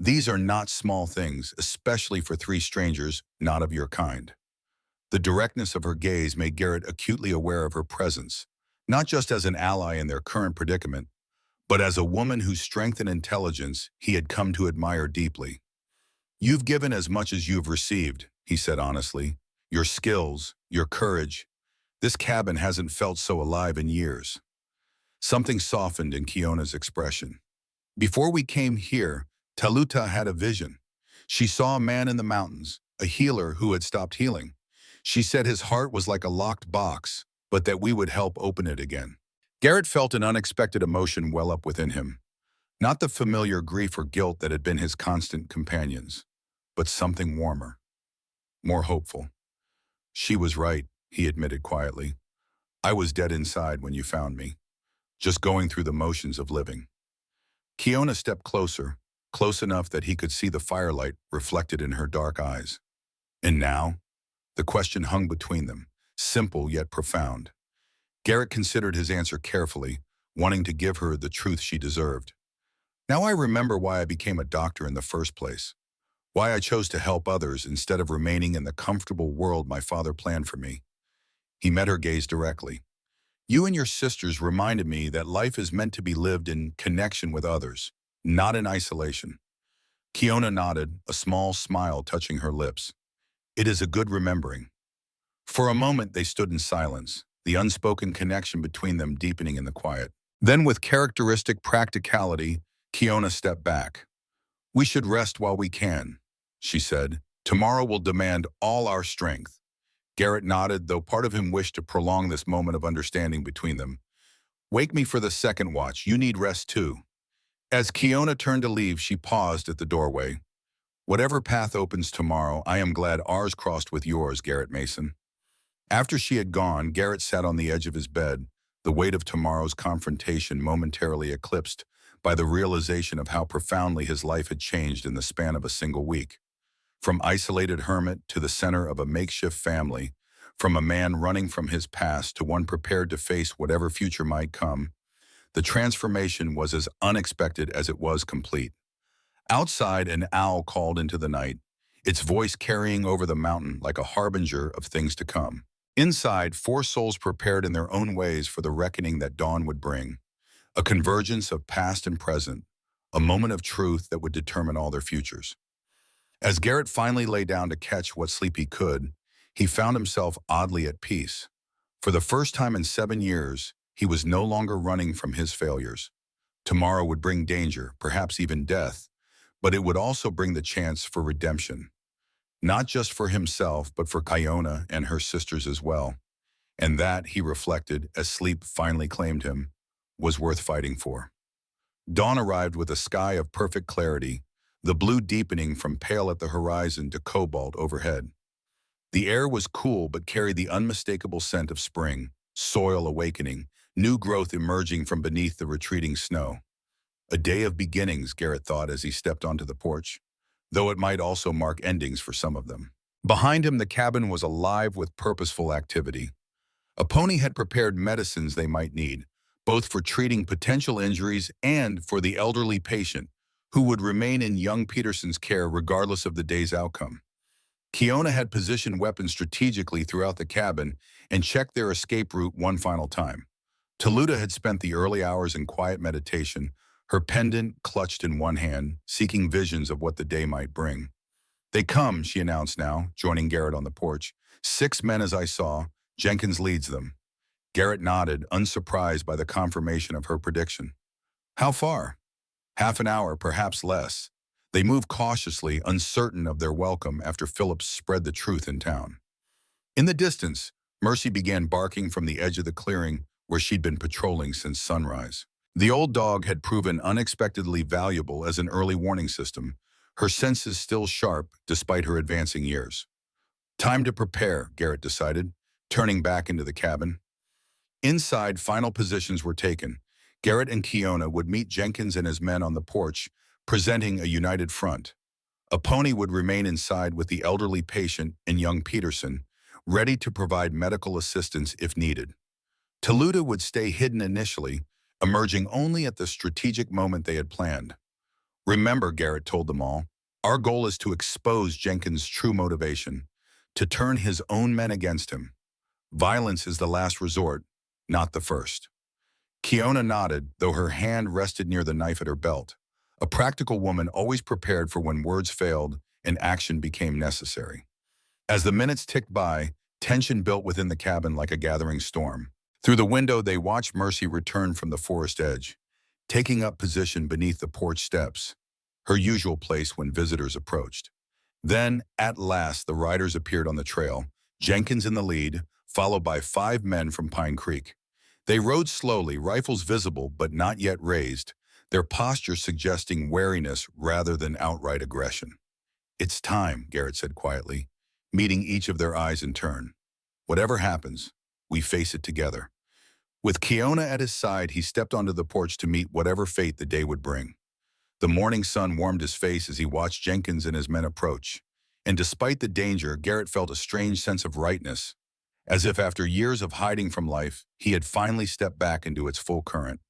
These are not small things, especially for three strangers not of your kind." The directness of her gaze made Garrett acutely aware of her presence, not just as an ally in their current predicament, but as a woman whose strength and intelligence he had come to admire deeply. "You've given as much as you've received," he said honestly. "Your skills, your courage. This cabin hasn't felt so alive in years." Something softened in Kiona's expression. "Before we came here, Taluta had a vision. She saw a man in the mountains, a healer who had stopped healing. She said his heart was like a locked box, but that we would help open it again." Garrett felt an unexpected emotion well up within him. Not the familiar grief or guilt that had been his constant companions, but something warmer, more hopeful. "She was right," he admitted quietly. "I was dead inside when you found me, just going through the motions of living." Kiona stepped closer, close enough that he could see the firelight reflected in her dark eyes. "And now?" The question hung between them, simple yet profound. Garrett considered his answer carefully, wanting to give her the truth she deserved. "Now I remember why I became a doctor in the first place, why I chose to help others instead of remaining in the comfortable world my father planned for me." He met her gaze directly. "You and your sisters reminded me that life is meant to be lived in connection with others, not in isolation." Kiona nodded, a small smile touching her lips. "It is a good remembering." For a moment they stood in silence, the unspoken connection between them deepening in the quiet. Then with characteristic practicality, Kiona stepped back. "We should rest while we can," she said. "Tomorrow will demand all our strength." Garrett nodded, though part of him wished to prolong this moment of understanding between them. "Wake me for the second watch. You need rest too." As Kiona turned to leave, she paused at the doorway. "Whatever path opens tomorrow, I am glad ours crossed with yours, Garrett Mason." After she had gone, Garrett sat on the edge of his bed, the weight of tomorrow's confrontation momentarily eclipsed by the realization of how profoundly his life had changed in the span of a single week. From isolated hermit to the center of a makeshift family, from a man running from his past to one prepared to face whatever future might come, the transformation was as unexpected as it was complete. Outside, an owl called into the night, its voice carrying over the mountain like a harbinger of things to come. Inside, four souls prepared in their own ways for the reckoning that dawn would bring, a convergence of past and present, a moment of truth that would determine all their futures. As Garrett finally lay down to catch what sleep he could, he found himself oddly at peace. For the first time in 7 years, he was no longer running from his failures. Tomorrow would bring danger, perhaps even death, but it would also bring the chance for redemption. Not just for himself, but for Kiona and her sisters as well. And that, he reflected, as sleep finally claimed him, was worth fighting for. Dawn arrived with a sky of perfect clarity, the blue deepening from pale at the horizon to cobalt overhead. The air was cool but carried the unmistakable scent of spring, soil awakening, new growth emerging from beneath the retreating snow. A day of beginnings, Garrett thought as he stepped onto the porch, though it might also mark endings for some of them. Behind him, the cabin was alive with purposeful activity. A pony had prepared medicines they might need, both for treating potential injuries and for the elderly patient, who would remain in young Peterson's care regardless of the day's outcome. Kiona had positioned weapons strategically throughout the cabin and checked their escape route one final time. Toluta had spent the early hours in quiet meditation, her pendant clutched in one hand, seeking visions of what the day might bring. "They come," she announced now, joining Garrett on the porch. "6 men as I saw. Jenkins leads them." Garrett nodded, unsurprised by the confirmation of her prediction. "How far?" "Half an hour, perhaps less." They moved cautiously, uncertain of their welcome after Phillips spread the truth in town. In the distance, Mercy began barking from the edge of the clearing where she'd been patrolling since sunrise. The old dog had proven unexpectedly valuable as an early warning system, her senses still sharp despite her advancing years. "Time to prepare," Garrett decided, turning back into the cabin. Inside, final positions were taken. Garrett and Kiona would meet Jenkins and his men on the porch, presenting a united front. A pony would remain inside with the elderly patient and young Peterson, ready to provide medical assistance if needed. Toluta would stay hidden initially, emerging only at the strategic moment they had planned. "Remember," Garrett told them all, "our goal is to expose Jenkins' true motivation, to turn his own men against him. Violence is the last resort, not the first." Kiona nodded, though her hand rested near the knife at her belt. A practical woman always prepared for when words failed and action became necessary. As the minutes ticked by, tension built within the cabin like a gathering storm. Through the window, they watched Mercy return from the forest edge, taking up position beneath the porch steps, her usual place when visitors approached. Then, at last, the riders appeared on the trail, Jenkins in the lead, followed by 5 men from Pine Creek. They rode slowly, rifles visible but not yet raised, their posture suggesting wariness rather than outright aggression. "It's time," Garrett said quietly, meeting each of their eyes in turn. "Whatever happens, we face it together." With Kiona at his side, he stepped onto the porch to meet whatever fate the day would bring. The morning sun warmed his face as he watched Jenkins and his men approach. And despite the danger, Garrett felt a strange sense of rightness, as if after years of hiding from life, he had finally stepped back into its full current.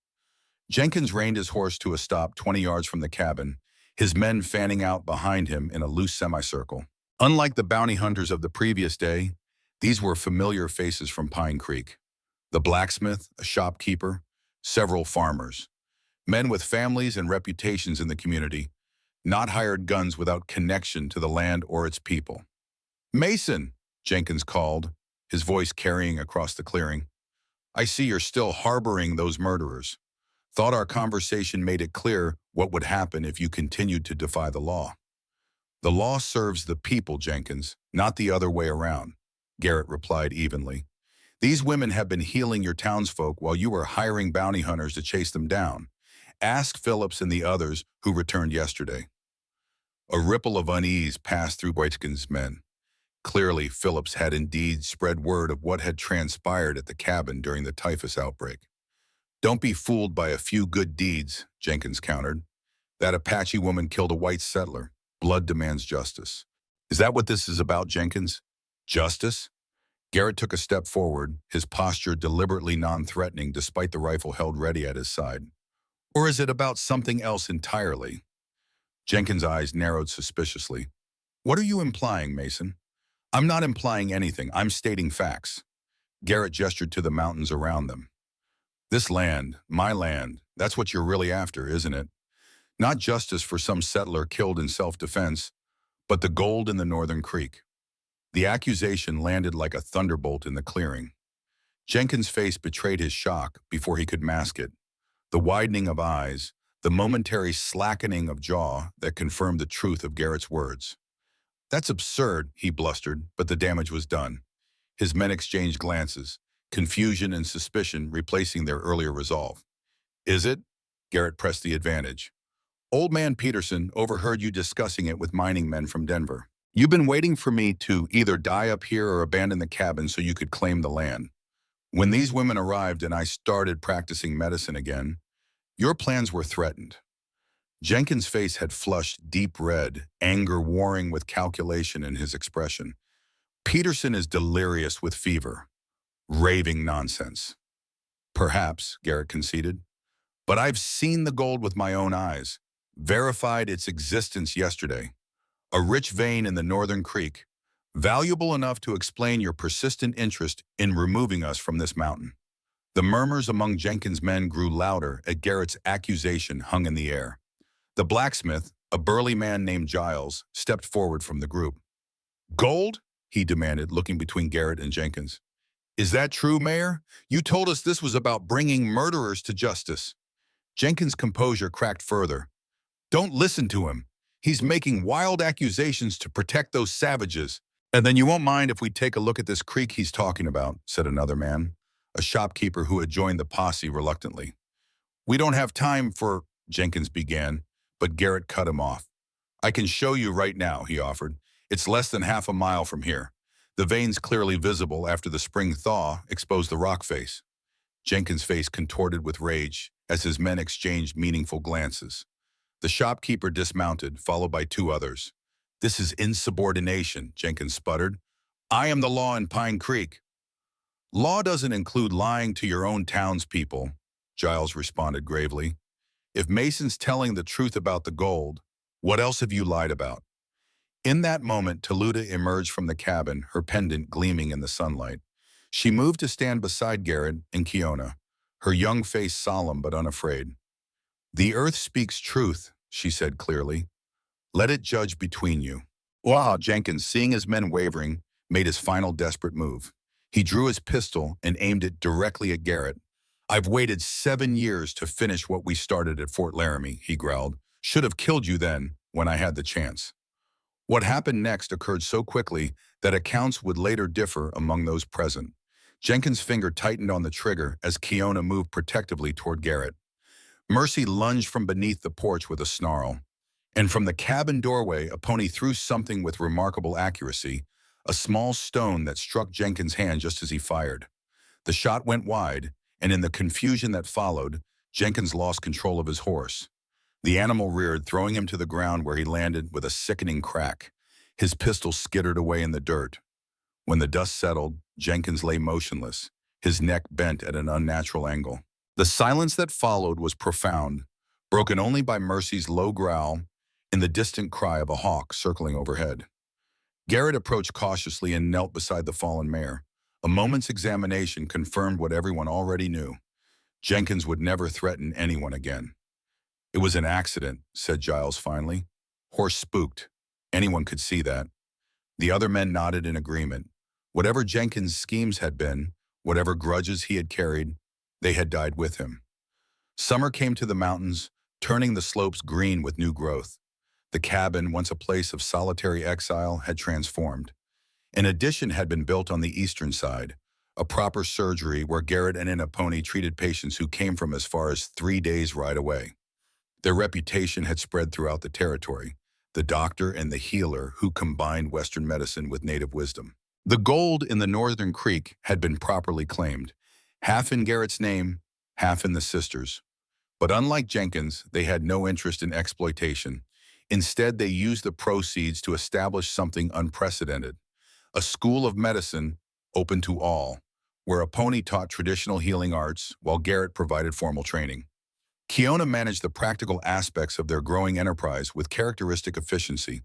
Jenkins reined his horse to a stop 20 yards from the cabin, his men fanning out behind him in a loose semicircle. Unlike the bounty hunters of the previous day, these were familiar faces from Pine Creek. The blacksmith, a shopkeeper, several farmers. Men with families and reputations in the community, not hired guns without connection to the land or its people. "Mason," Jenkins called, his voice carrying across the clearing. "I see you're still harboring those murderers. Thought our conversation made it clear what would happen if you continued to defy the law." "The law serves the people, Jenkins, not the other way around," Garrett replied evenly. "These women have been healing your townsfolk while you were hiring bounty hunters to chase them down. Ask Phillips and the others who returned yesterday." A ripple of unease passed through Boytkin's men. Clearly, Phillips had indeed spread word of what had transpired at the cabin during the typhus outbreak. "Don't be fooled by a few good deeds," Jenkins countered. "That Apache woman killed a white settler. Blood demands justice." "Is that what this is about, Jenkins? Justice?" Garrett took a step forward, his posture deliberately non-threatening despite the rifle held ready at his side. "Or is it about something else entirely?" Jenkins' eyes narrowed suspiciously. "What are you implying, Mason?" "I'm not implying anything. I'm stating facts." Garrett gestured to the mountains around them. "This land, my land, that's what you're really after, isn't it? Not justice for some settler killed in self-defense, but the gold in the Northern Creek." The accusation landed like a thunderbolt in the clearing. Jenkins' face betrayed his shock before he could mask it. The widening of eyes, the momentary slackening of jaw that confirmed the truth of Garrett's words. "That's absurd," he blustered, but the damage was done. His men exchanged glances, confusion and suspicion replacing their earlier resolve. "Is it?" Garrett pressed the advantage. "Old man Peterson overheard you discussing it with mining men from Denver." You've been waiting for me to either die up here or abandon the cabin so you could claim the land. When these women arrived and I started practicing medicine again, your plans were threatened. Jenkins' face had flushed deep red, anger warring with calculation in his expression. Peterson is delirious with fever. Raving nonsense. Perhaps, Garrett conceded. But I've seen the gold with my own eyes. Verified its existence yesterday. A rich vein in the northern creek, valuable enough to explain your persistent interest in removing us from this mountain. The murmurs among Jenkins' men grew louder as Garrett's accusation hung in the air. The blacksmith, a burly man named Giles, stepped forward from the group. Gold? He demanded, looking between Garrett and Jenkins. Is that true, Mayor? You told us this was about bringing murderers to justice. Jenkins' composure cracked further. Don't listen to him. He's making wild accusations to protect those savages. And then you won't mind if we take a look at this creek he's talking about, said another man, a shopkeeper who had joined the posse reluctantly. We don't have time for, Jenkins began, but Garrett cut him off. I can show you right now, he offered. It's less than half a mile from here. The veins clearly visible after the spring thaw exposed the rock face. Jenkins' face contorted with rage as his men exchanged meaningful glances. The shopkeeper dismounted, followed by two others. This is insubordination, Jenkins sputtered. I am the law in Pine Creek. Law doesn't include lying to your own townspeople, Giles responded gravely. If Mason's telling the truth about the gold, what else have you lied about? In that moment, Toluta emerged from the cabin, her pendant gleaming in the sunlight. She moved to stand beside Garrett and Kiona, her young face solemn but unafraid. The earth speaks truth, she said clearly. Let it judge between you. Wow, Jenkins, seeing his men wavering, made his final desperate move. He drew his pistol and aimed it directly at Garrett. I've waited 7 years to finish what we started at Fort Laramie, he growled. Should have killed you then, when I had the chance. What happened next occurred so quickly that accounts would later differ among those present. Jenkins' finger tightened on the trigger as Kiona moved protectively toward Garrett. Mercy lunged from beneath the porch with a snarl. And from the cabin doorway, a pony threw something with remarkable accuracy, a small stone that struck Jenkins' hand just as he fired. The shot went wide, and in the confusion that followed, Jenkins lost control of his horse. The animal reared, throwing him to the ground where he landed with a sickening crack. His pistol skittered away in the dirt. When the dust settled, Jenkins lay motionless, his neck bent at an unnatural angle. The silence that followed was profound, broken only by Mercy's low growl and the distant cry of a hawk circling overhead. Garrett approached cautiously and knelt beside the fallen mare. A moment's examination confirmed what everyone already knew. Jenkins would never threaten anyone again. It was an accident, said Giles finally. Horse spooked. Anyone could see that. The other men nodded in agreement. Whatever Jenkins' schemes had been, whatever grudges he had carried, they had died with him. Summer came to the mountains, turning the slopes green with new growth. The cabin, once a place of solitary exile, had transformed. An addition had been built on the eastern side, a proper surgery where Garrett and Inaponi treated patients who came from as far as 3 days' ride away. Their reputation had spread throughout the territory, the doctor and the healer who combined Western medicine with native wisdom. The gold in the northern creek had been properly claimed, half in Garrett's name, half in the sisters'. But unlike Jenkins, they had no interest in exploitation. Instead, they used the proceeds to establish something unprecedented, a school of medicine open to all, where Aponi taught traditional healing arts while Garrett provided formal training. Kiona managed the practical aspects of their growing enterprise with characteristic efficiency.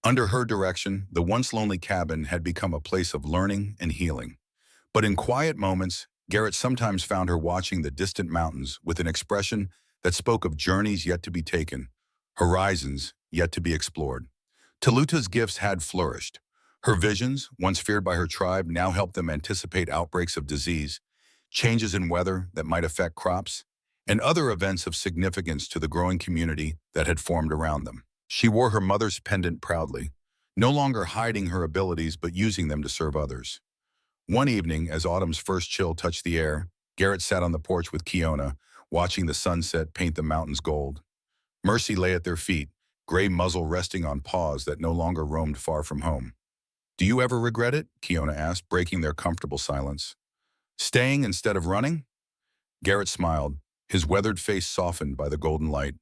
Under her direction, the once lonely cabin had become a place of learning and healing. But in quiet moments, Garrett sometimes found her watching the distant mountains with an expression that spoke of journeys yet to be taken, horizons yet to be explored. Toluta's gifts had flourished. Her visions, once feared by her tribe, now helped them anticipate outbreaks of disease, changes in weather that might affect crops, and other events of significance to the growing community that had formed around them. She wore her mother's pendant proudly, no longer hiding her abilities but using them to serve others. One evening, as autumn's first chill touched the air, Garrett sat on the porch with Kiona, watching the sunset paint the mountains gold. Mercy lay at their feet, gray muzzle resting on paws that no longer roamed far from home. Do you ever regret it? Kiona asked, breaking their comfortable silence. Staying instead of running? Garrett smiled, his weathered face softened by the golden light.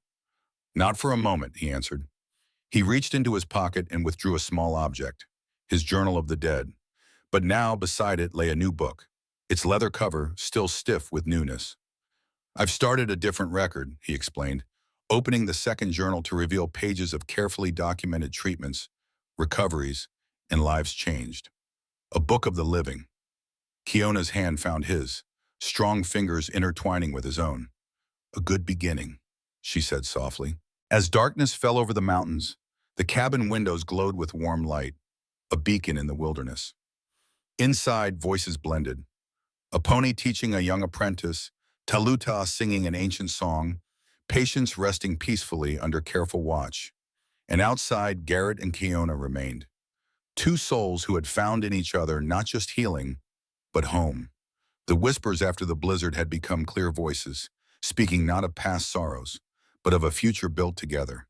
Not for a moment, he answered. He reached into his pocket and withdrew a small object, his journal of the dead. But now, beside it, lay a new book, its leather cover still stiff with newness. I've started a different record, he explained, opening the second journal to reveal pages of carefully documented treatments, recoveries, and lives changed. A book of the living. Kiona's hand found his, strong fingers intertwining with his own. A good beginning, she said softly. As darkness fell over the mountains, the cabin windows glowed with warm light, a beacon in the wilderness. Inside, voices blended. A pony teaching a young apprentice, Taluta singing an ancient song, patience resting peacefully under careful watch. And outside, Garrett and Kiona remained. Two souls who had found in each other not just healing, but home. The whispers after the blizzard had become clear voices, speaking not of past sorrows, but of a future built together.